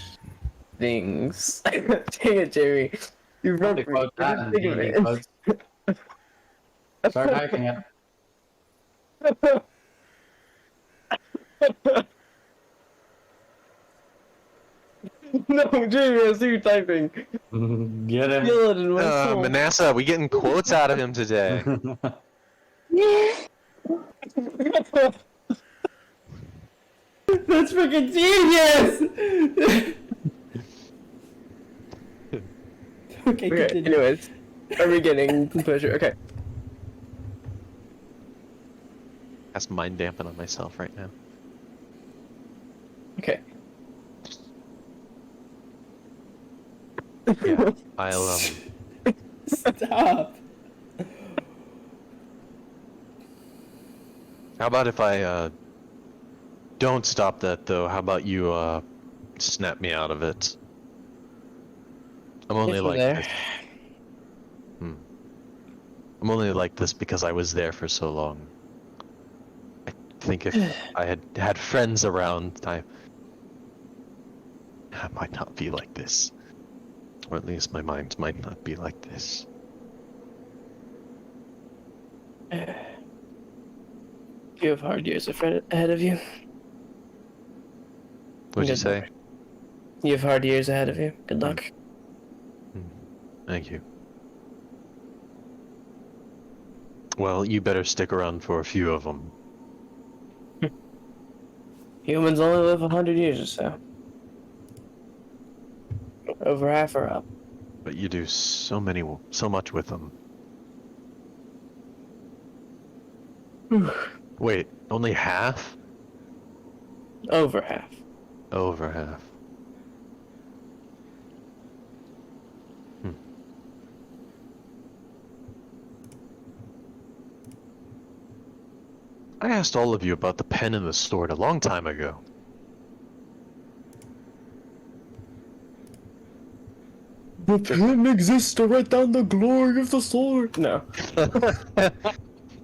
things. Dang it, Jamie. You Have wrote to quote that in think of D&D it. quotes. Start typing it. No, Jamie, I see you typing. Get him. Feel it in my soul. Manasseh, we getting quotes out of him today. That's freaking genius! Okay, Okay, continue. anyways. Are we getting composure? Okay. That's mind damping on myself right now. Okay. Yeah, I'll Stop. How about if I don't stop that though? How about you snap me out of it? I'm only If we're like there. this. I'm only like this because I was there for so long. I think if I had friends around, I might not be like this. Or at least my mind might not be like this. You have hard years ahead of you. What'd you Good say? luck. You have hard years ahead of you. Good luck. Thank you. Well, you better stick around for a few of them. Humans only live 100 years or so. Over half are up. But you do so much with them. Wait, only half? Over half. Over half. I asked all of you about the pen and the sword a long time ago. The pen exists to write down the glory of the sword. No.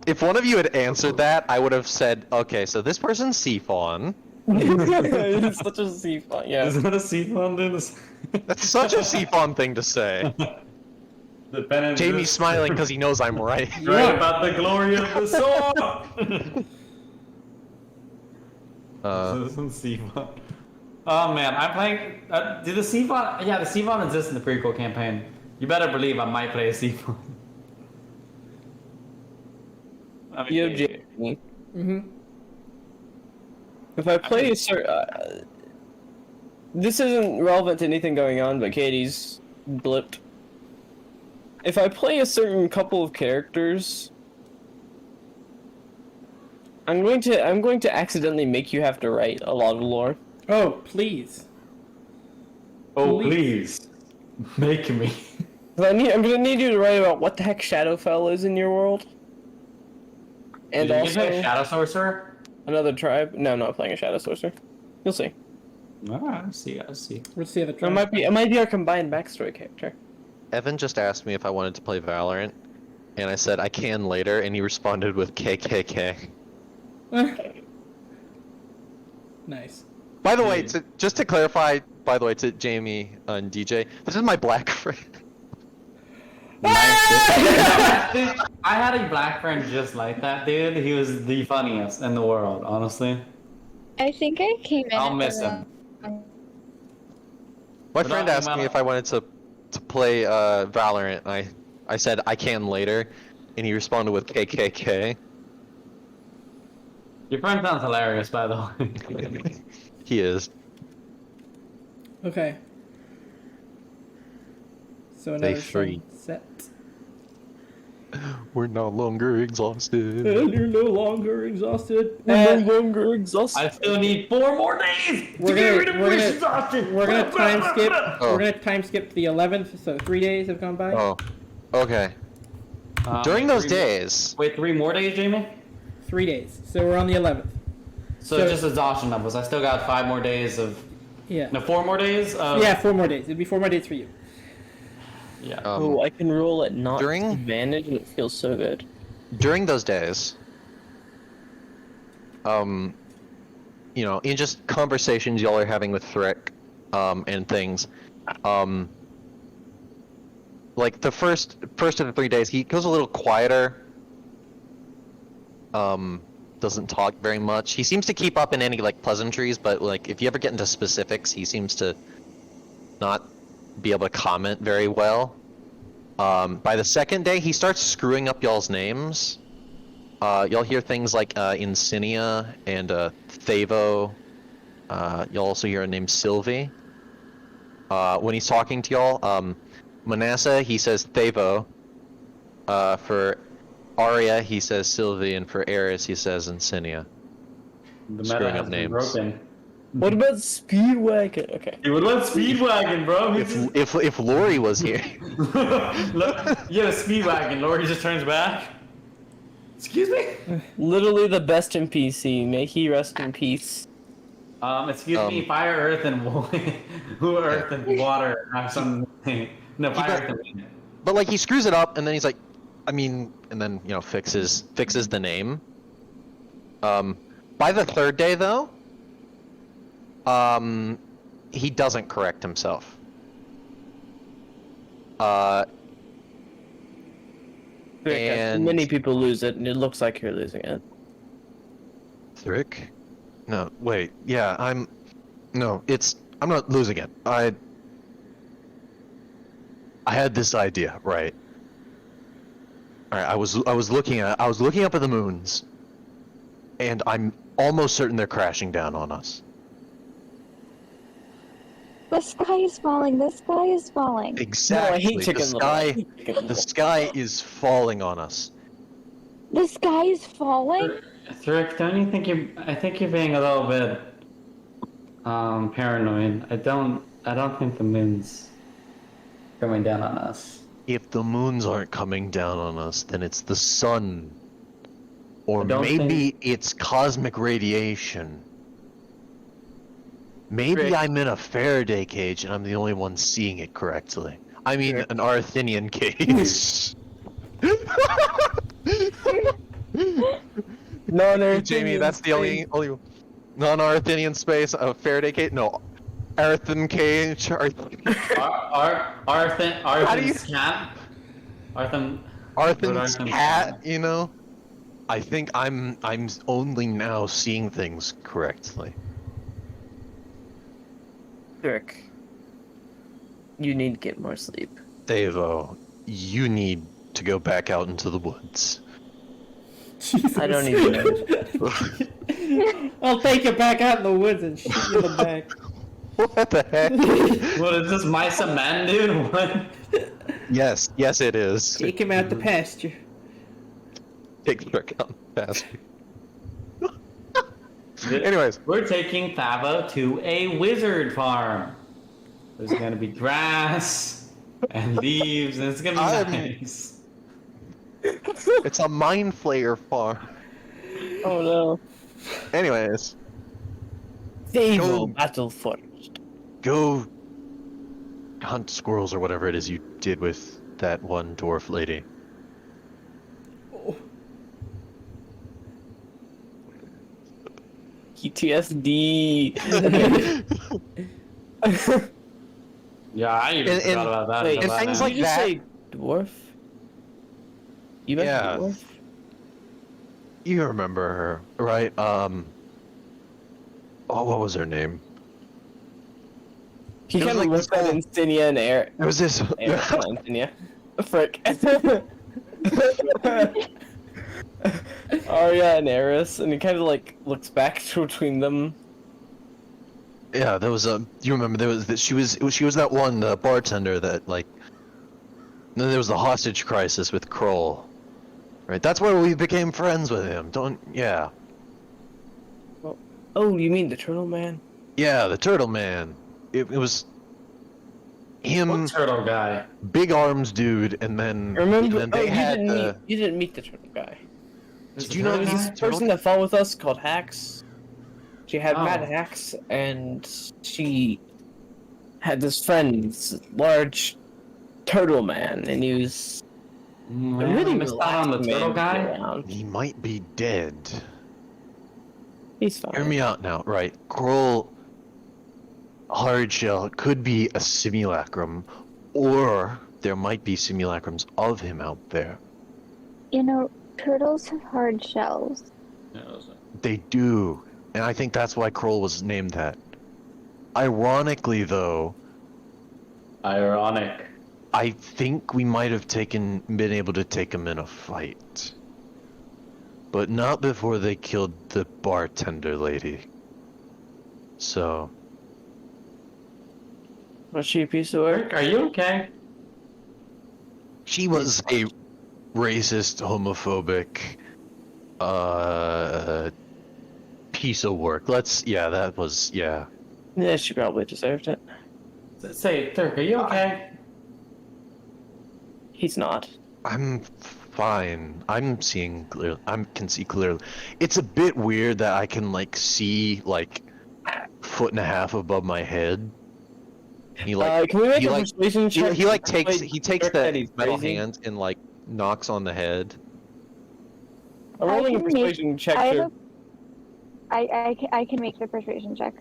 If one of you had answered that, I would have said, okay, so this person's Seafawn. It's such a sea font, yeah. Is that a Seafawn doing this? That's such a Seafawn thing to say. The pen and Jamie's smiling because he knows I'm right. Right about the glory of the sword. Citizen Seafawn. Oh man, I'm playing. Do the Seafawn? Yeah, the Seafawn exists in the prequel campaign. You better believe I might play a Seafawn. I You mean, have Jamie. Mm-hmm. If I play a certain... this isn't relevant to anything going on, but Katie's blipped. If I play a certain couple of characters, I'm going to accidentally make you have to write a lot of lore. Oh, please. oh please, make me. 'Cause I'm gonna need you to write about what the heck Shadowfell is in your world. And Did you play also Shadow Sorcerer? another tribe. No, I'm not playing a Shadow Sorcerer. You'll see. Ah, I see. What's the other It tribe? might be our combined backstory character. Evan just asked me if I wanted to play Valorant, and I said I can later, and he responded with KKK. Nice. By the way, just to clarify, by the way, to Jamie and DJ, this is my black friend. I had a black friend just like that, dude. He was the funniest in the world, honestly. I think I came in. I'll at miss the him. wrong- My We're friend talking asked me about- if I wanted to play Valorant, and I said I can later, and he responded with KKK. Your friend sounds hilarious, by the way. He is. Okay. So another free. sunset. We're no longer exhausted. And you're no longer exhausted. longer exhausted. I still need 4 more days We're to get gonna- rid of we're this gonna- exhaustion. We're gonna time skip. Oh. We're gonna time skip to the 11th. So 3 days have gone by. Oh, okay. During those 3 days, Wait, 3 more days, Jamie? 3 days. So we're on the 11th. So, So- just exhaustion levels. I still got 5 more days of. Yeah. No, 4 more days of. Yeah, 4 more days. It'd be 4 more days for you. Yeah. Oh, I can roll at not during- advantage, and it feels so good. during those days, you know, in just conversations y'all are having with Thrick, and things, like the first of the 3 days, he goes a little quieter. Doesn't talk very much. He seems to keep up in any like pleasantries, but like if you ever get into specifics, he seems to not be able to comment very well. By the second day, he starts screwing up y'all's names. Y'all hear things like Insignia and Thavo. You'll also hear a name Sylvie. When he's talking to y'all, Manasseh, he says Thavo. For Arya, he says Sylvie, and for Eris, he says Insignia. The Screwing meta up has been names. broken. What about Speedwagon? Okay. Dude, what Speedwagon, bro? If Lori was here, Look, you have a Speedwagon. Lori just turns back. Excuse me? Literally the best in PC. May he rest in peace. Excuse me, fire, earth, and earth and water have something. No, fire, earth, and wind. but like he screws it up, and then he's like, I mean, and then you know fixes the name. By the 3rd day though, he doesn't correct himself. And- Many people lose it, and it looks like you're losing it. Thrick? No, wait. Yeah, I'm not losing it. I had this idea, right? All right, I was looking up at the moons, and I'm almost certain they're crashing down on us. The sky is falling. The sky is falling. Exactly. No, I hate Chicken Little. I hate Chicken The Little. sky is falling on us. The sky is falling. Thrick, don't you think I think you're being a little bit paranoid. I don't think the moon's coming down on us. If the moons aren't coming down on us, then it's the sun. Or I don't maybe it's cosmic radiation. Maybe Rick. I'm in a Faraday cage and I'm the only one seeing it correctly. I mean, an Arthinian cage. No, Jamie, that's the only non-Arthinian space. A Faraday cage? No, Arthur cage. Arthur's cat. Arthur's cat. You know. I think I'm only now seeing things correctly. Dirk, you need to get more sleep. Devo, you need to go back out into the woods. Jesus. I don't even know. I'll take you back out in the woods and shoot you in the back. What the heck? What is this, Mice and Men, dude? What? Yes, it is. Take him out the pasture. Take the trick out fast. Anyways, We're taking Thavo to a wizard farm. There's gonna be grass and leaves, and it's gonna be I'm- nice. it's a mind flayer farm. Oh no. Anyways, They Go. will battle for go hunt squirrels or whatever it is you did with that one dwarf lady. PTSD. Yeah, I even And- forgot about that. Wait, until that things now. like did you just that- say dwarf? You mentioned Yeah. dwarf? You remember her, right? Oh, what was her name? He It was kind of like looked this at whole- Insignia and Air. It was this. Air not Insignia. Frick. Arya and Eris, and he kind of like looks back between them. Yeah, there was a. You remember there was that she was that one bartender that like. Then there was the hostage crisis with Kroll. Right, that's where we became friends with him. Don't. Yeah. Oh, you mean the Turtle Man? Yeah, the Turtle Man. It was. Him, What turtle guy? big arms dude, and then. Remember? And then Oh, they you had didn't the. meet. You didn't meet the Turtle guy. Did you know There was he's this person that fought with us called Hax. She had Oh. Mad Hax, and she had this friend, this large turtle man, and he was a Man, really I missed out on the relaxed turtle man to be guy. around. He might be dead. He's fine. Hear me out now, right? Kroll Hardshell could be a simulacrum, or there might be simulacrums of him out there. You know, turtles have hard shells. They do, and I think that's why Kroll was named that. Ironically, though, Ironic. I think we might have been able to take him in a fight. But not before they killed the bartender lady. So, Was she a piece of work? Rick, are you okay? she was a racist, homophobic, piece of work. That was. Yeah, she probably deserved it. Say, Dirk, are you okay? He's not. I'm fine. I'm seeing clear. I can see clearly. It's a bit weird that I can like see like foot and a half above my head. He like Can we make he a like- persuasion check? he like Wait, takes Dirk said the he's metal crazy. hand and like knocks on the head. I'm rolling a I can make- persuasion check I here. have I can make the persuasion check.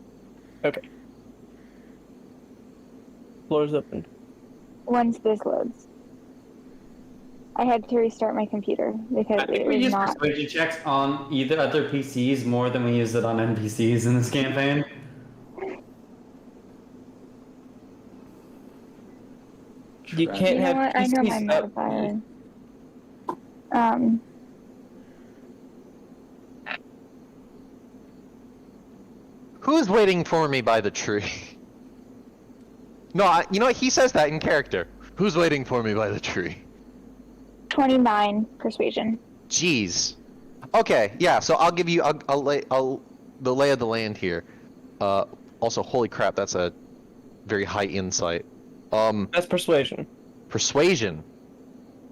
Floor's open. Once this loads. I had to restart my computer because I think it we was use not. persuasion checks on either other PCs more than we use it on NPCs in this campaign. You can't You know have what? I know my PCs up. modifier. Who's waiting for me by the tree? No, you know what? He says that in character. Who's waiting for me by the tree? 29 persuasion. Jeez. Okay, yeah. So I'll give you. I'll the lay of the land here. Also, holy crap, that's a very high insight. That's persuasion. Persuasion.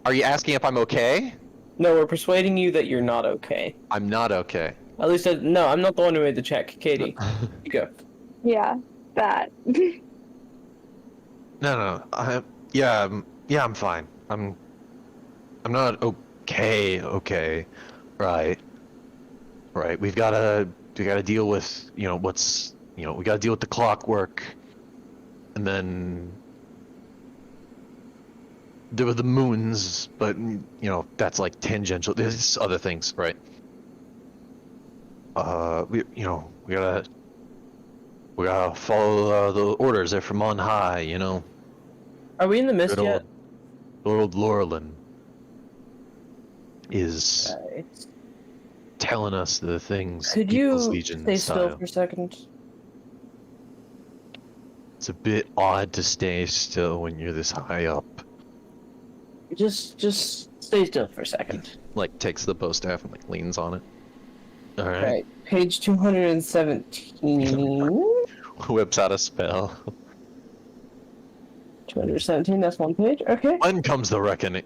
Are you asking if I'm okay? No, we're persuading you that you're not okay. I'm not okay. At least, no, I'm not the one who made the check. Katie, you go. Yeah, that. No. I'm fine. I'm not okay. Okay. Right. We gotta deal with we gotta deal with the clockwork, and then there were the moons, but that's like tangential. There's other things, right? We gotta follow the orders. They're from on high, Are we in the mist Good yet? old Laurelin is Right. telling us the things. Could People's you Legion stay style. still for a second? It's a bit odd to stay still when you're this high up. Just stay still for a second. Like takes the bow staff and like leans on it. All right. Right, page 217. Whips out a spell. 217, that's one page. Okay. When comes the reckoning?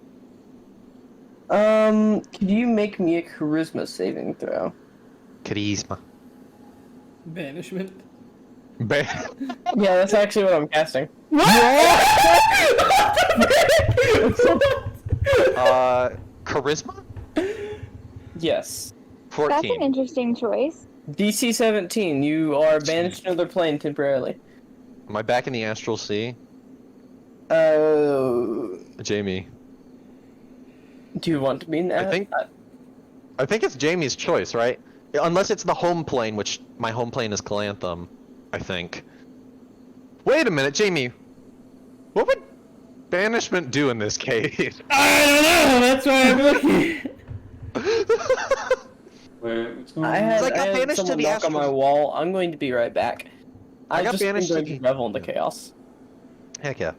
Could you make me a charisma saving throw? Charisma. Banishment. Yeah, that's actually what I'm casting. Charisma? Yes. That's an 14. interesting choice. DC 17. You are banished to another plane temporarily. Am I back in the Astral Sea? Jamie. Do you want to be in that? I think it's Jamie's choice, right? Unless it's the home plane, which my home plane is Calanthum, I think. Wait a minute, Jamie. What would banishment do in this case? I don't know. That's why I'm looking. Wait, what's going I on? had, Like, I I had banished to someone the knock on my astral- wall. I'm going to be right back. I got just been banished to going the- revel in the chaos. Heck yeah.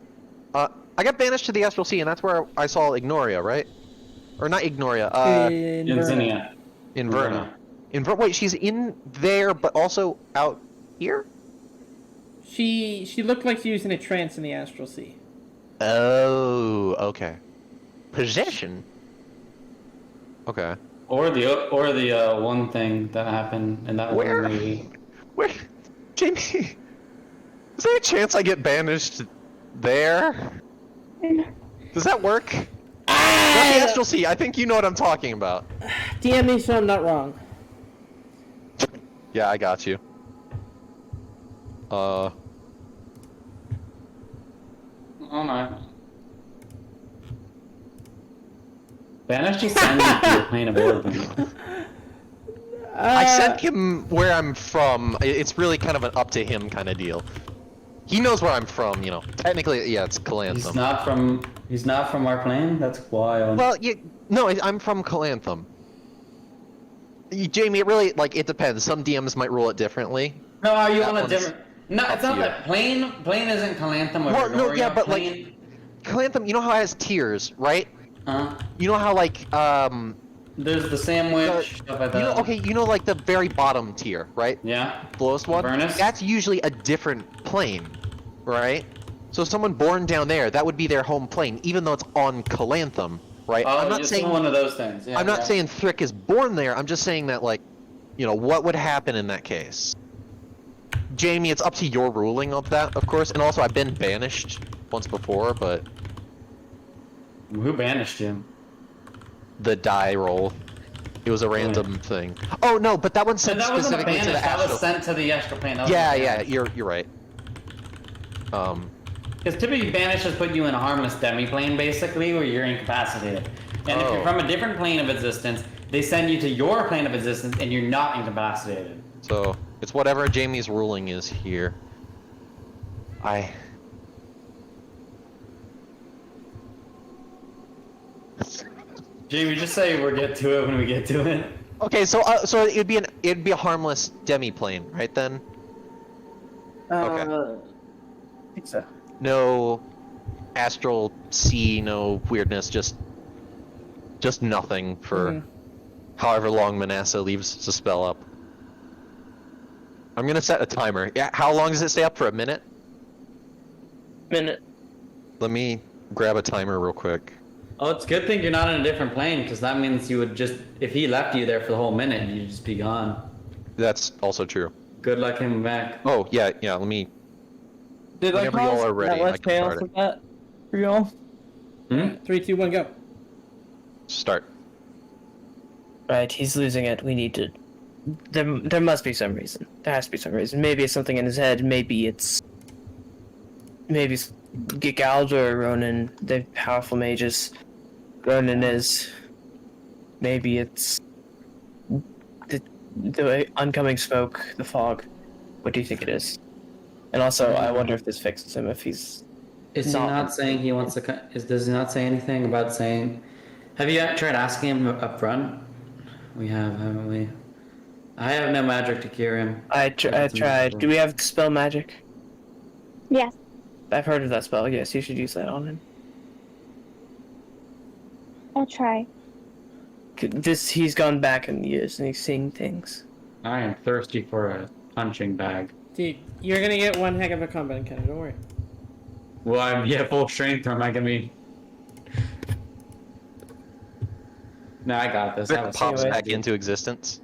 I got banished to the Astral Sea, and that's where I saw Ignoria, right? Or not Ignoria, Insignia. Inverna. Wait, she's in there, but also out here? She looked like she was in a trance in the Astral Sea. Oh, okay. Possession? Okay. Or the one thing that happened in that Where? one movie. Where? Jamie, is there a chance I get banished there? Does that work? Not the Astral Sea, I think you know what I'm talking about. DM me so I'm not wrong. Yeah, I got you. Oh no. Banish just send you to your plane of origin. I sent him where I'm from. It's really kind of an up to him kind of deal. He knows where I'm from, you know. Technically, yeah, it's He's Calanthum. not from our plane? That's wild. Well, no, I'm from Calanthum. Jamie, it really, like, it depends. Some DMs might rule it differently. No, are you that on a one's different... No, it's up not to you. that. Plane isn't Calanthum or Well, no, Vernoria. yeah, but, like, plane... Calanthum, you know how it has tiers, right? You know how, like, There's the sandwich, stuff like that. you know, okay, you know, like, the very bottom tier, right? Yeah. The lowest one? Avernus? That's usually a different plane, right? So someone born down there, that would be their home plane, even though it's on Calanthum, right? Oh, I'm not it's saying one of those things. Yeah, I'm not yeah. saying Thrick is born there. I'm just saying that, like, you know, what would happen in that case? Jamie, it's up to your ruling of that, of course. And also, I've been banished once before, but Who banished you? the die roll, it was a random thing. Oh no, but that one And sent that wasn't a specifically banish. to the That astral. was sent to the astral plane. That was Yeah, a yeah, banish. you're right. Because typically banish just put you in a harmless demi-plane, basically, where you're incapacitated. And if Oh. you're from a different plane of existence, they send you to your plane of existence, and you're not incapacitated. So it's whatever Jamie's ruling is here. Jamie, just say we'll get to it when we get to it. Okay, so it'd be a harmless demi plane, right then? Okay. I think so. No astral sea, no weirdness, just nothing for however long Manasseh leaves the spell up. I'm gonna set a timer. Yeah, how long does it stay up for? A minute? Minute. Let me grab a timer real quick. Oh, it's a good thing you're not in a different plane, because that means you would just, if he left you there for the whole minute, you'd just be gone. That's also true. Good luck coming back. Oh yeah, let me. Did I Whenever y'all cause are ready, that I less can chaos start with that for y'all? Hmm? 3, 2, 1, go. Start. Right, he's losing it. We need to. There must be some reason. There has to be some reason. Maybe it's something in his head. Maybe it's Gigaldo or Ronan. They're powerful mages. Ronan is. Maybe it's the oncoming smoke, the fog. What do you think it is? And also, I wonder if this fixes him. If he's Is he not saying he wants to? Does he not say anything about saying? Have you tried asking him up front? We have, haven't we? I have no magic to cure him. I tried. Do we have spell magic? Yes. I've heard of that spell. Yes, you should use that on him. I'll try. He's gone back in years and he's seeing things. I am thirsty for a punching bag. Dude, you're gonna get one heck of a combat encounter, don't worry. Well, I'm full strength, or am I gonna be? No, I got this. I Rick was pops anyway. back into existence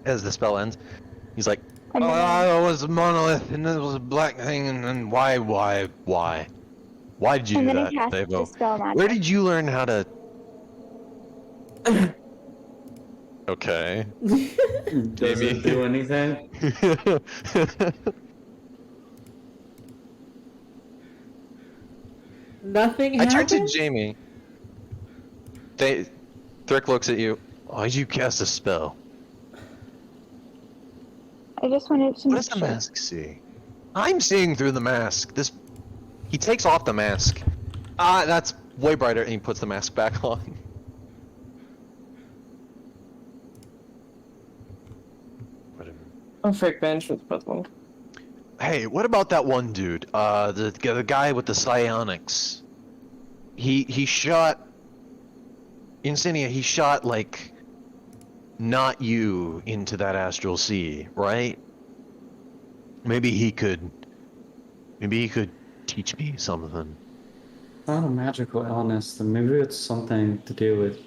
as the spell ends. He's like, And then I was a monolith, and it was a black thing, and then why? Why did you and do then that, he cast Devo? Dispel Magic. Where did you learn how to? Okay. Does Maybe. it do anything? Nothing I turned happened? to Jamie. Thrick looks at you. Why'd you cast a spell? I just wanted to What make does the sure. mask see? I'm seeing through the mask. He takes off the mask. That's way brighter, and he puts the mask back on. Oh, frick, bench with puzzle. Hey, what about that one dude? The guy with the psionics. He shot. Insignia. He shot like. Not you into that astral sea, right? Maybe he could teach me something. It's not a magical illness, then maybe it's something to do with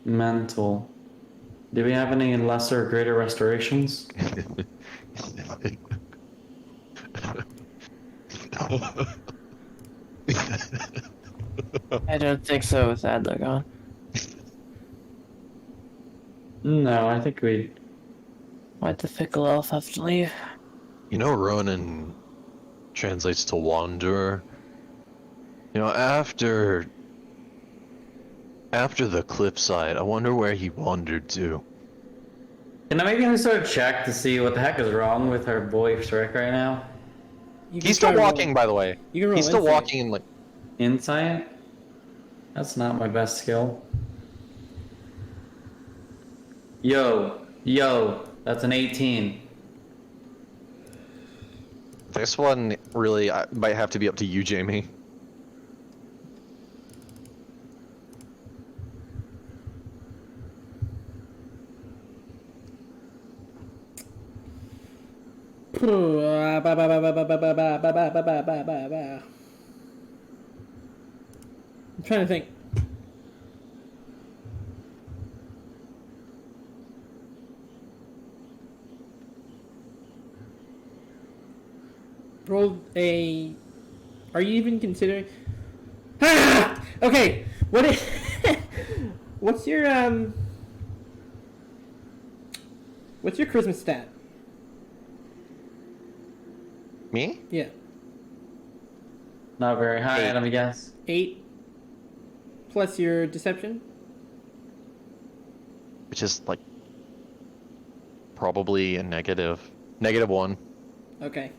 mental. Do we have any lesser or greater restorations? I don't think so with Adler gone. No, I think we. Why'd the fickle elf have to leave? You know, Ronan translates to wanderer. You know, after the cliffside, I wonder where he wandered to. Can I make any sort of check to see what the heck is wrong with our boy Shrek right now? You can He's still try to roll- walking, by the way. You can roll He's still insight. walking in like. Insight? That's not my best skill. Yo, that's an 18. This one really might have to be up to you, Jamie. I'm trying to think. Roll a. Are you even considering? Ah! Okay. What? What's your What's your charisma stat? Me? Yeah, Not very high, 8. let me guess. 8 plus your deception. Which is like probably a -1. Okay.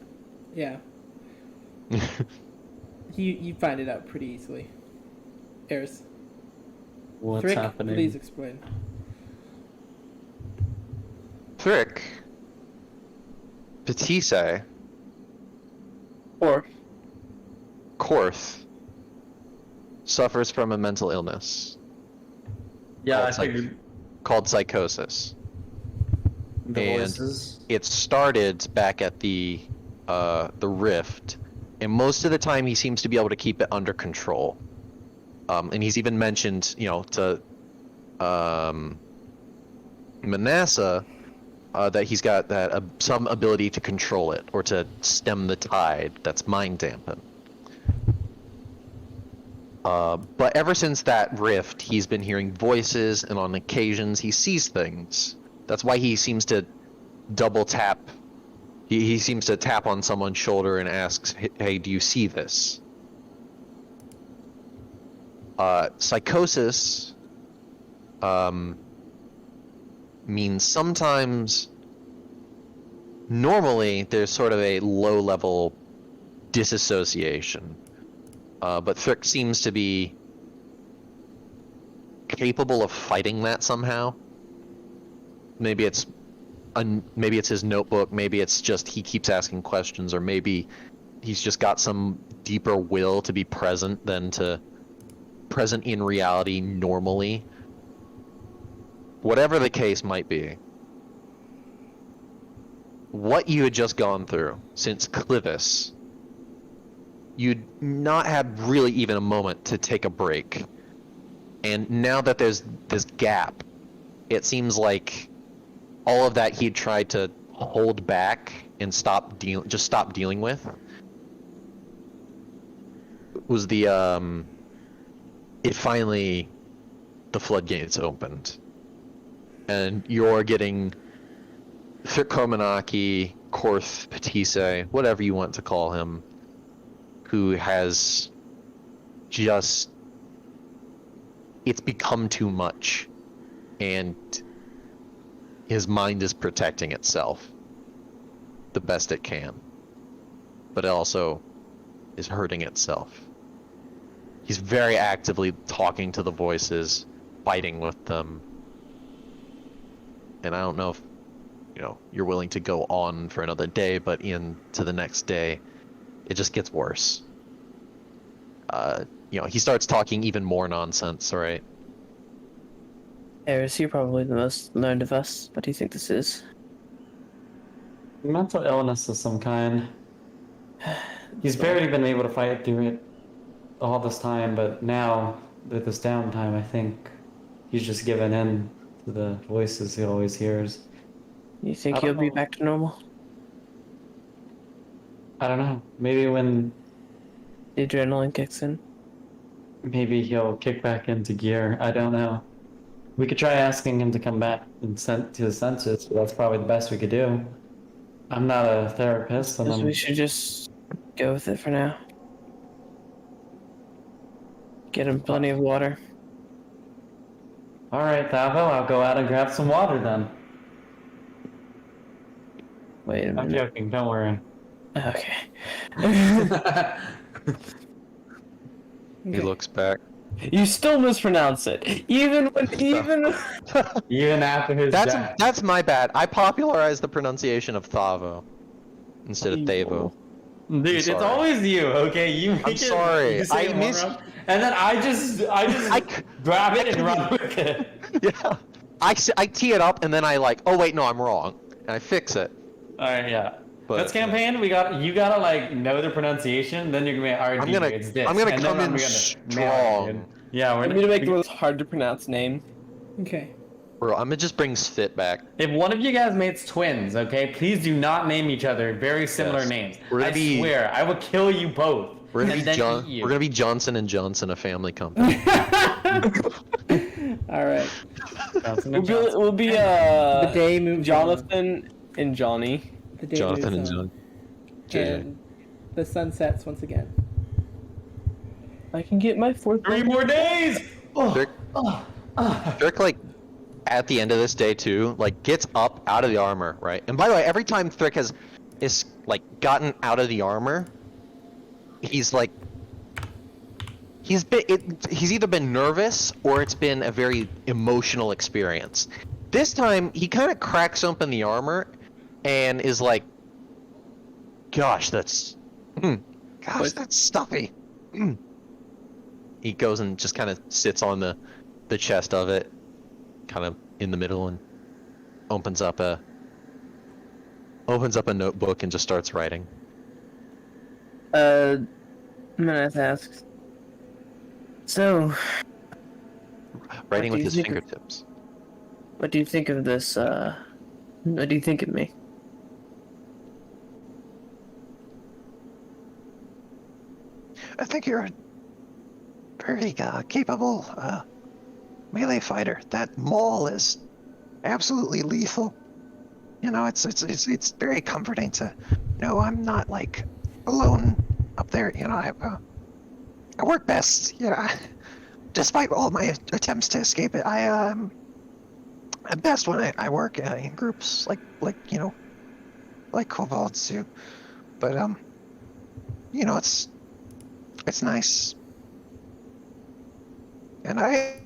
Yeah. You find it out pretty easily. Eris. What's Thrick, happening? please explain. Thrick. Petise. Or Korth. Suffers from a mental illness Yeah, I called figured called psychosis. the and- voices. It started back at the rift, and most of the time he seems to be able to keep it under control. And he's even mentioned, to Manasseh that he's got that some ability to control it or to stem the tide that's mind dampened. But ever since that rift, he's been hearing voices, and on occasions he sees things. That's why he seems to double tap. He seems to tap on someone's shoulder and asks, "Hey, do you see this?" Psychosis means sometimes, normally, there's sort of a low-level disassociation. But Thrick seems to be capable of fighting that somehow. Maybe it's his notebook, maybe it's just he keeps asking questions, or maybe he's just got some deeper will to be present in reality normally. Whatever the case might be, what you had just gone through since Clivis, you'd not had really even a moment to take a break. And now that there's this gap, it seems like all of that he'd tried to hold back and stop dealing with was the floodgates opened, and you're getting Thirkomanaki, Korth, Patisse, whatever you want to call him, who has just, it's become too much, and his mind is protecting itself the best it can, but it also is hurting itself. He's very actively talking to the voices, fighting with them, and I don't know if you're willing to go on for another day, but into the next day it just gets worse. He starts talking even more nonsense, right? Eris, you're probably the most learned of us. What do you think this is? Mental illness of some kind. He's barely been able to fight through it all this time, but now, with this downtime, I think he's just given in to the voices he always hears. You think I he'll don't be know. back to normal? I don't know. Maybe when The adrenaline kicks in. maybe he'll kick back into gear. I don't know. We could try asking him to come back and sent to his senses, but that's probably the best we could do. I'm not a therapist, and Guess I'm we should just go with it for now. Get him plenty of water. all right, Thavo. I'll go out and grab some water then. Wait a I'm minute. joking. Don't worry. Okay. He looks back. You still mispronounce it, even Even after his death. That's my bad. I popularized the pronunciation of Thavo instead of Thavo. Dude, it's sorry. always you, okay? You make it, sorry. you say I it missed- wrong, and then I just grab it and run with it. Yeah. I tee it up and then I oh wait, no, I'm wrong. And I fix it. Alright, yeah. But, This campaign, you gotta like know the pronunciation, then you're gonna be alright. I'm gonna come in strong. Yeah, we're I'm gonna make the most hard to pronounce name. Okay. Bro, I'm gonna just bring Sfit back. If one of you guys makes twins, okay, please do not name each other very similar Yes. names. We're gonna I be- swear, I will kill you both. We're gonna and be then eat you. We're gonna be Johnson and Johnson, a family company. All right. Johnson We'll and be, Johnson. we'll be The day moves on. Jonathan and Johnny. The day Jonathan and moves on. John. JJ. And the sun sets once again. I can get my fourth. 3 more days! Oh, Dirk, Dirk, at the end of this day too, gets up out of the armor, right? And by the way, every time Thrick has gotten out of the armor, he's either been nervous or it's been a very emotional experience. This time he kind of cracks open the armor and is like, gosh, that's stuffy. He goes and just kind of sits on the chest of it, kind of in the middle, and opens up a notebook and just starts writing. I'm gonna have to ask. So, Writing What with do you his think of- fingertips. what do you think of this? What do you think of me? I think you're a very capable melee fighter. That maul is absolutely lethal. It's very comforting to know I'm not alone up there. I work best. Despite all my attempts to escape it, I'm best when I work in groups like kobolds do. But it's nice. And I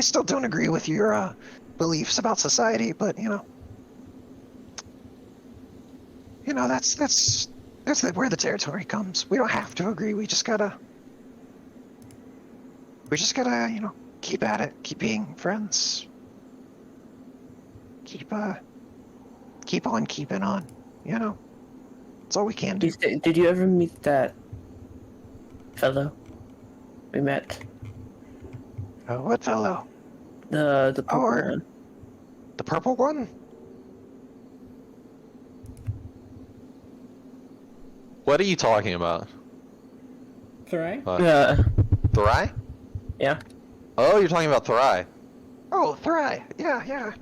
still don't agree with your beliefs about society, but that's where the territory comes. We don't have to agree. We just gotta keep at it, keep being friends, keep on keeping on. That's all we can do. Did you ever meet that fellow we met? What fellow? The purple Or- one. The purple one? What are you talking about? Thorai? Thorai? Yeah. Oh, you're talking about Thorai. Oh, Thry. Yeah.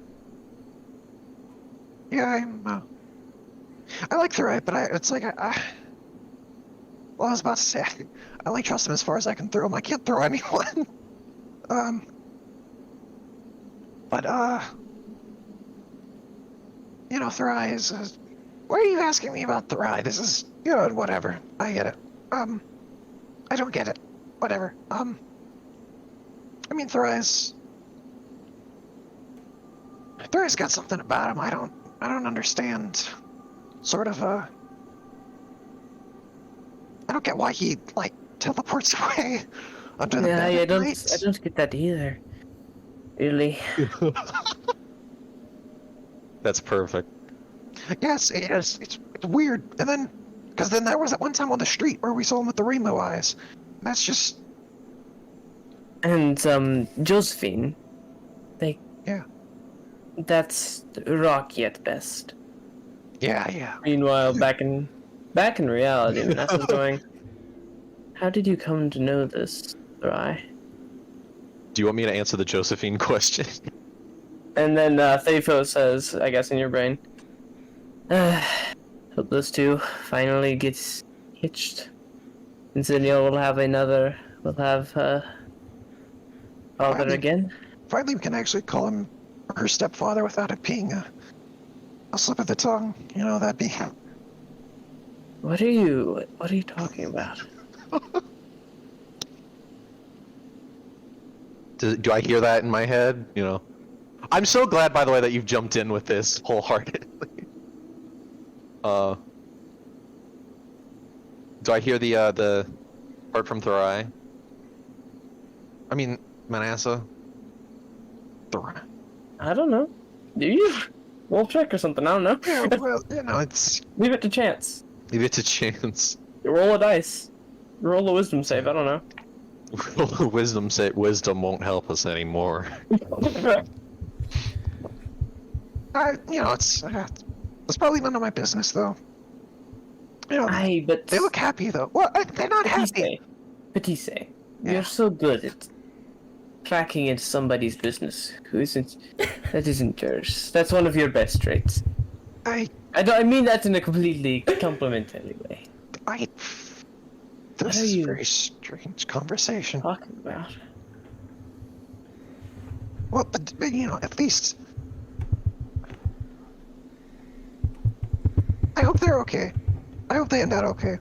Yeah, I like Thry, but it's like, well, I was about to say, I only trust him as far as I can throw him. I can't throw anyone. But, you know, Thry is, why are you asking me about Thry? This is, you know, whatever. I get it. I don't get it. Whatever. I mean, Thry's got something about him. I don't understand. Sort of, I don't get why he, like, teleports away under the bed at night. I don't get that either. Really. That's perfect. Yes, it is. It's weird. And then, because then there was that one time on the street where we saw him with the rainbow eyes. That's just, And Josephine, like, yeah. that's rocky at best. Yeah. Meanwhile, back in reality, Vanessa's going, how did you come to know this, Thry? Do you want me to answer the Josephine question? And then Thafo says, I guess in your brain, hope those two finally gets hitched. And Zenio will have father Finally. again. Finally, we can actually call him her stepfather without it being a slip of the tongue. You know, that'd be. What are you talking about? Do I hear that in my head? You know, I'm so glad, by the way, that you've jumped in with this wholeheartedly. Do I hear the part from Thorai? I mean, Manasseh. Thorai. I don't know. Do you? Roll check or something, I don't know. Yeah, well, you know, it's. Leave it to chance. Leave it to chance. Roll a dice. Roll a wisdom save, I don't know. Wisdom won't help us anymore. You know, it's probably none of my business, though. You know, but they look happy, though. Well, they're not happy. Patisse, Yeah. you're so good at tracking into somebody's business who isn't. That isn't yours. That's one of your best traits. I mean that in a completely complimentary way. This are is you a very strange conversation. Talking about. Well, but you know, at least. I hope they're okay. I hope they end out okay.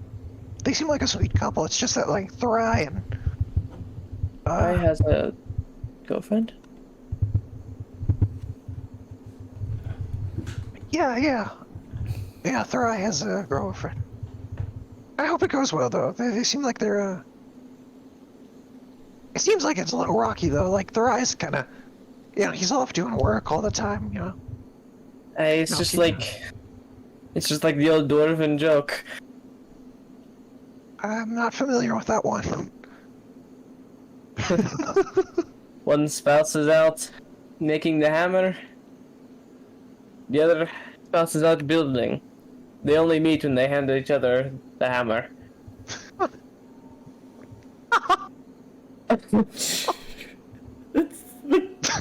They seem like a sweet couple. It's just that, like, Thorai and. Thry has a girlfriend? Yeah. Yeah, Thorai has a girlfriend. I hope it goes well, though. They seem like they're, It seems like it's a little rocky, though. Like, Thorai's kind of. You know, he's off doing work all the time, you know? It's No, just she- like. It's just like the old dwarven joke. I'm not familiar with that one. One spouse is out making the hammer. The other spouse is out building. They only meet when they hand each other the hammer.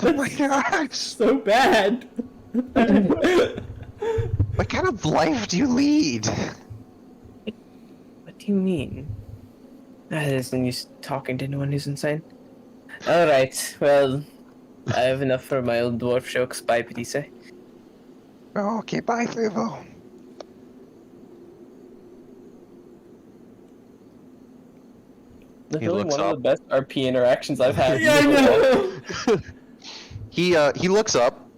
Oh my gosh! So bad. What kind of life do you lead? What do you mean? Isn't you talking to anyone who's insane? Alright, well, I have enough for my old dwarf jokes. Bye, Patisse. Oh, okay, bye, Thivo. That's He really looks one up. of the best RP interactions I've had. Yeah, I know. He looks up,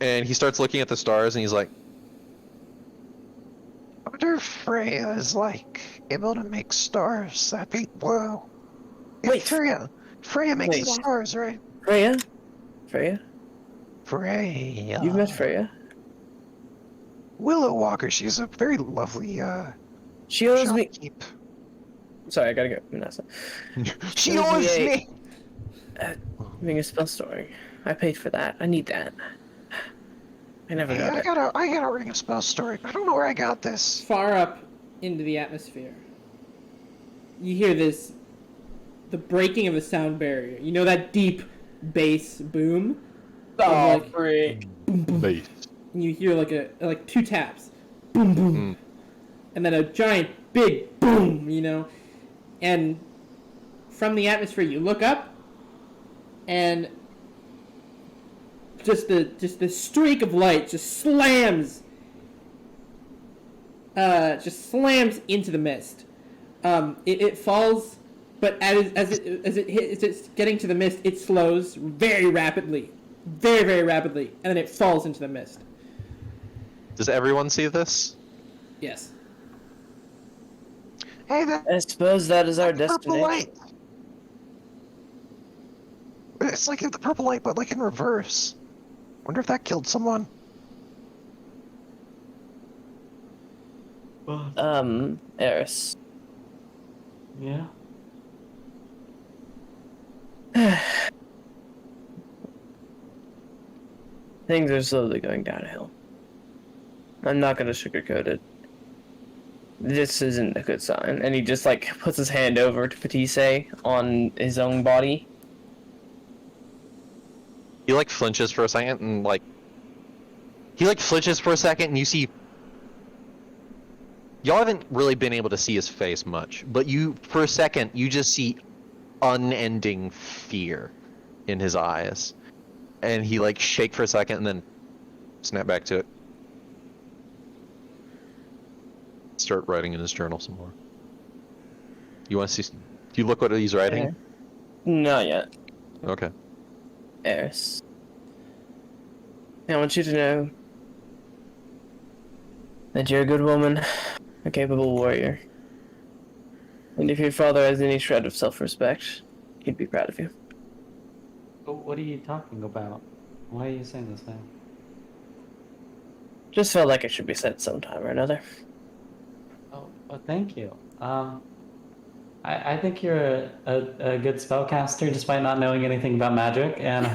and he starts looking at the stars, and he's like, I wonder if Freya is, like, able to make stars. That'd be, whoa. Yeah, Wait. Freya makes Wait. the stars, right? Freya? Freya? Freya. You've met Freya? Willow Walker, she's a very lovely, She owes me. shopkeep. Sorry, I gotta go, Vanessa. She Owes me owes a- me! Having a spell story. I paid for that. I need that. I never Hey, got I it. gotta ring a spell story. I don't know where I got this. Far up. into the atmosphere, you hear this, the breaking of the sound barrier. You know that deep bass boom? Oh, Like, freak. boom, boom. Bait. And you hear like 2 taps. Boom, boom. And then a giant, big boom, you know? And from the atmosphere, you look up, and just the streak of light just slams into the mist. It falls, but as it's getting to the mist, it slows very rapidly, very rapidly, and then it falls into the mist. Does everyone see this? Yes. Hey, that I suppose that is our purple destination. light. It's like the purple light, but like in reverse. Wonder if that killed someone. Eris. Yeah. Things are slowly going downhill. I'm not gonna sugarcoat it. This isn't a good sign. And he just like puts his hand over to Patisse on his own body. He like flinches for a second and like he like flinches for a second and you see y'all haven't really been able to see his face much, but you for a second you just see unending fear in his eyes. And he like shake for a second and then snap back to it. Start writing in his journal some more. You want to see? Do you look what he's writing? Not yet. Okay. Eris. I want you to know that you're a good woman, a capable warrior. And if your father has any shred of self-respect, he'd be proud of you. What are you talking about? Why are you saying this now? Just felt like it should be said sometime or another. Oh, well, thank you. I think you're a good spellcaster despite not knowing anything about magic, and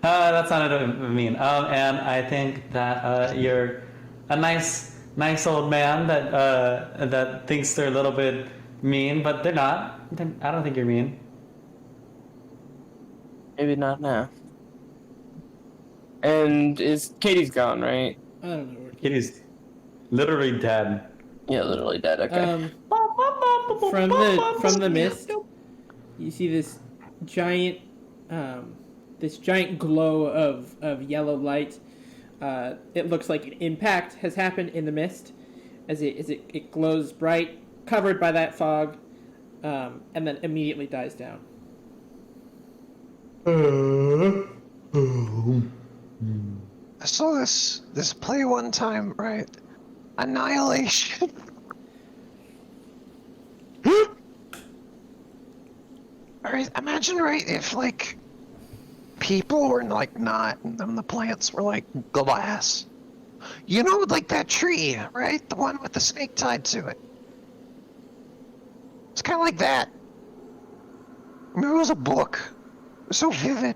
that's not what I mean. And I think that you're a nice old man that thinks they're a little bit mean, but they're not. I don't think you're mean. Maybe not now. And Katie's gone, right? I don't know where. Kitty's literally dead. Yeah, literally dead. Okay. From the mist, you see this giant glow of yellow light. It looks like an impact has happened in the mist, as it glows bright, covered by that fog, and then immediately dies down. I saw this play one time, right? Annihilation. Alright, imagine, right, if, like, people were, like, not, and the plants were, like, glass. You know, like that tree, right? The one with the snake tied to it. It's kind of like that. I mean, it was a book. It was so vivid.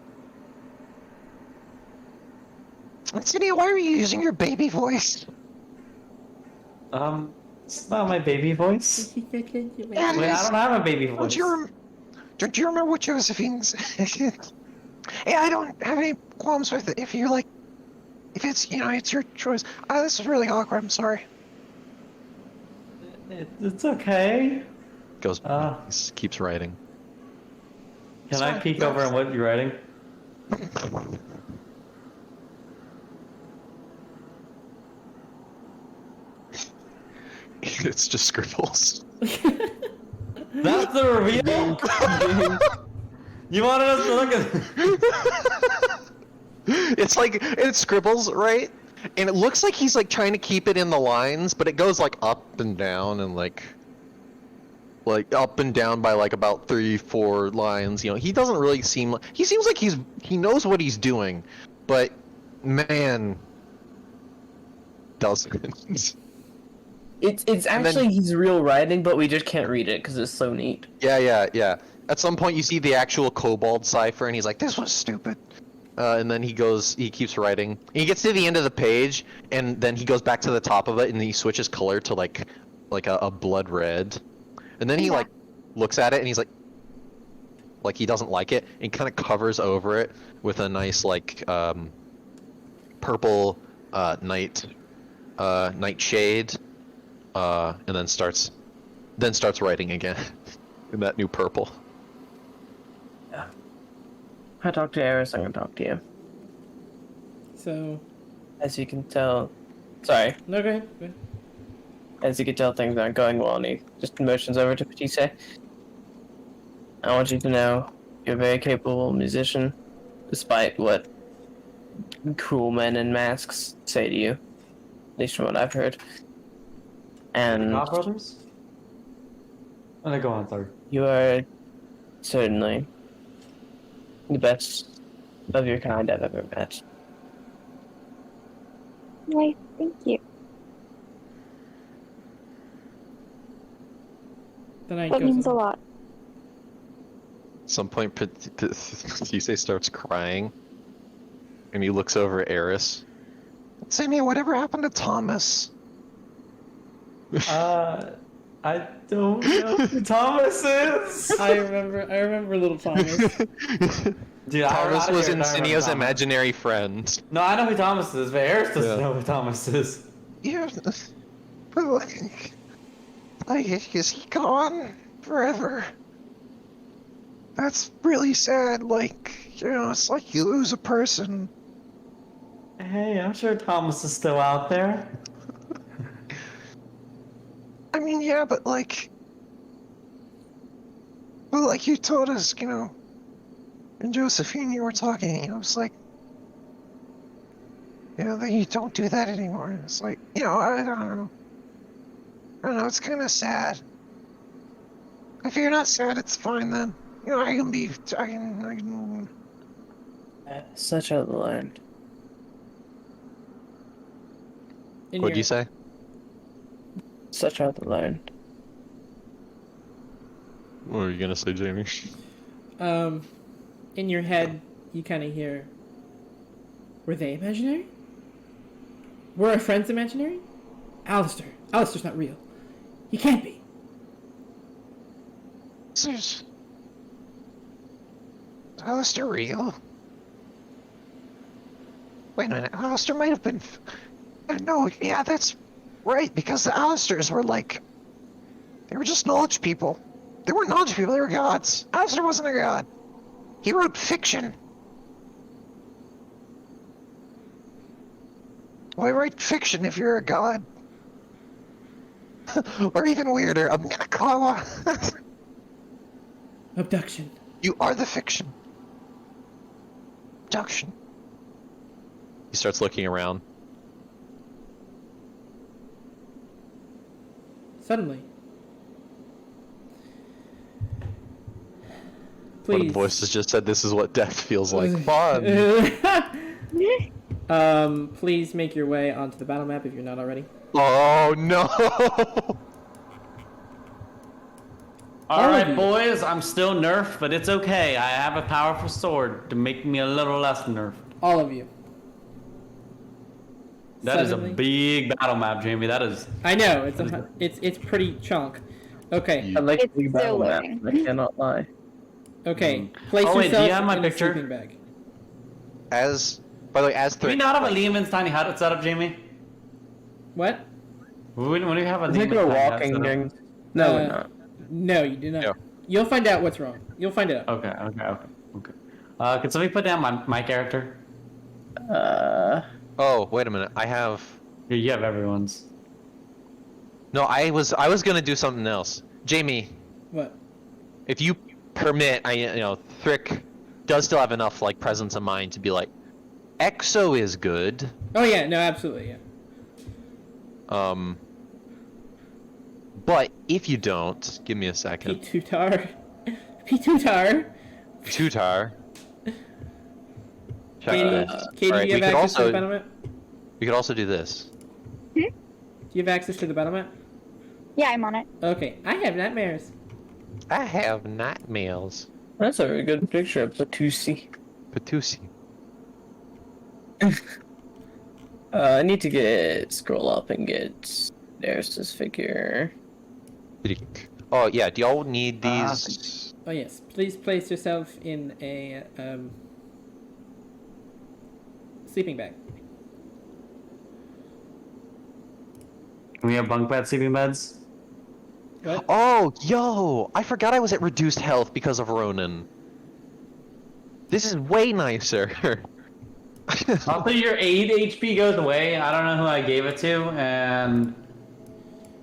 And Cindy, why are you using your baby voice? It's not my baby voice. Yeah, Wait, I don't have a baby voice. Don't you remember what Josephine said? Yeah, I don't have any qualms with it. If it's, you know, it's your choice. This is really awkward. I'm sorry. It's okay. Goes. He keeps writing. Can I peek over at what you're writing? It's just scribbles. That's the reveal. You wanted us to look at. It's scribbles, right? And it looks like he's like trying to keep it in the lines, but it goes like up and down and like up and down by like about 3-4 lines. You know, he doesn't really seem. He seems like he knows what he's doing, but man, doesn't. It's actually his real writing, but we just can't read it because it's so neat. Yeah. At some point, you see the actual kobold cipher, and he's like, "This was stupid." and then he keeps writing. And he gets to the end of the page, and then he goes back to the top of it, and he switches color to like a blood red. And then he like looks at it, and he's like he doesn't like it, and kind of covers over it with a nice like purple nightshade, and then starts writing again in that new purple. I talked to Eris, I'm gonna talk to you. So, As you can tell, sorry. no, go ahead. Go ahead. As you can tell, things aren't going well, and he just motions over to Petite. I want you to know you're a very capable musician, despite what cruel men in masks say to you, at least from what I've heard. And God brothers? And I go on third. you are certainly the best of your kind I've ever met. Why, thank you. The night That goes means a on. lot. At some point, Petite starts crying, and he looks over at Eris. Sammy, whatever happened to Thomas? I don't know who Thomas is. I remember little Thomas. Dude, I Thomas was I remember Insignia's Thomas. imaginary friend. No, I know who Thomas is, but Eris doesn't Yeah. know who Thomas is. Yeah, but like, is he gone forever? That's really sad. Like, you know, it's like you lose a person. Hey, I'm sure Thomas is still out there. I mean, yeah, but like you told us, you know, and Josephine, you were talking, I was like, you know, that you don't do that anymore. It's like, you know, I don't know, it's kind of sad. If you're not sad, it's fine then. You know, I can, Such a learned. In What'd your- you say? Such a learned. What were you gonna say, Jamie? In your head, you kind of hear, were they imaginary? Were our friends imaginary? Alistair's not real. He can't be. Is Alistair real? Wait a minute, Alistair might have been... No, yeah, that's right, because the Alistairs were like... They were just knowledge people. They weren't knowledge people, they were gods. Alistair wasn't a god. He wrote fiction. Why write fiction if you're a god? Or even weirder, a Minakawa. Abduction. You are the fiction. Abduction. He starts looking around. Suddenly. One of Please. the voices just said, "This is what death feels like." Fun. Please make your way onto the battle map if you're not already. Oh no! All of Alright, you. boys, I'm still nerfed, but it's okay. I have a powerful sword to make me a little less nerfed. All of you. That is a Suddenly. big battle map, Jamie. That is. I know it's pretty chunk. Okay, I like It's the battle still map. loading. I cannot lie. okay. Place Oh, wait, do yourself you have my in picture? a sleeping bag. By the way, as Do we Thrick, not have a Lehman's tiny hut set up, Jamie? What? When do we have a I think Lehman's we're tiny hut walking set up? during. No, we're Uh, not. No, you do not. Yeah. You'll find out what's wrong. You'll find it out. Okay. Can somebody put down my character? oh wait a minute, I have. Here, you have everyone's. No, I was gonna do something else. Jamie, What? if you permit, Thrick does still have enough like presence of mind to be like, Exo is good. Oh yeah, no, absolutely, yeah. But if you don't, give me a second. P2tar. P2tar. Tutar. Check Katie, this. Katie, Alright, do you we have could access to the also battle map? we could also do this. Do you have access to the battle map? Yeah, I'm on it. Okay, I have nightmares. I have nightmares. That's a very good picture of Batusi. Patusi. I need to scroll up and get Darius's figure. Oh yeah, do y'all need these? Oh yes, please place yourself in a sleeping bag. Can we have bunk bed sleeping beds? What? Oh, yo! I forgot I was at reduced health because of Ronin. This is way nicer. Also, your 8 HP goes away. I don't know who I gave it to, and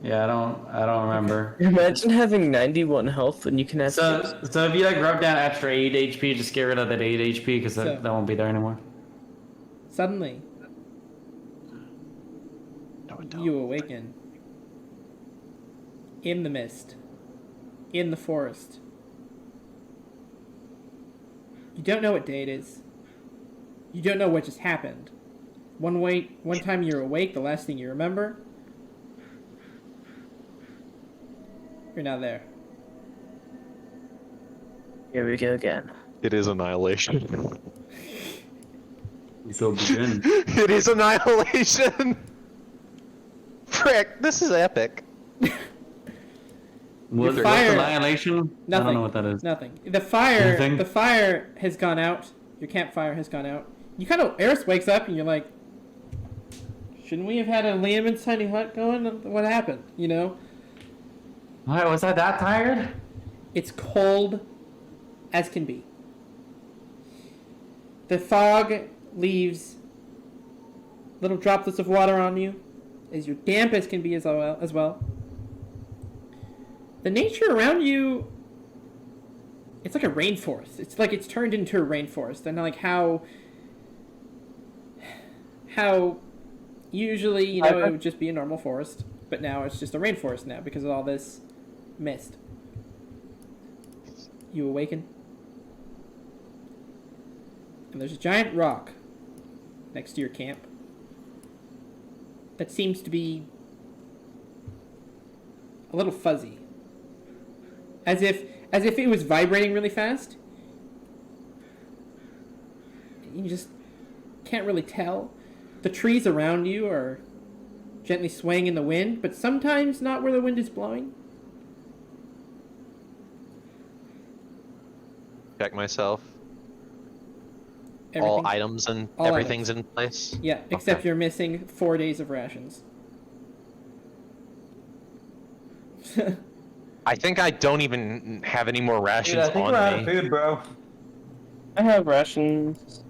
yeah, I don't remember. Imagine having 91 health when you can have. So if you like rub down extra 8 HP, just get rid of that 8 HP because So- that won't be there anymore. Suddenly, No, don't. you awaken in the mist, in the forest. You don't know what day it is. You don't know what just happened. One time you're awake, the last thing you remember, you're not there. Here we go again. It is annihilation. We shall begin. It is annihilation. Frick! This is epic. What's fire- annihilation? I Nothing. don't know what that is. Nothing. Anything? The fire has gone out. Your campfire has gone out. You kind of, Eris wakes up and you're like, shouldn't we have had a Liam's tiny hut going? What happened? You know? Why was I that tired? It's cold as can be. The fog leaves little droplets of water on you, as you're damp as can be as well. The nature around you, it's like a rainforest. It's like it's turned into a rainforest, and like how usually, you know, it would just be a normal forest, but now it's just a rainforest now because of all this mist. You awaken, and there's a giant rock next to your camp that seems to be a little fuzzy, as if it was vibrating really fast. You just can't really tell. The trees around you are gently swaying in the wind, but sometimes not where the wind is blowing. Check myself. Everything- All items and all everything's in place. Yeah, except Okay. you're missing 4 days of rations. I think I don't even have any more rations Dude, I think we're out of on me. food, bro. I have rations.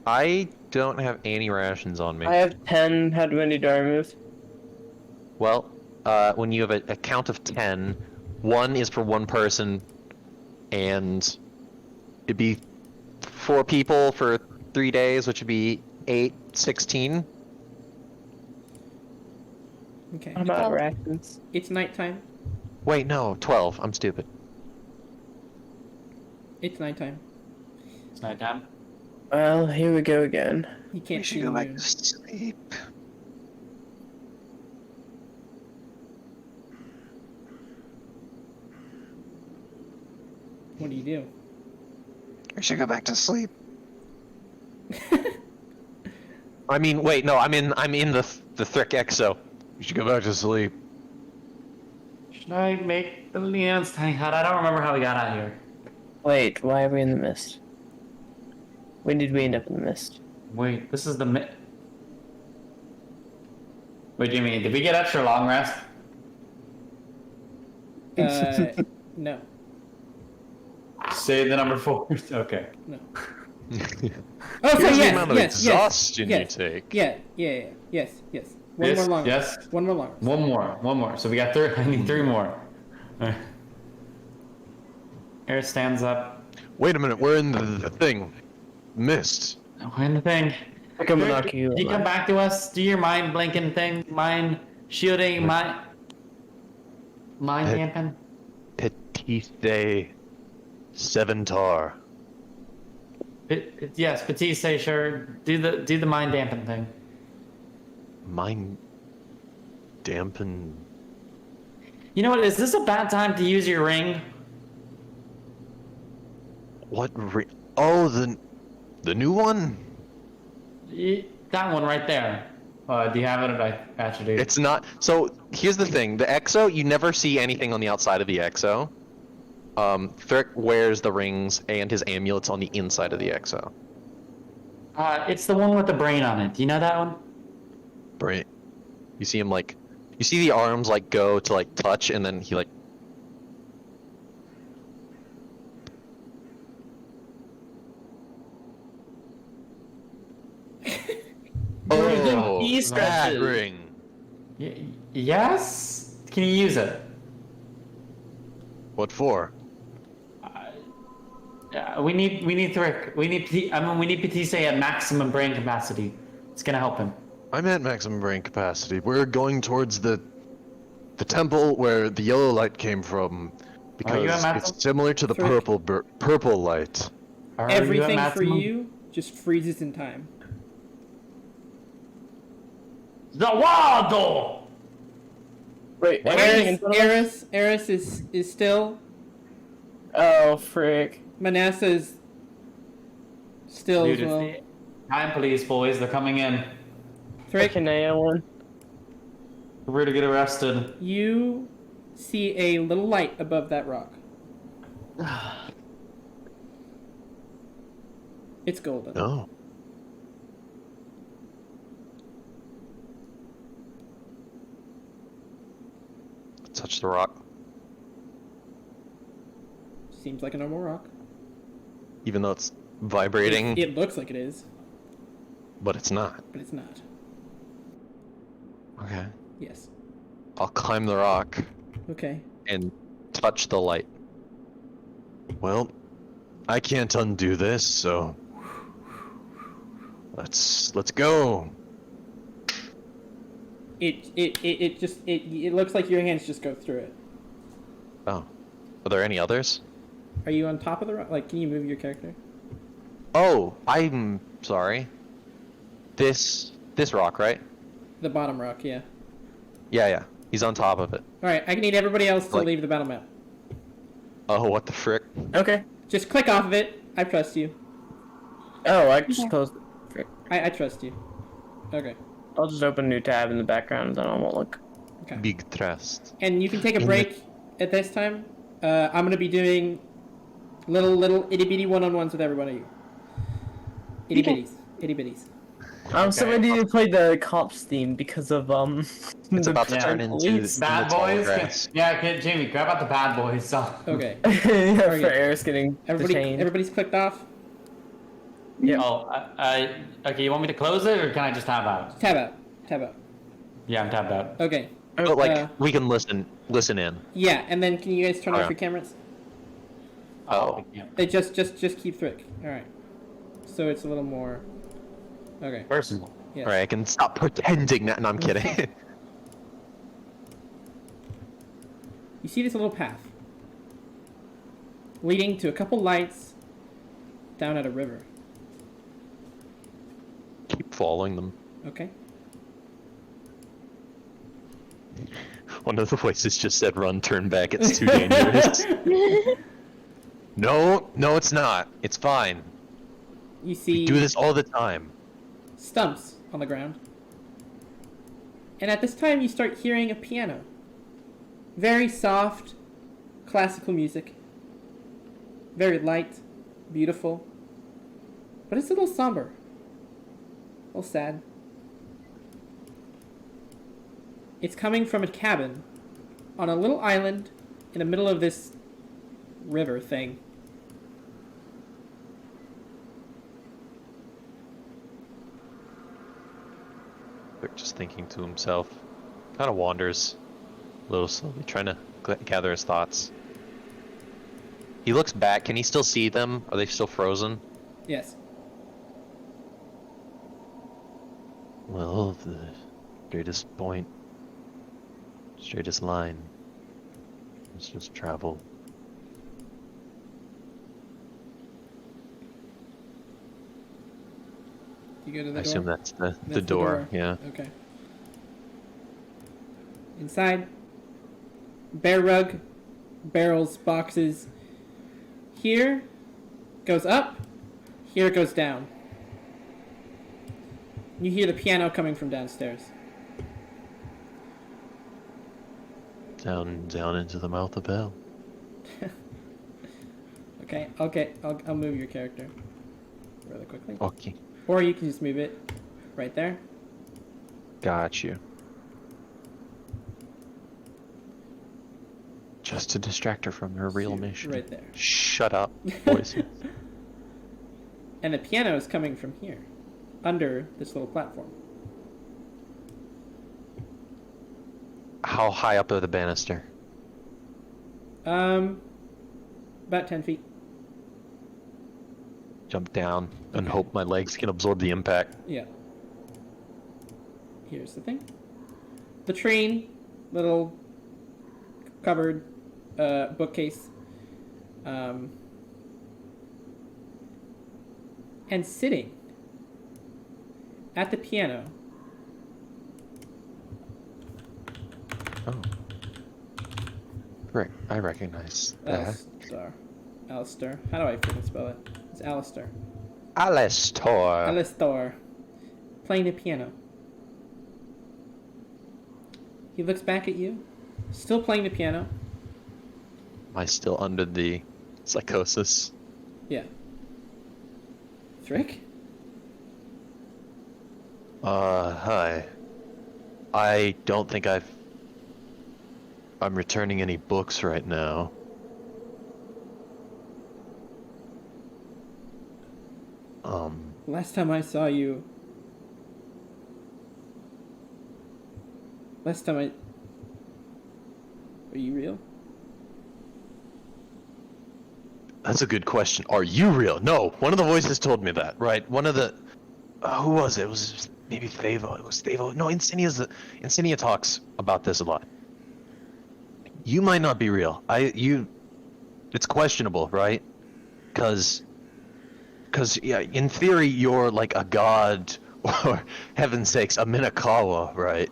I don't have any rations on me. I have 10. How many do I remove? Well, when you have a count of 10, 1 is for one person, and it'd be 4 people for 3 days, which would be 8, 16. Okay. I'm out of rations. It's nighttime. Wait, no, 12. I'm stupid. It's nighttime. It's nighttime. Well, here we go again. You We can't see should the go back moon. to sleep. What do you do? We should go back to sleep. I mean, wait, no, I'm in the Thrick Exo. You should go back to sleep. Should I make the Leon's tiny hut? I don't remember how we got out here. Wait, why are we in the mist? When did we end up in the mist? Wait, this is the What do you mean? Did we get extra long rest? No. Say the number 4. Okay. No. Oh, Here's so the yes, amount of yes, exhaustion yes, you take. yes, yes. One Yes, more long yes. rest. One more long rest. One more. So we got 3. I need 3 more. Air stands up. Wait a minute, we're in the thing. Mist. We're in the thing. I come knock you. Can you come back to us? Do your mind blinking thing, mind shielding, mind Hey. damping. Petite Seventar. Yes, Petit, say sure. Do the mind damping thing. Mind dampen. You know what? Is this a bad time to use your ring? What oh, the new one? That one right there. Do you have it? I actually do. It's not. So here's the thing: the EXO, you never see anything on the outside of the EXO. Thrick wears the rings and his amulets on the inside of the EXO. It's the one with the brain on it. Do you know that one? Right. You see him like, you see the arms like go to like touch, and then he like. Oh, He that scratches. ring. Yes. Can you use it? What for? We need Thrick. We need Patisse at maximum brain capacity. It's gonna help him. I'm at maximum brain capacity. We're going towards the temple where the yellow light came from, Are you at because maximum? it's similar to the Frick. purple light. Are you at Everything for maximum? you just freezes in time. Zawado! Wait, everything in front of us? Eris is still. Oh, frick. Manassa is still Dude, as well. it's the time police, boys. They're coming in. Thrick, Kanea one. We're to get arrested. you see a little light above that rock. It's golden. No. Touch the rock. Seems like a normal rock. Even though it's vibrating, It looks like it is, but it's not. but it's not. Okay. Yes. I'll climb the rock Okay. and touch the light. Well, I can't undo this, so let's go. It looks like your hands just go through it. Oh, are there any others? Are you on top of the rock? Like, can you move your character? Oh, I'm sorry. This rock, right? The bottom rock, yeah. Yeah. He's on top of it. Alright, I need everybody else to Like- leave the battle map. Oh, what the frick? Okay. Just click off of it. I trust you. Oh, I just closed. Frick. I trust you. Okay. I'll just open a new tab in the background and then I won't look. Okay. Big trust. And you can take a In the- break at this time. I'm gonna be doing little itty bitty one-on-ones with every one of you. Itty bitties. Itty bitties. I'm so ready to play the cops theme because of It's about to yeah, turn into police. Bad the tall boys. grass. Jamie, grab out the bad boys. So. Okay. yeah, for Okay. Eris getting detained. Everybody's clicked off. Yeah. Oh, okay. You want me to close it, or can I just tab out? Tab out. Tab out. Yeah, I'm tabbed out. Okay. But like, Uh, we can listen in. Yeah, and then can you guys turn off Okay. your cameras? Oh. yeah. They just keep Thrick. Alright. So it's a little more. Okay. Personal. Yes. Alright, I can stop pretending that. No, I'm kidding. You see this little path leading to a couple lights down at a river. Keep following them. Okay. One of the voices just said, "Run, turn back. It's too dangerous." No, it's not. It's fine. You see Do this all the time. stumps on the ground. And at this time you start hearing a piano. Very soft, classical music. Very light, beautiful. But it's a little somber. A little sad. It's coming from a cabin on a little island in the middle of this river thing. Vic just thinking to himself, kind of wanders a little slowly, trying to gather his thoughts. He looks back. Can he still see them? Are they still frozen? Yes. Well, the straightest point, straightest line. Let's just travel. You go to the I door? assume that's the That's door. Yeah. Okay. Inside, bare rug, barrels, boxes. Here goes up, here goes down. You hear the piano coming from downstairs. Down into the mouth of hell. Okay, I'll move your character really quickly. Okay. Or you can just move it right there. Got you. Just to distract her from her real mission. Right there. Shut up, boys. And the piano is coming from here, under this little platform. How high up are the banister? About 10 feet. Jump down and hope my legs can absorb the impact. Yeah. Here's the thing. The train, little cupboard, bookcase, and sitting at the piano. Oh. Right, I recognize that. Alistair. How do I freaking spell it? It's Alistair. Alistor. Alistair. Playing the piano. He looks back at you. Still playing the piano. Am I still under the psychosis? Yeah. Thrick? Hi. I don't think I'm returning any books right now. Last time I saw you... Are you real? That's a good question. Are you real? No, one of the voices told me that, right? One of the... who was it? It was maybe Thavo. It was Thavo. No, Insignia talks about this a lot. You might not be real. It's questionable, right? Because yeah, in theory, you're like a god, or heaven's sakes, a Minakawa, right?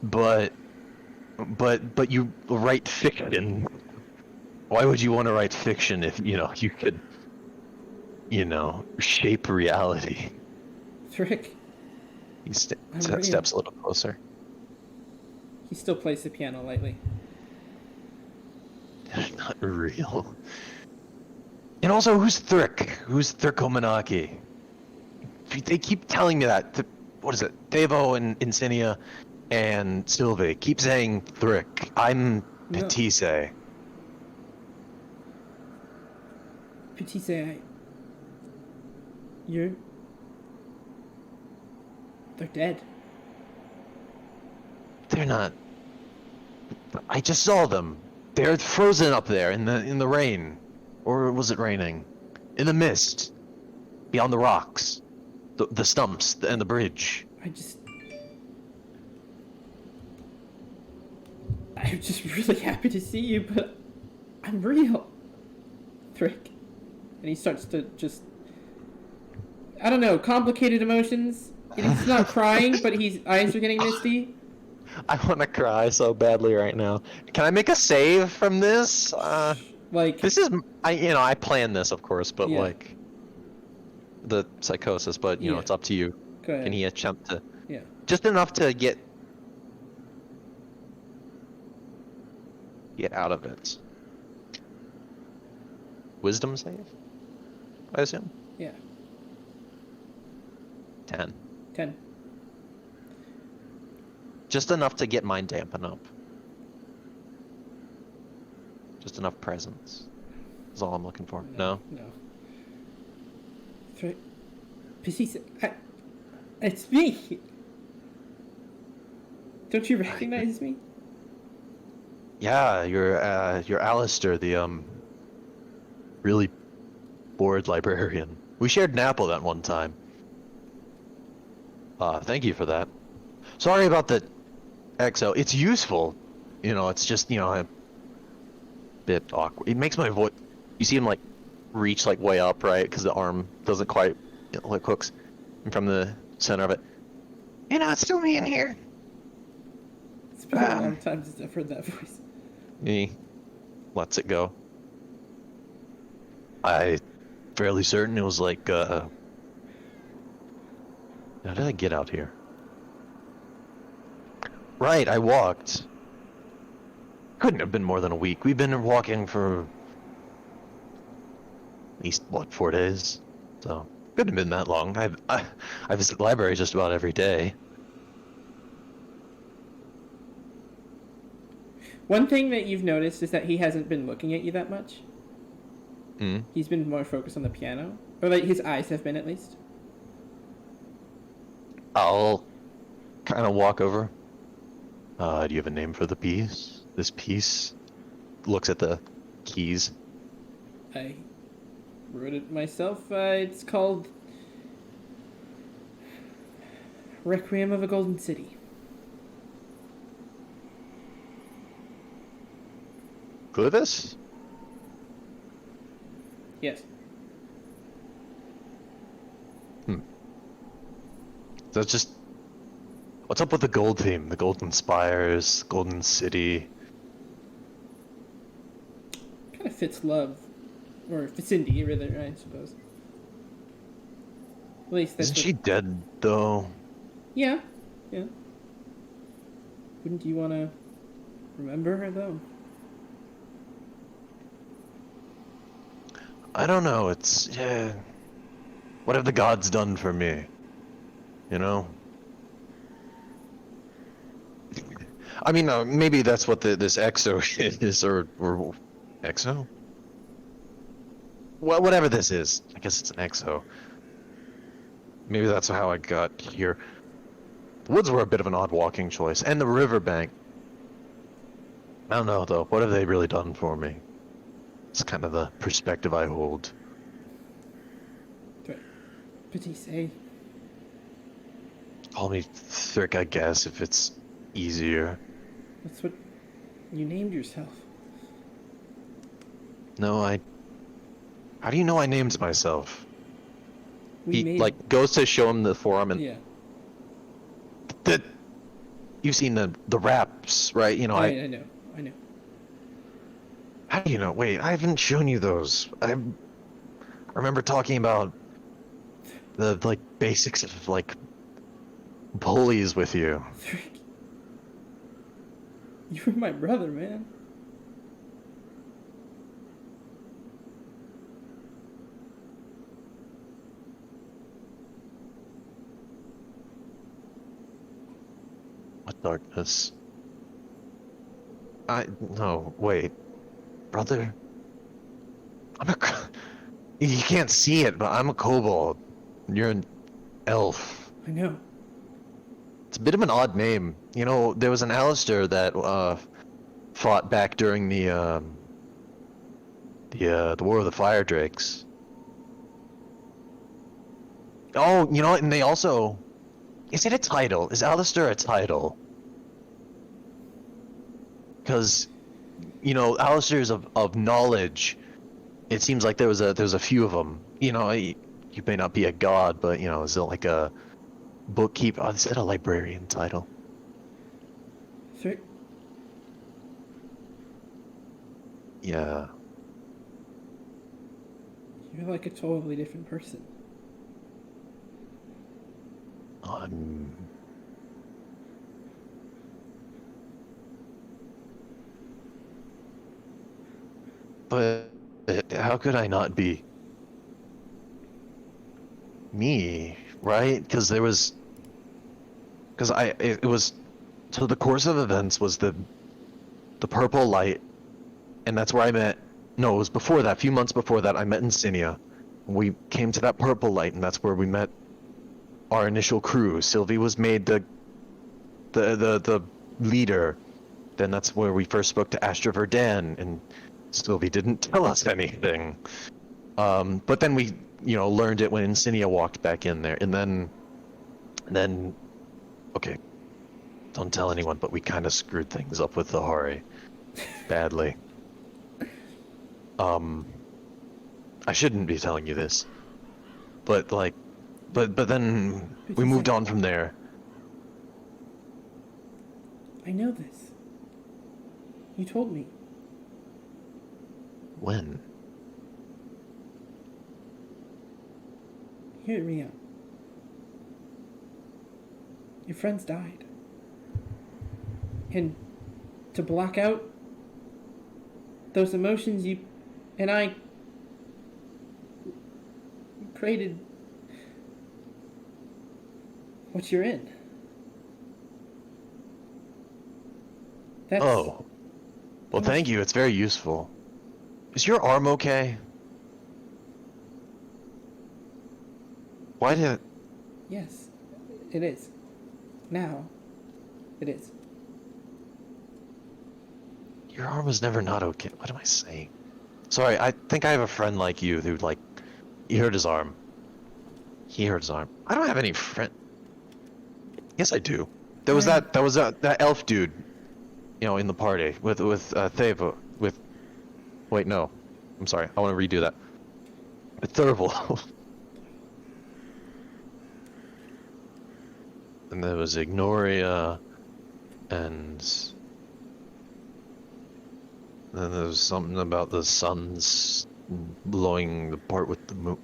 But you write fiction. Why would you want to write fiction if, you could, shape reality? Thrick. He steps a little closer. He still plays the piano lightly. They're not real. And also, who's Thrick? Who's Thricomanaki? They keep telling me that. What is it? Thavo and Insignia and Sylvie keep saying Thrick. I'm No. Petise. Petite, they're dead. They're not. I just saw them. They're frozen up there in the rain, or was it raining? In the mist, beyond the rocks, the stumps and the bridge. I'm just really happy to see you, but I'm real. Thrick. And he starts to just... I don't know, complicated emotions. He's not crying, but his eyes are getting misty. I want to cry so badly right now. Can I make a save from this? This is... I planned this, of course, but Yeah. the psychosis, but, Yeah. it's up to you. Go ahead. Can he attempt to... Yeah. Just enough to get out of it. Wisdom save? I assume? Yeah. 10. 10. Just enough to get mine dampen up. Just enough presence. That's all I'm looking for. No? No. Thrick. Petite, it's me! Don't you recognize me? Yeah, you're Alistair, the really bored librarian. We shared an apple that one time. Thank you for that. Sorry about the XO. It's useful. It's just, a bit awkward. It makes my voice... You see him, reach, way up, right? Because the arm doesn't quite, hooks from the center of it. It's still me in here. It's been a long time since I've heard that voice. He lets it go. I'm fairly certain it was How did I get out here? Right, I walked. Couldn't have been more than a week. We've been walking for at least, what, 4 days? So, couldn't have been that long. I visit the library just about every day. One thing that you've noticed is that he hasn't been looking at you that much. Hmm? He's been more focused on the piano. Or, like, his eyes have been, at least. I'll kind of walk over. Do you have a name for the piece? This piece looks at the keys. I wrote it myself. It's called Requiem of a Golden City. Clivis? Yes. That's just... What's up with the gold theme? The Golden Spires, Golden City. Kind of fits love. Or Vicindy, rather, I suppose. At least that's Isn't what- she dead, though? Yeah. Yeah. Wouldn't you want to remember her, though? I don't know, it's... Yeah... What have the gods done for me? You know? I mean, maybe that's what this exo is, or exo? Well, whatever this is. I guess it's an exo. Maybe that's how I got here. The woods were a bit of an odd walking choice, and the riverbank. I don't know, though. What have they really done for me? It's kind of the perspective I hold. Petit say. Call me Thrick, I guess, if it's easier. That's what you named yourself. No, How do you know I named myself? We He, made like, goes to show him the forum and... Yeah. You've seen the raps, right? You know, I know. How do you know? Wait, I haven't shown you those. I remember talking about the, like, basics of, like, bullies with you. Thrick. You were my brother, man. What darkness? No, wait. Brother? You can't see it, but I'm a kobold. You're an elf. I know. It's a bit of an odd name. You know, there was an Alistair that fought back during the War of the Fire Drakes. Oh, you know what? And they also... Is it a title? Is Alistair a title? Because, you know, Alistair's of knowledge. It seems like there's a few of them. You know, you may not be a god, but, you know, is it like a bookkeeper? Oh, is that a librarian title? Thrick. Yeah. You're like a totally different person. But how could I not be me, right? Because it was so the course of events was the purple light, and that's where I met. No, it was before that. A few months before that, I met Insignia. We came to that purple light, and that's where we met our initial crew. Sylvie was made the leader. Then that's where we first spoke to Astra Verdan, and Sylvie didn't tell us anything. But then we, you know, learned it when Insignia walked back in there, and then, okay, don't tell anyone, but we kind of screwed things up with the Hari, badly. I shouldn't be telling you this, but like, but then we moved on from there. I know this. You told me. When? Hear me out. Your friends died. And to block out those emotions, you and I created what you're in. That's, Oh. Well, thank you. It's very useful. Is your arm okay? Why did it... Yes, it is. Now, it is. Your arm was never not okay. What am I saying? Sorry, I think I have a friend like you who, like, he hurt his arm. He hurt his arm. I don't have any friend. Yes, I do. There was that elf dude, you know, in the party with Theva with. Wait, no. I'm sorry. I want to redo that. With Thurble. And there was Ignoria, and then there was something about the suns blowing apart with the moon.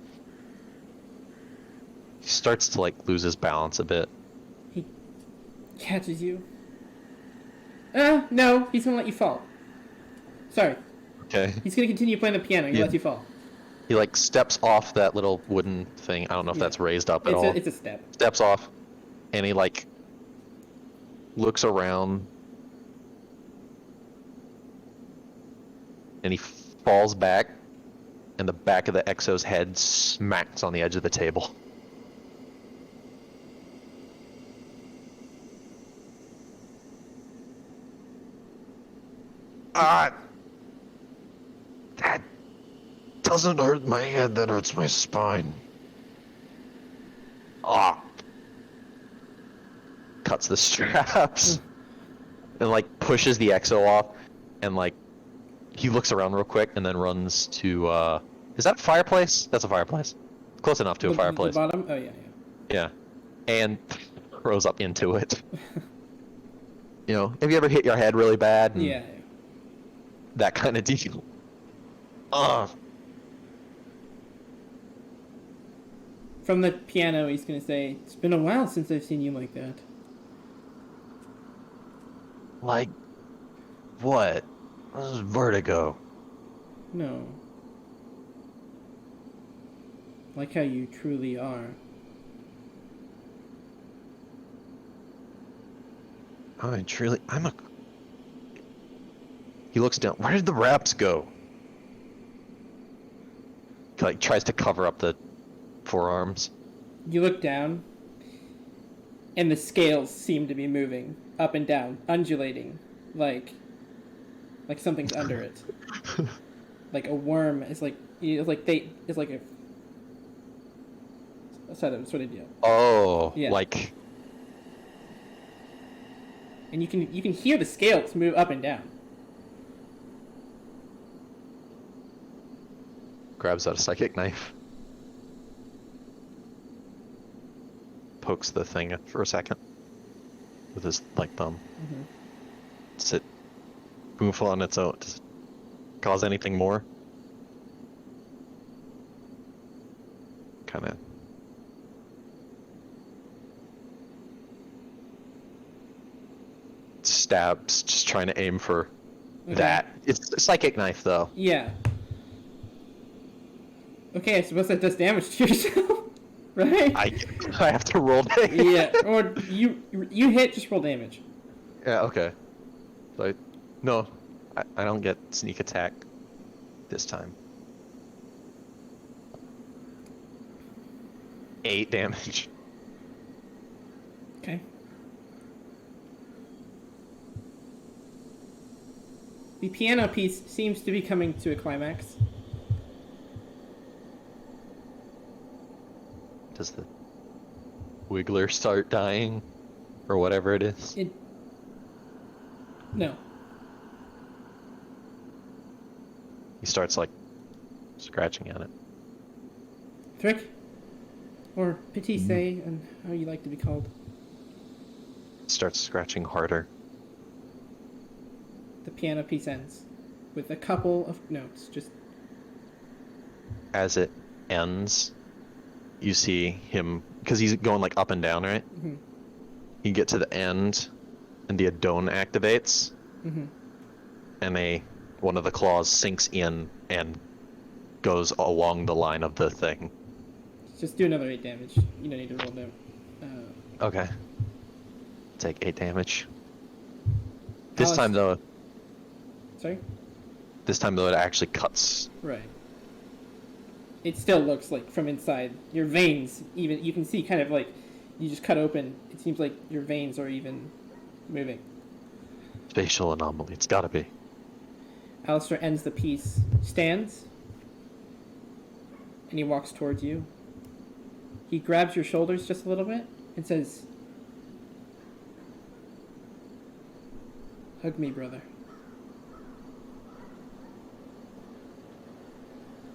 He starts to, like, lose his balance a bit. He catches you. No, he's gonna let you fall. Sorry. Okay. He's gonna continue playing the piano. He Yeah. lets you fall. He, like, steps off that little wooden thing. I don't know if Yeah. that's raised up at It's all. it's a step. Steps off, and he, like, looks around, and he falls back, and the back of the Exo's head smacks on the edge of the table. That doesn't hurt my head, that hurts my spine. Ah! Cuts the straps, and, like, pushes the Exo off, and, like, he looks around real quick, and then runs to, is that a fireplace? That's a fireplace. Close enough to a fireplace. The bottom? Oh, yeah, Yeah. And throws up into it. You know, have you ever hit your head really bad? yeah. And Yeah. that kind of deal. Ugh. From the piano, he's gonna say, "It's been a while since I've seen you like that." Like, what? This is vertigo. No. Like how you truly are. I'm a... He looks down. Where did the wraps go? He, like, tries to cover up the forearms. You look down, and the scales seem to be moving up and down, undulating, like something's under it. Like a worm is like it's like a sort of deal. Oh, Yeah. like... And you can hear the scales move up and down. Grabs out a psychic knife. Pokes the thing for a second with his, like, thumb. Mm-hmm. Does it move on its own? Does it cause anything more? Kind of. Stabs, just trying to aim for that. It's a psychic knife, though. Yeah. Okay, I suppose that does damage to yourself, right? I have to roll damage. Yeah, or you hit, just roll damage. Yeah, okay. So I don't get sneak attack this time. 8 damage. Okay. The piano piece seems to be coming to a climax. Does the Wiggler start dying? Or whatever it is? No. He starts, like, scratching at it. Thrick? Or Petite, and how you like to be called. Starts scratching harder. The piano piece ends with a couple of notes. Just As it ends, you see him, because he's going, like, up and down, right? Mhm. You get to the end, and the Adone activates, and one of the claws sinks in and goes along the line of the thing. Just do another 8 damage. You don't need to roll down. Okay. Take 8 damage. This Alice- time though, Sorry? it actually cuts. Right. It still looks like from inside your veins. Even you can see kind of like you just cut open. It seems like your veins are even moving. Spatial anomaly. It's gotta be. Alistair ends the piece, stands, and he walks towards you. He grabs your shoulders just a little bit and says, "Hug me, brother."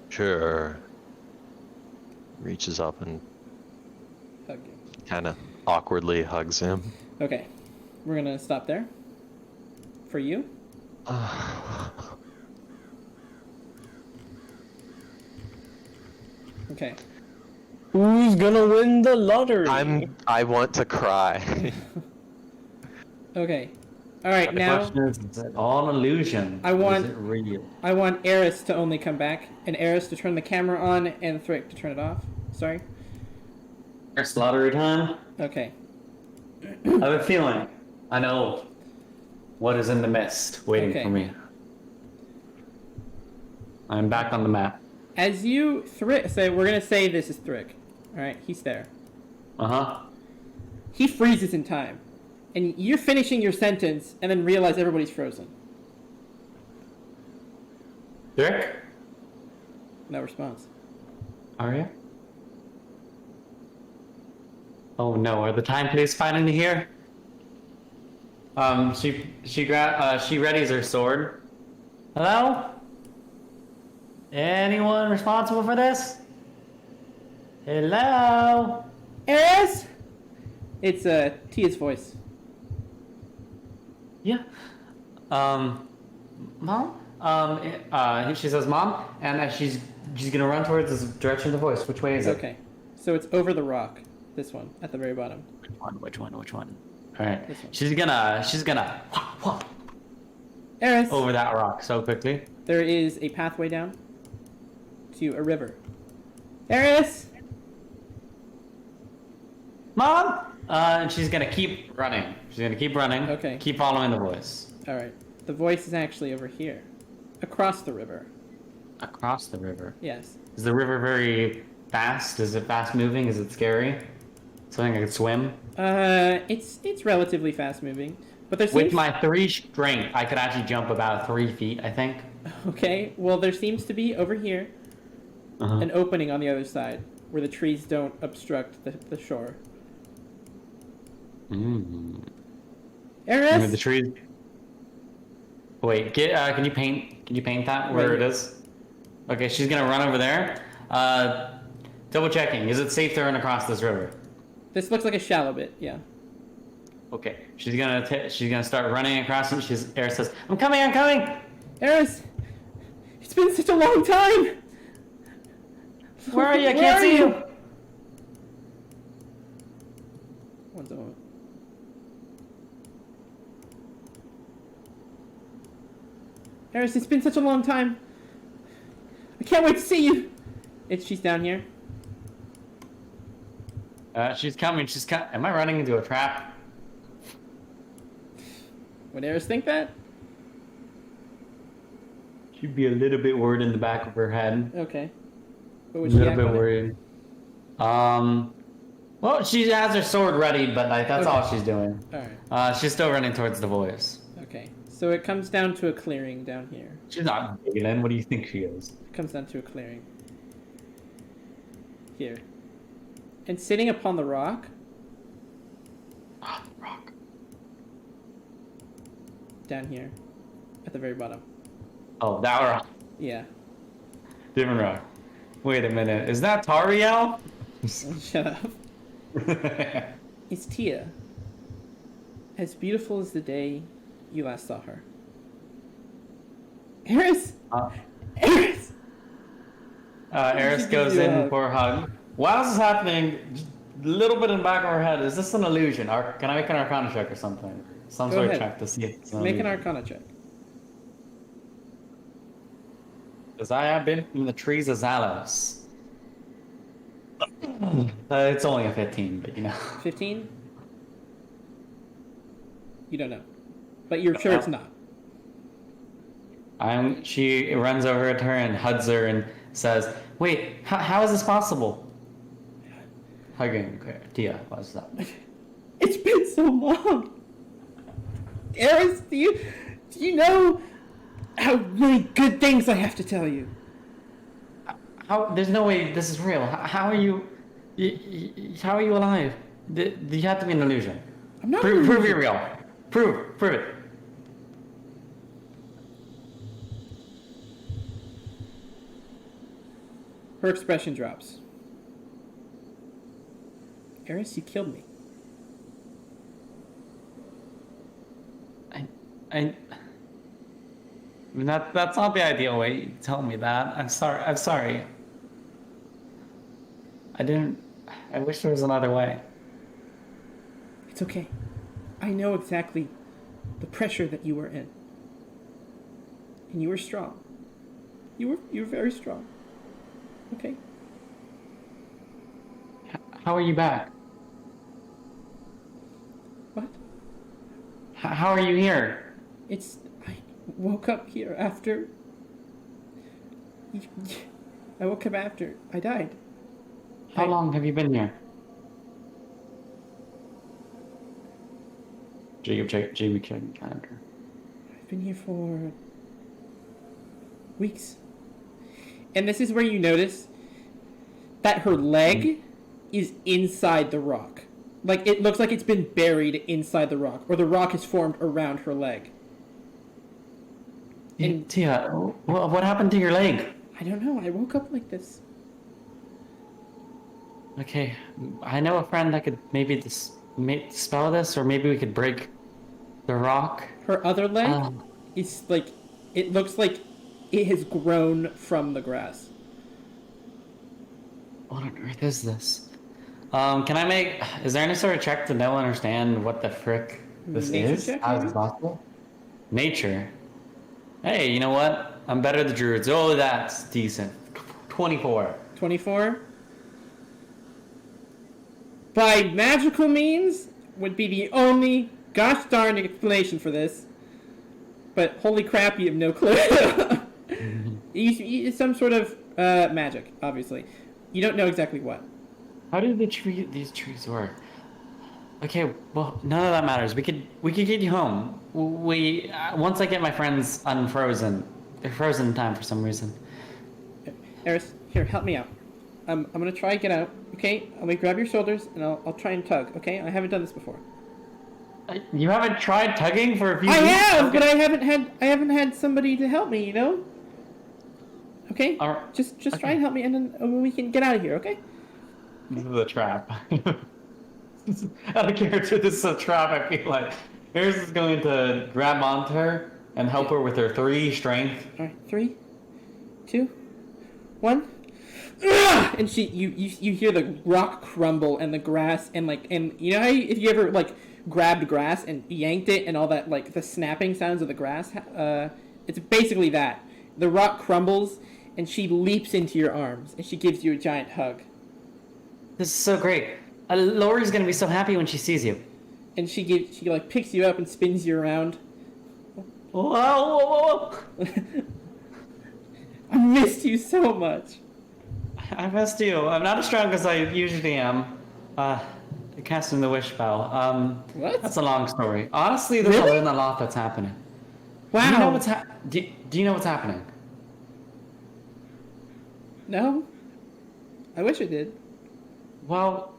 Sure. Reaches up and Hug you. kind of awkwardly hugs him. Okay, we're gonna stop there. For you, okay. Who's gonna win the lottery? I want to cry. Okay. All right, The now question is it all an illusion? I or want- Is it real? I want Eris to only come back, and Eris to turn the camera on, and Thrick to turn it off. Sorry. It's lottery time. Okay. I have a feeling. I know what is in the mist waiting Okay. for me. I'm back on the map. As you Thrick, so we're gonna say this is Thrick. All right, he's there. Uh-huh. He freezes in time, and you're finishing your sentence, and then realize everybody's frozen. Rick? No response. Are you? Oh no, are the time police finally here? She readies her sword. Hello? Anyone responsible for this? Hello? Eris! It's Tia's voice. Yeah. Mom? She says, Mom, and she's gonna run towards this direction of the voice. Which way is it? Okay. So it's over the rock. This one at the very bottom. Which one? All right. This one. She's gonna Eris! over that rock so quickly. There is a pathway down to a river. Eris! Mom! And she's gonna keep running. She's gonna keep running. Okay. Keep following the voice. All right. The voice is actually over here, across the river. Across the river. Yes. Is the river very fast? Is it fast moving? Is it scary? Something I could swim? It's relatively fast moving, but there seems With my 3 strength, I could actually jump about 3 feet, I think. okay. Well, there seems to be over here Uh-huh. an opening on the other side where the trees don't obstruct the shore. Mm. Eris! The trees. Wait, can you paint that where Right it here. is? Okay, she's gonna run over there. Double checking. Is it safe to run across this river? This looks like a shallow bit. Yeah. Okay, she's gonna start running across it. Eris says, I'm coming. Eris! It's been such a long time! Where are you? I Where can't are see you? you. One moment. Eris, it's been such a long time. I can't wait to see you. She's down here. She's coming. Am I running into a trap? Would Eris think that? She'd be a little bit worried in the back of her head. Okay. But A would she little act bit on it? worried. Well, she has her sword ready, but like that's Okay. all she's doing. Alright. She's still running towards the voice. Okay. So it comes down to a clearing down here. She's not Galen. What do you think she is? It comes down to a clearing. Here. And sitting upon the rock, Ah, rock. down here, at the very bottom. Oh, that rock. Yeah. Different rock. Wait a minute. Is that Tariel? Shut up. It's Tia. As beautiful as the day you last saw her. Eris! Eris! Eris She gives goes you a in hug. for a hug. While this is happening, little bit in the back of our head, is this an illusion? Or can I make an Arcana check or something? Some Go sort ahead. of check to see if it's an Make an illusion. Arcana check. Because I have been in the trees of Zalos. It's only a 15, but you know. 15? You don't know. But you're sure it's not. She runs over to her and hugs her and says, "Wait, how is this possible?" Hugging Tia, what's that? It's been so long. Eris, do you know how many good things I have to tell you? How? There's no way this is real. How are you? How are you alive? You have to be an illusion. I'm not Prove illusion. you're real. Prove it. Her expression drops. Eris, you killed me. I mean, that's not the ideal way you tell me that. I'm sorry. I wish there was another way. It's okay. I know exactly the pressure that you were in. And you were strong. You were very strong. Okay? How are you back? What? How are you here? I woke up here after... I woke up after I died. How long have you been here? Jamie checking calendar. I've been here for... weeks. And this is where you notice that her leg is inside the rock. Like, it looks like it's been buried inside the rock, or the rock is formed around her leg. And Tia, what happened to your leg? I don't know, I woke up like this. Okay, I know a friend that could maybe dispel this, or maybe we could break the rock. Her other leg Um. is like, it looks like it has grown from the grass. What on earth is this? Is there any sort of check to know understand what the frick this Nature is? check, How is maybe? it possible? Nature. Hey, you know what? I'm better than druids. Oh, that's decent. 24. 24. By magical means would be the only gosh darn explanation for this. But holy crap, you have no clue. It's some sort of magic, obviously. You don't know exactly what. How do these trees work? Okay, well, none of that matters. We could get you home. Once I get my friends unfrozen. They're frozen in time for some reason. Eris, here, help me out. I'm gonna try and get out, okay? I'm gonna grab your shoulders and I'll try and tug, okay? I haven't done this before. You haven't tried tugging for a few I weeks? have, Okay. but I haven't had somebody to help me, you know? Okay? Alright. Just try Okay. and help me and then we can get out of here, okay? This is a trap. Out of character, this is a trap, I feel like. Eris is going to grab onto her and help her with her 3 strength. Alright, 3, 2, 1. Ugh! And you hear the rock crumble and the grass and you know how if you ever like grabbed grass and yanked it and all that like the snapping sounds of the grass, it's basically that. The rock crumbles and she leaps into your arms and she gives you a giant hug. This is so great. Lori's gonna be so happy when she sees you. And she like picks you up and spins you around. Whoa. I missed you so much. I missed you. I'm not as strong as I usually am. Casting the wish spell. What? That's a long story. Honestly, there's Really? a lot that's happening. Wow. Do you know what's do you know what's happening? No. I wish I did. Well,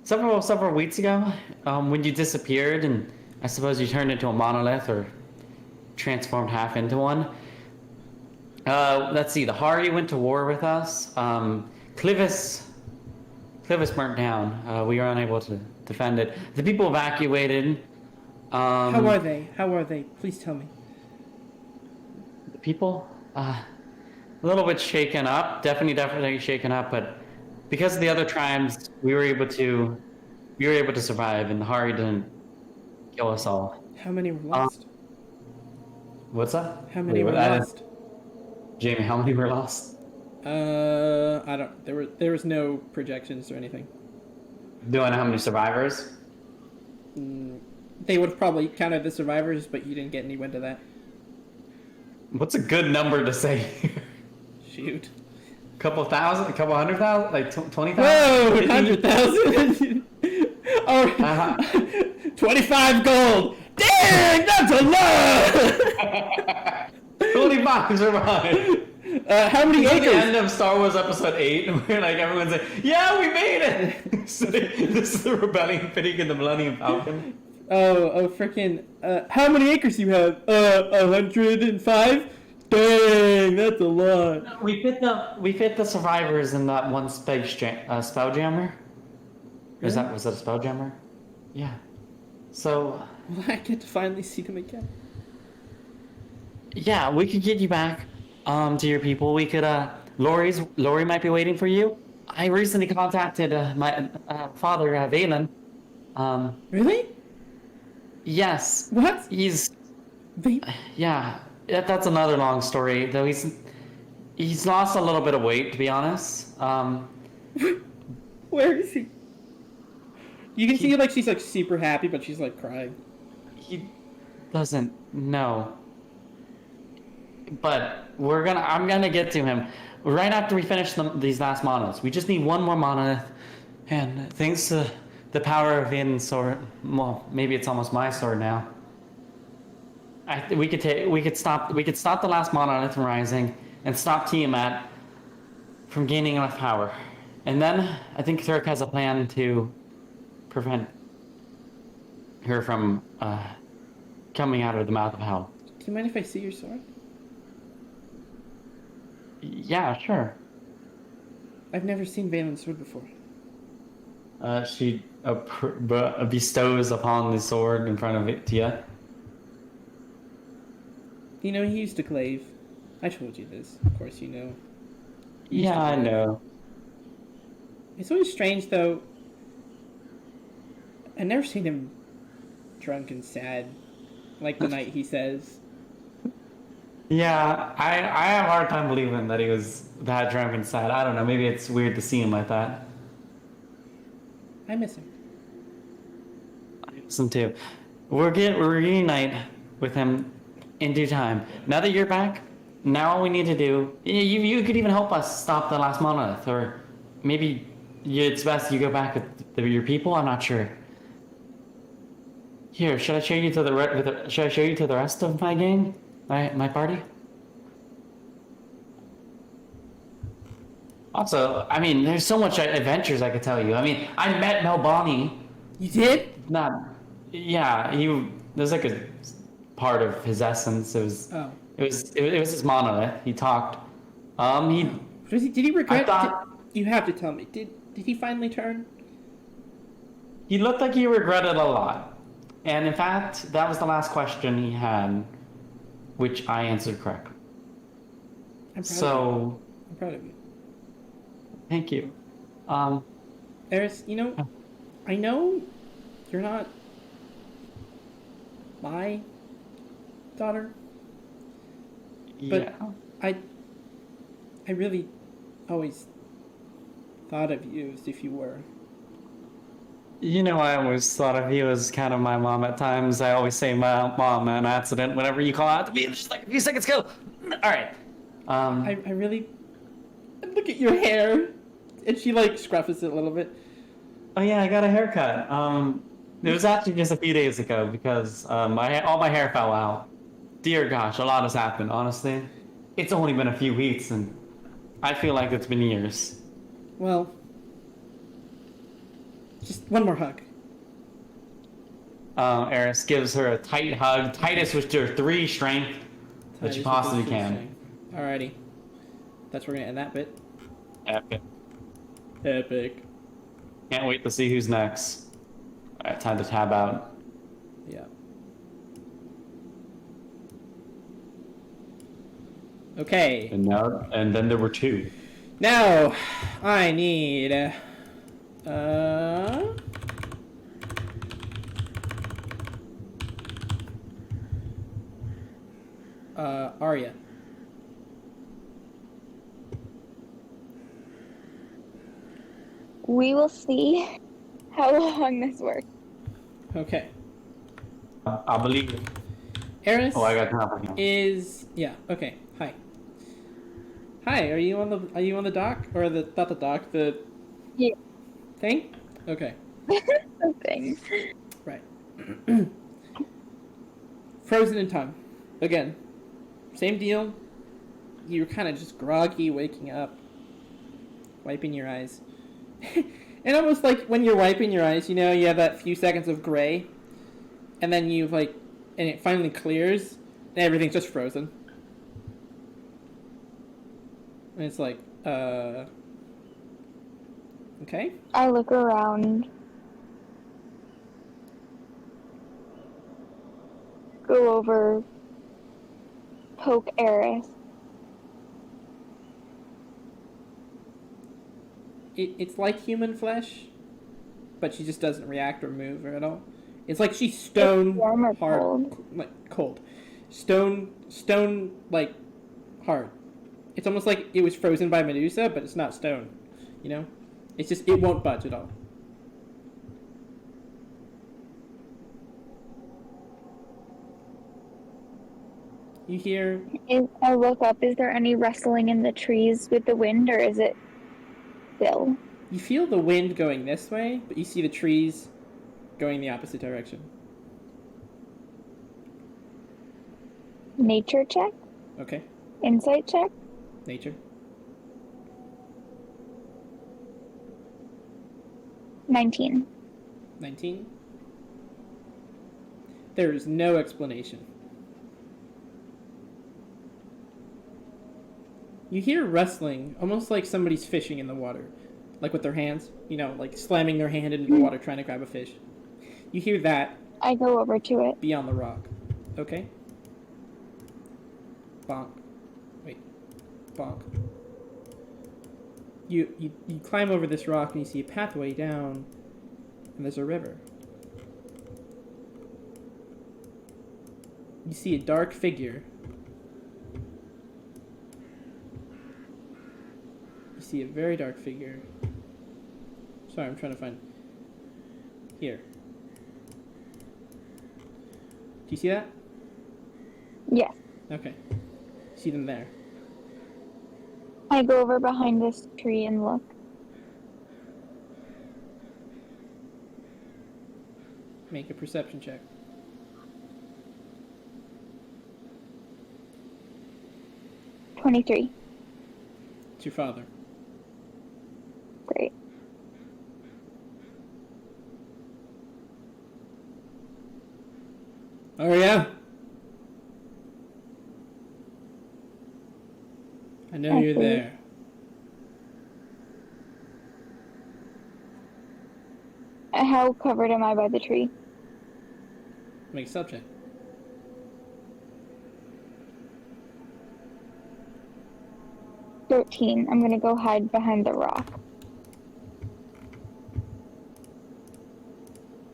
several weeks ago, when you disappeared, and I suppose you turned into a monolith or transformed half into one. Let's see. The Hari went to war with us. Clivis burnt down. We were unable to defend it. The people evacuated. How are they? How are they? Please tell me. The people, a little bit shaken up. Definitely shaken up. But because of the other tribes, we were able to survive, and the Hari didn't kill us all. How many were lost? What's that? How many Wait, were what? lost? Jamie, how many were lost? I don't. There was no projections or anything. Do I know how many survivors? They would have probably counted the survivors, but you didn't get anywhere to that. What's a good number to say? Shoot. Couple thousand, a couple 100,000, like 20,000. Whoa, 50? 100,000. Oh, 25 gold. Dang, that's a lot. 25 survived. How many At the acres? end of Star Wars Episode 8, and we're like, everyone's like, yeah, we made it! So this is the Rebellion fitting in the Millennium Falcon. Oh, freaking! How many acres you have? 105. Dang, that's a lot. We fit the survivors in that one spelljammer. Was that a spelljammer? Yeah. So Will I get to finally see them again? yeah, we could get you back to your people. We could Lori might be waiting for you. I recently contacted my father, Valen. Really? Yes. What? He's They... yeah. That's another long story. Though he's lost a little bit of weight, to be honest. Where is he? You can see like she's like super happy, but she's like crying. He doesn't know. But I'm gonna get to him right after we finish these last monoliths. We just need one more monolith, and thanks to the power of Vaden's sword, well, maybe it's almost my sword now. We could stop the last monolith from rising and stop Tiamat from gaining enough power. And then I think Thurk has a plan to prevent her from coming out of the mouth of hell. Do you mind if I see your sword? Yeah, sure. I've never seen Valen's sword before. She bestows upon the sword in front of Tia. You know, he used to glaive. I told you this. Of course you know. Yeah, I know. It's always strange, though. I've never seen him drunk and sad. Like the night he says. Yeah, I have a hard time believing that he was that drunk and sad. I don't know. Maybe it's weird to see him like that. I miss him. I miss him too. We're reunite with him in due time. Now that you're back, now all we need to do, you could even help us stop the last monolith, or maybe it's best you go back with your people. I'm not sure. Here, should I show you to the rest of my gang, my party? Also, I mean, there's so much adventures I could tell you. I mean, I met Melbani. You did? Yeah, there's like a part of his essence. It was his monolith. He talked. Did he regret? I thought you have to tell me. Did he finally turn? he looked like he regretted a lot, and in fact, that was the last question he had, which I answered correctly. I'm proud of So, I'm proud of you. thank you. Eris, you know, I know you're not my daughter, but Yeah. I really always thought of you as if you were. You know, I always thought of you as kind of my mom at times. I always say my mom an accident whenever you call out to me. It's just like a few seconds ago. All right. I really look at your hair, and she like scruffs it a little bit. Oh yeah, I got a haircut. It was actually just a few days ago because all my hair fell out. Dear gosh, a lot has happened. Honestly, it's only been a few weeks, and I feel like it's been years. Well, just one more hug. Eris gives her a tight hug, tightest with her 3 strength that you possibly can. Alrighty, that's where we're gonna end that bit. Epic. Epic. Can't wait to see who's next. All right, time to tab out. Yeah. Okay. And then there were 2. Now, I need Arya. We will see how long this works. Okay. I believe it. Eris Oh, I got nothing. is okay. Hi. Hi, are you on the dock or not the dock, the Yeah. thing? Okay. Something. Right. Frozen in time. Again. Same deal. You're kind of just groggy waking up. Wiping your eyes. And almost like when you're wiping your eyes, you have that few seconds of gray. And then and it finally clears. And everything's just frozen. And it's like, okay. I look around. Go over. Poke Eris. It's like human flesh, but she just doesn't react or move at all. It's like she's stone It's warm or hard, cold? like cold, stone like hard. It's almost like it was frozen by Medusa, but it's not stone. It's just it won't budge at all. You hear I look up. Is there any rustling in the trees with the wind, or is it still? you feel the wind going this way, but you see the trees going the opposite direction. Nature check? Okay, Insight check? nature. 19. 19. There is no explanation. You hear rustling, almost like somebody's fishing in the water. Like with their hands, like slamming their hand into the water trying to grab a fish. You hear that I go over to it. beyond the rock. Okay? Bonk. Wait. Bonk. You climb over this rock and you see a pathway down, and there's a river. You see a dark figure. You see a very dark figure. Sorry, I'm trying to find... Here. Do you see that? Yes. Okay. See them there. I go over behind this tree and look. Make a perception check. $23. It's your father. Great. Oh, yeah? I know you're there. How covered am I by the tree? Make a subject. $13. I'm gonna go hide behind the rock.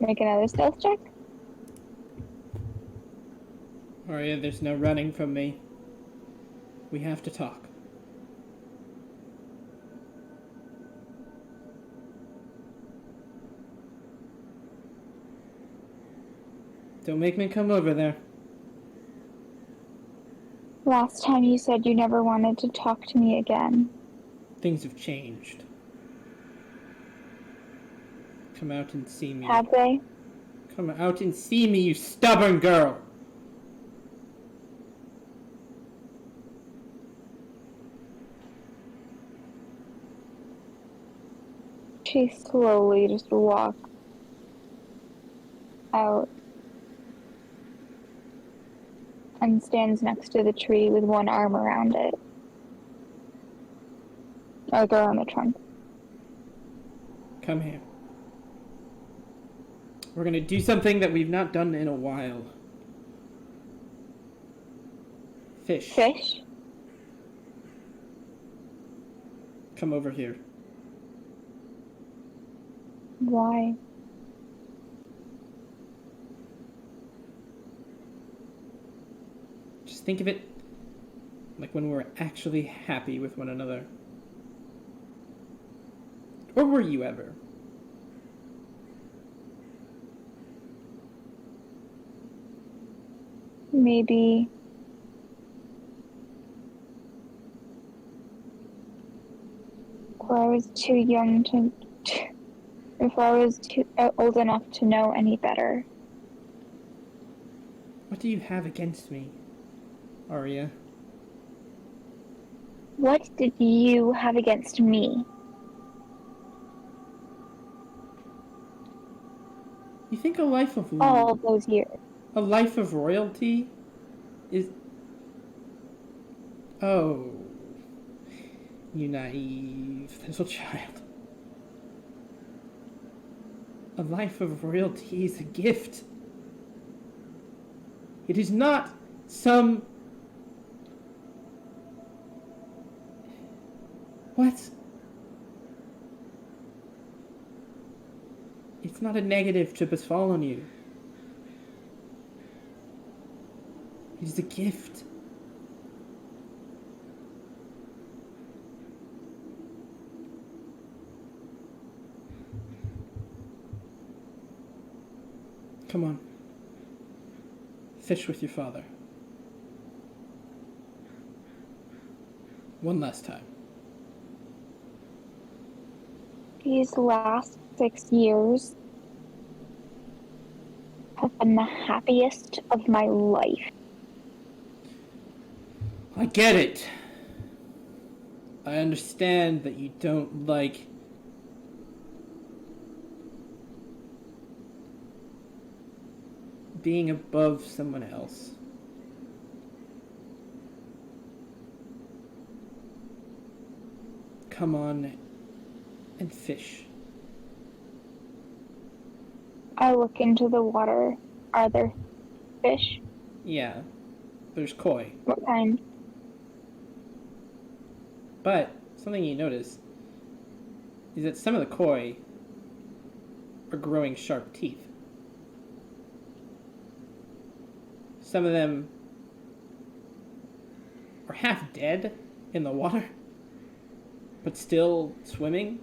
Make another stealth check. Arya, there's no running from me. We have to talk. Don't make me come over there. Last time you said you never wanted to talk to me again. Things have changed. Come out and see me. Have they? Come out and see me, you stubborn girl! She slowly just walks out and stands next to the tree with one arm around it. Like around the trunk. Come here. We're gonna do something that we've not done in a while. Fish. Fish? come over here. Why? Just think of it like when we're actually happy with one another. Or were you ever? Maybe. Or I was too young to. If I was too old enough to know any better. What do you have against me, Arya? What did you have against me? You think a life of All those years. a life of royalty is... Oh, you naive little child. A life of royalty is a gift. It is not some... What? It's not a negative to befall on you. It is a gift. Come on. Fish with your father. One last time. These last 6 years have been the happiest of my life. I get it. I understand that you don't like being above someone else. Come on and fish. I look into the water. Are there fish? Yeah, there's koi. What kind? But something you notice is that some of the koi are growing sharp teeth. Some of them are half dead in the water, but still swimming.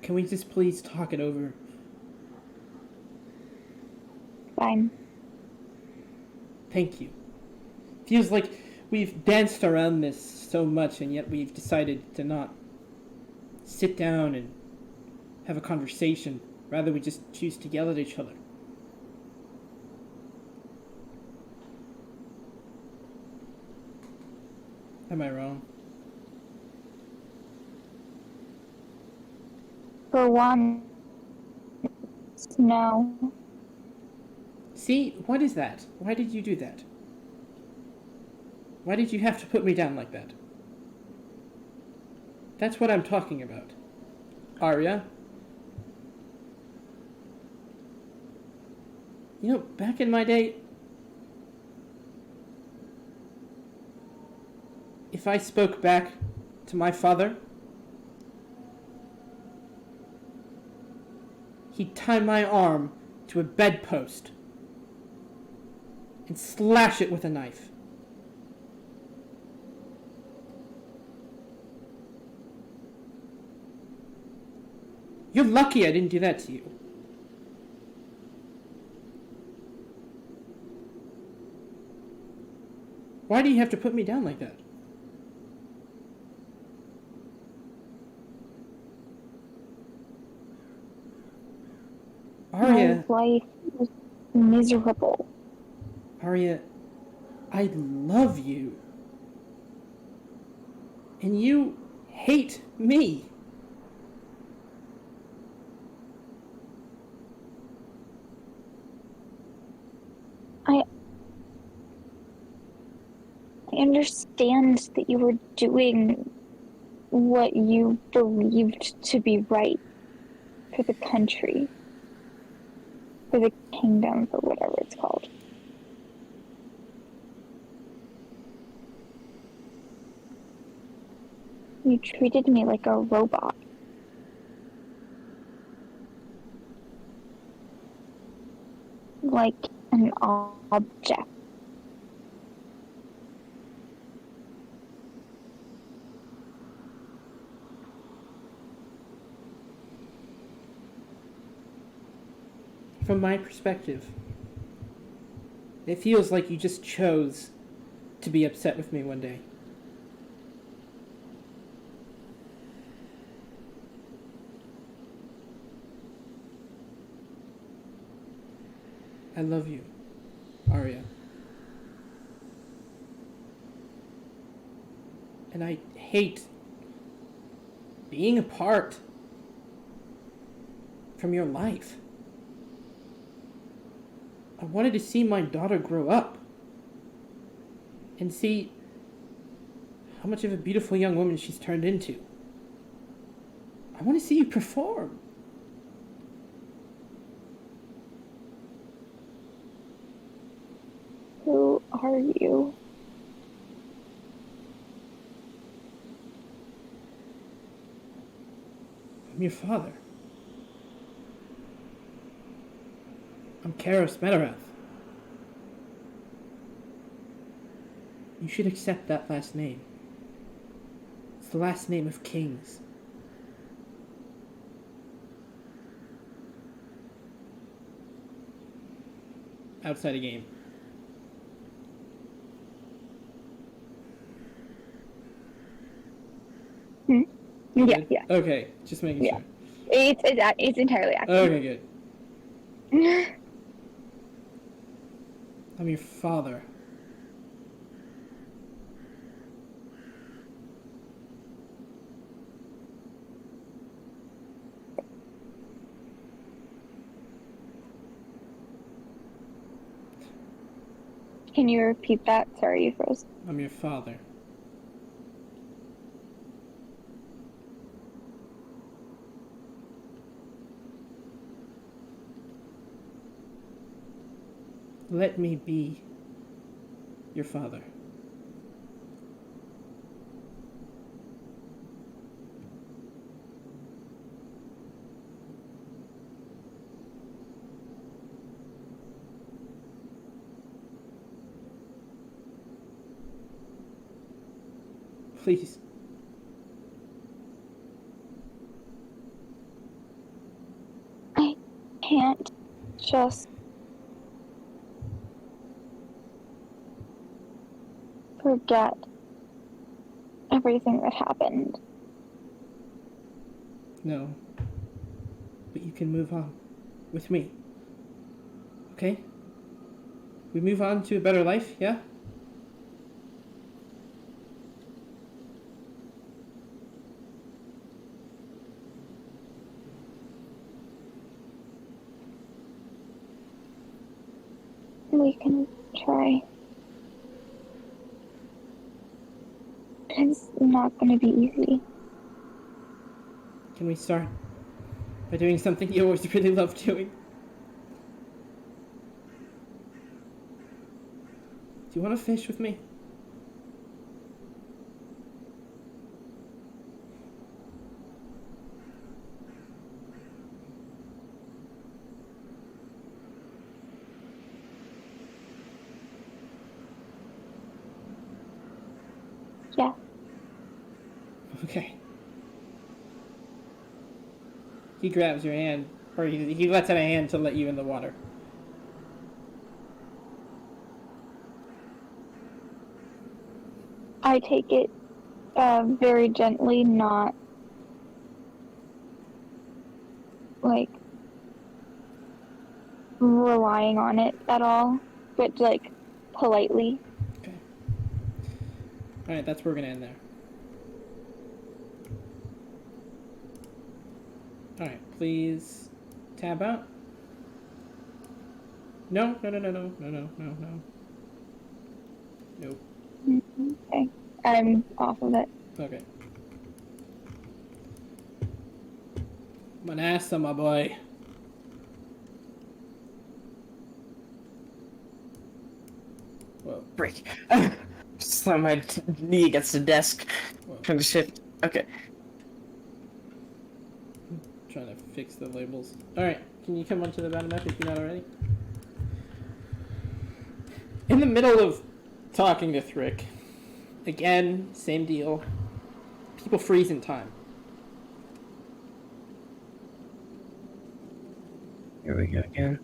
Can we just please talk it over? Fine. Thank you. Feels like we've danced around this so much, and yet we've decided to not sit down and have a conversation. Rather, we just choose to yell at each other. Am I wrong? For one, no. See, what is that? Why did you do that? Why did you have to put me down like that? That's what I'm talking about. Arya? You know, back in my day, if I spoke back to my father, he'd tie my arm to a bedpost and slash it with a knife. You're lucky I didn't do that to you. Why do you have to put me down like that? Arya, My life was miserable. Arya, I love you. And you hate me. I understand that you were doing what you believed to be right. for the country, for the kingdom, for whatever it's called. You treated me like a robot. Like an object. From my perspective, it feels like you just chose to be upset with me one day. I love you, Arya. And I hate being apart from your life. I wanted to see my daughter grow up and see how much of a beautiful young woman she's turned into. I want to see you perform. Who are you? I'm your father. I'm Karos Medarath. You should accept that last name. It's the last name of kings. Outside a game. Yeah, Good? yeah. Okay, just making Yeah. sure. It's entirely accurate. Okay, good. I'm your father. Can you repeat that? Sorry, you froze. I'm your father. Let me be your father. Please. I can't just forget everything that happened. No. But you can move on. With me. Okay? We move on to a better life, yeah? We can try. It's not gonna be easy. Can we start by doing something you always really loved doing? Do you want to fish with me? Yeah. Okay. He grabs your hand, or he lets out a hand to let you in the water. I take it very gently, not like relying on it at all, but like politely. Okay. Alright, that's where we're gonna end there. Alright, please tab out. No. Nope. Okay. I'm off of it. Okay. Manassa, my boy. Whoa. Break. Slam my knee against the desk. Trying to shift. Okay. Trying to fix the labels. Alright, can you come onto the battle map if you're not already? In the middle of talking to Thrick, again, same deal. People freeze in time. Here we go again.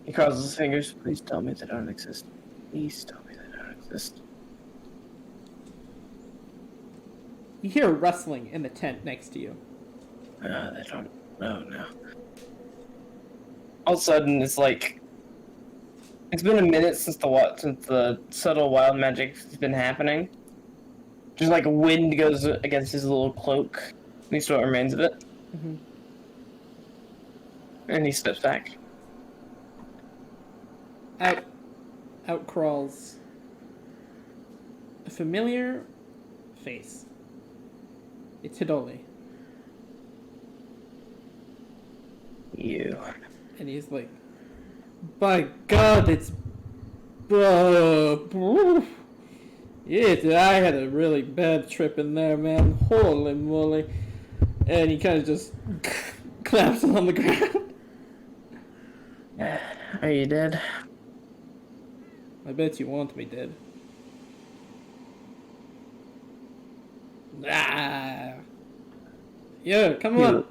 He crosses his fingers. Please tell me they don't exist. Please tell me they don't exist. You hear a rustling in the tent next to you. They don't. No. All of a sudden, it's like it's been a minute since the subtle wild magic has been happening. Just like a wind goes against his little cloak, at least what remains of it, and he steps back. Out crawls a familiar face. It's Hidoli. You. And he's like, by God, it's... yeah, I had a really bad trip in there, man. Holy moly. And he kind of just claps on the ground. Are you dead? I bet you want me dead. Ah. Yo, come on.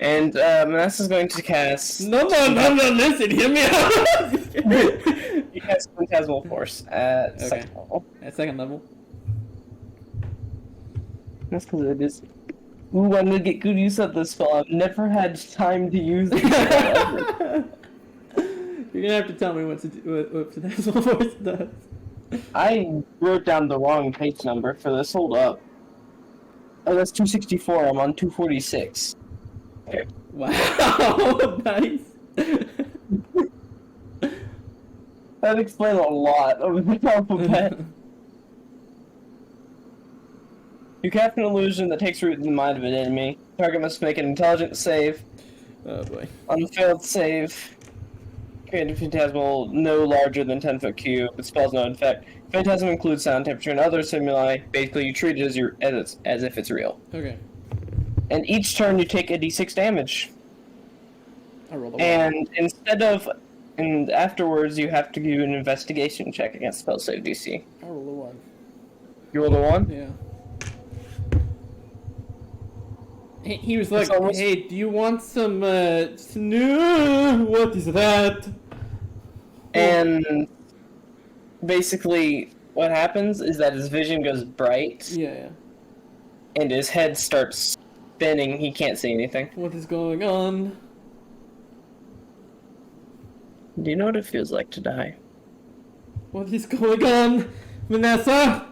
And Manassa's going to cast... No, listen, hear me out. He has Phantasmal Force at second level. At second level. That's because it is... Ooh, I'm gonna get good use of this spell. I've never had time to use it. You're gonna have to tell me what Phantasmal Force does. I wrote down the wrong page number for this. Hold up. Oh, that's 264. I'm on 246. Okay. Wow, nice. That explains a lot of the alphabet. You cast an illusion that takes root in the mind of an enemy. Target must make an intelligence save. Oh boy. On the failed save, create a phantasmal no larger than 10-foot cube. The spell's not in effect. Phantasm includes sound, temperature, and other stimuli. Basically, you treat it as if it's real. Okay. And each turn, you take a d6 damage. I rolled a 1. And afterwards, you have to do an investigation check against spell save DC. I rolled a 1. You rolled a 1? Yeah. He was like, almost... hey, do you want some, no, what is that? And basically, what happens is that his vision goes bright, Yeah. and his head starts spinning. He can't see anything. What is going on? Do you know what it feels like to die? What is going on, Vanessa?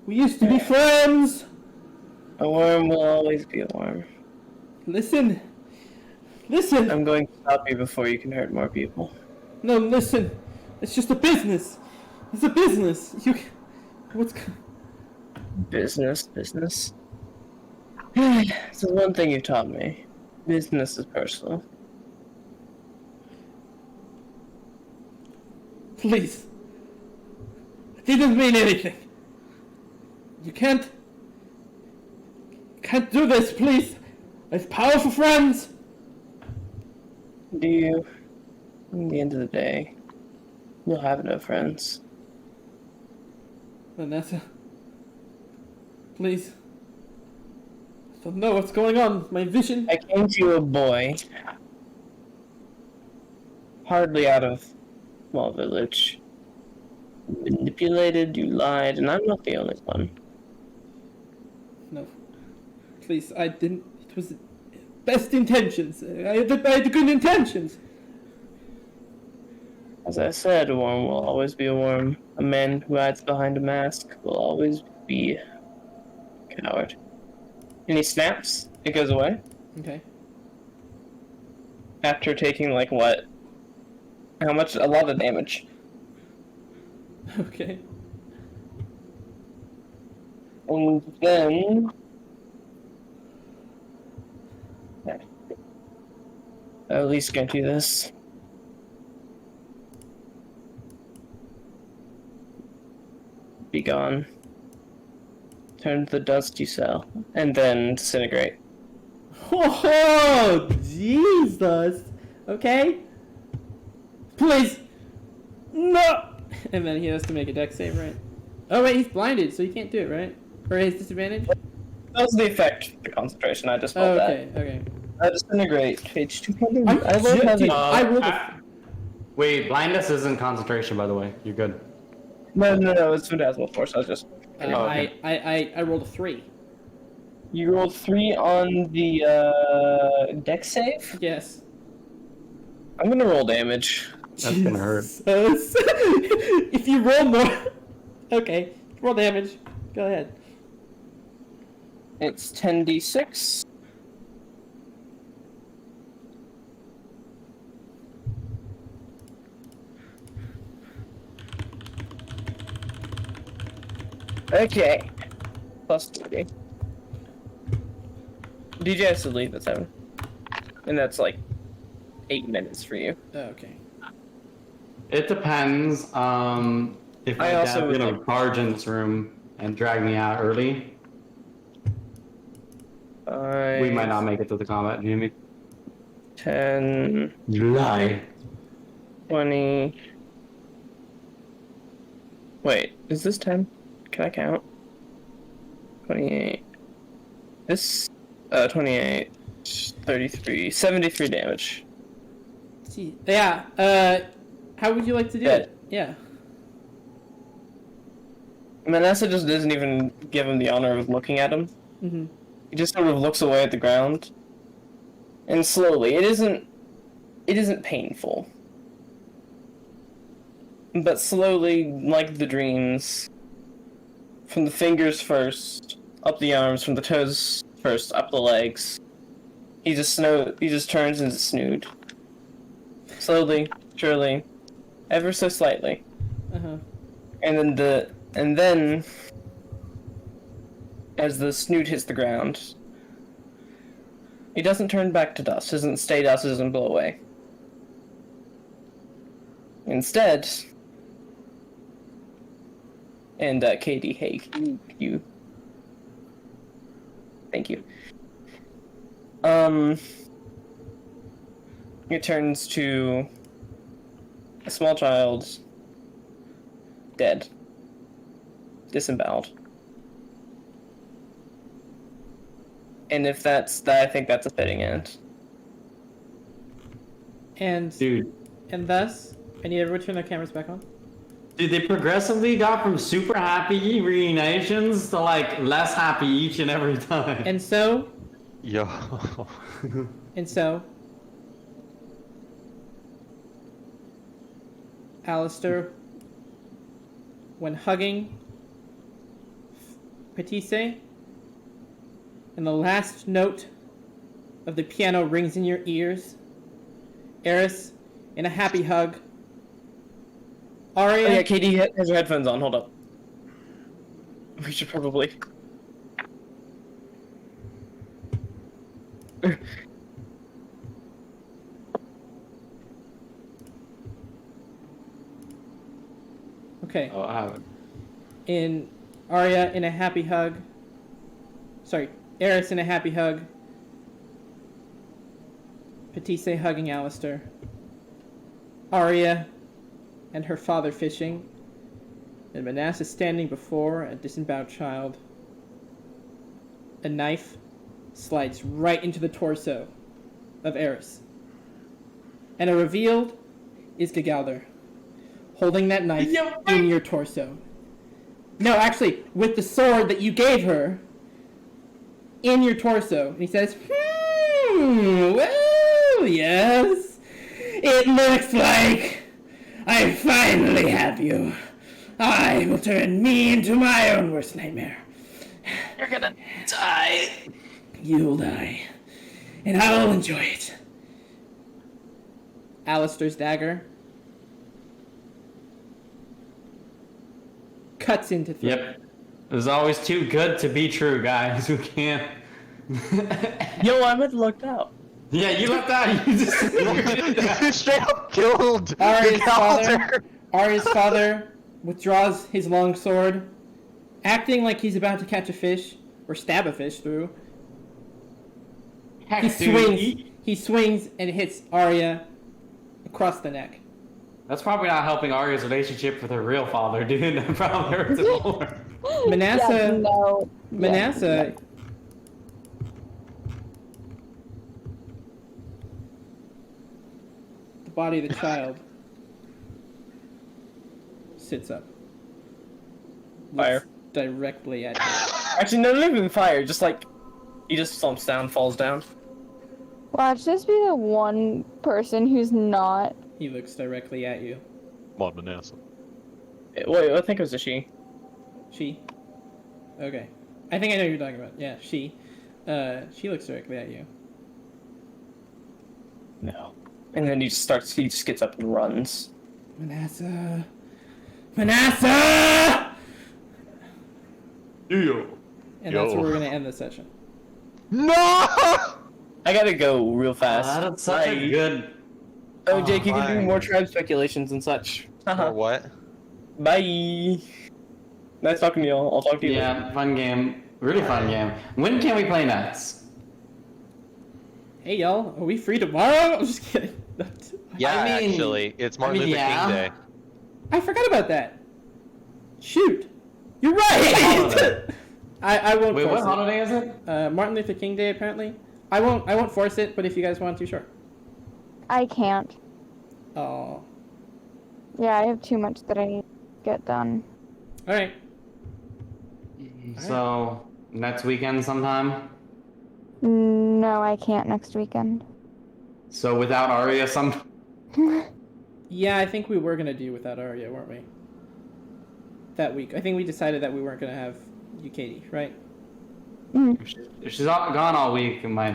We used to be friends. A worm will always be a worm. Listen. Listen. I'm going to stop you before you can hurt more people. No, listen. It's just a business. It's a business. What's... Business. This is one thing you've taught me. Business is personal. Please. I didn't mean anything. You can't do this, please. I have powerful friends. Do you? At the end of the day, you'll have no friends. Vanessa. Please. I don't know what's going on. My vision. I came to you a boy. Hardly out of small village. You manipulated, you lied, and I'm not the only one. No. Please, I didn't. It was best intentions. I had good intentions. As I said, a worm will always be a worm. A man who hides behind a mask will always be a coward. And he snaps. It goes away. Okay. After taking, like, what? How much? A lot of damage. Okay. And then... Okay. I'll at least get you this. Be gone. Turn to the dust you sell, and then disintegrate. Oh, Jesus. Okay. Please. No. And then he has to make a dex save, right? Oh wait, he's blinded, so he can't do it, right? Or his disadvantage? That was the effect of the concentration. I just Oh, felt okay, okay. that. Disintegrate. Page 200. I rolled a Wait, blindness isn't concentration, by the way. You're good. No, it's Phantasmal Force. I was just. okay. I rolled a 3. You rolled 3 on the dex save? Yes. I'm gonna roll damage. That's gonna hurt. Jesus. If you roll more... Okay, roll damage. Go ahead. It's 10d6. Okay. Plus 3. DJ has to leave at 7. And that's like 8 minutes for you. Okay. It depends. If I my also dad's would gonna like- barge in this room and drag me out early, we might not make it to the combat, Jimmy. 10, You lie. 20. Wait, is this 10? Can I count? 28. This, 28, 33, 73 damage. Gee, yeah, how would you like to do Dead. it? Yeah. Manessa just doesn't even give him the honor of looking at him. Mm-hmm. He just sort of looks away at the ground. And slowly, it isn't painful. But slowly, like the dreams, from the fingers first, up the arms, from the toes first, up the legs, he just turns into Snood. Slowly, surely, ever so slightly. Uh-huh. And then as the snoot hits the ground, he doesn't turn back to dust, doesn't stay dust, doesn't blow away. Instead, and Katie, hey, you. Thank you. It turns to a small child, dead, disemboweled. And if that's that, I think that's a fitting end. And Dude. thus, I need everyone to turn their cameras back on. Dude, they progressively got from super happy reunitions to like less happy each and every time. And so, Yo. Alistair, when hugging Patisse, and the last note of the piano rings in your ears, Eris, in a happy hug, Arya, Oh yeah, Katie has her headphones on. Hold up. We should probably. okay, Oh, I haven't. in Arya in a happy hug, sorry, Eris in a happy hug, Patisse hugging Alistair, Arya and her father fishing, and Manasseh standing before a disemboweled child. A knife slides right into the torso of Eris. And revealed is Gagalder, holding that knife in your torso. No, actually, with the sword that you gave her in your torso. And he says, well, yes, it looks like I finally have you. I will turn me into my own worst nightmare. You're gonna die. You'll die. And I will enjoy it. Alistair's dagger cuts into throat. Yep. It was always too good to be true, guys. We can't Yo, I meant looked out. Yeah, you left out. You just. You straight up killed Arya's your father, elder. Arya's father withdraws his long sword, acting like he's about to catch a fish or stab a fish through. Heck, He dude, swings. He swings and hits Arya across the neck. That's probably not helping Arya's relationship with her real father, dude. That probably hurts it more. Manasseh. Yeah, no. Manasseh. The body of the child sits up. Looks Fire. directly at you. Actually, no, not even fire. Just like he just slumps down, falls down. Watch this be the one person who's not. He looks directly at you. Come on, Manasseh. Wait, I think it was a she. She. Okay. I think I know who you're talking about. Yeah, she. She looks directly at you. No. And then he just gets up and runs. Manasseh! Manasseh! Yo. And that's Yo. where we're gonna end the session. No! I gotta go real fast. That's such a Bye. good. Oh, Jake, you can do fine. more tribe speculations and such. Or what? Bye. Nice talking to y'all. I'll talk to you later. Yeah, fun game. Really fun game. When can we play next? Hey y'all, are we free tomorrow? I'm just kidding. Yeah, I mean- actually, it's Martin Luther yeah. King Day. I forgot about that. Shoot. You're Holiday. right! I won't Wait, force what holiday is it? it. Martin Luther King Day apparently. I won't force it, but if you guys want to, sure. I can't. Oh. Yeah, I have too much that I need to get done. Alright. So, next weekend sometime? No, I can't next weekend. So, without Arya some. Yeah, I think we were gonna do without Arya, weren't we? That week. I think we decided that we weren't gonna have you, Katie, right? Mm. If she's gone all week, it might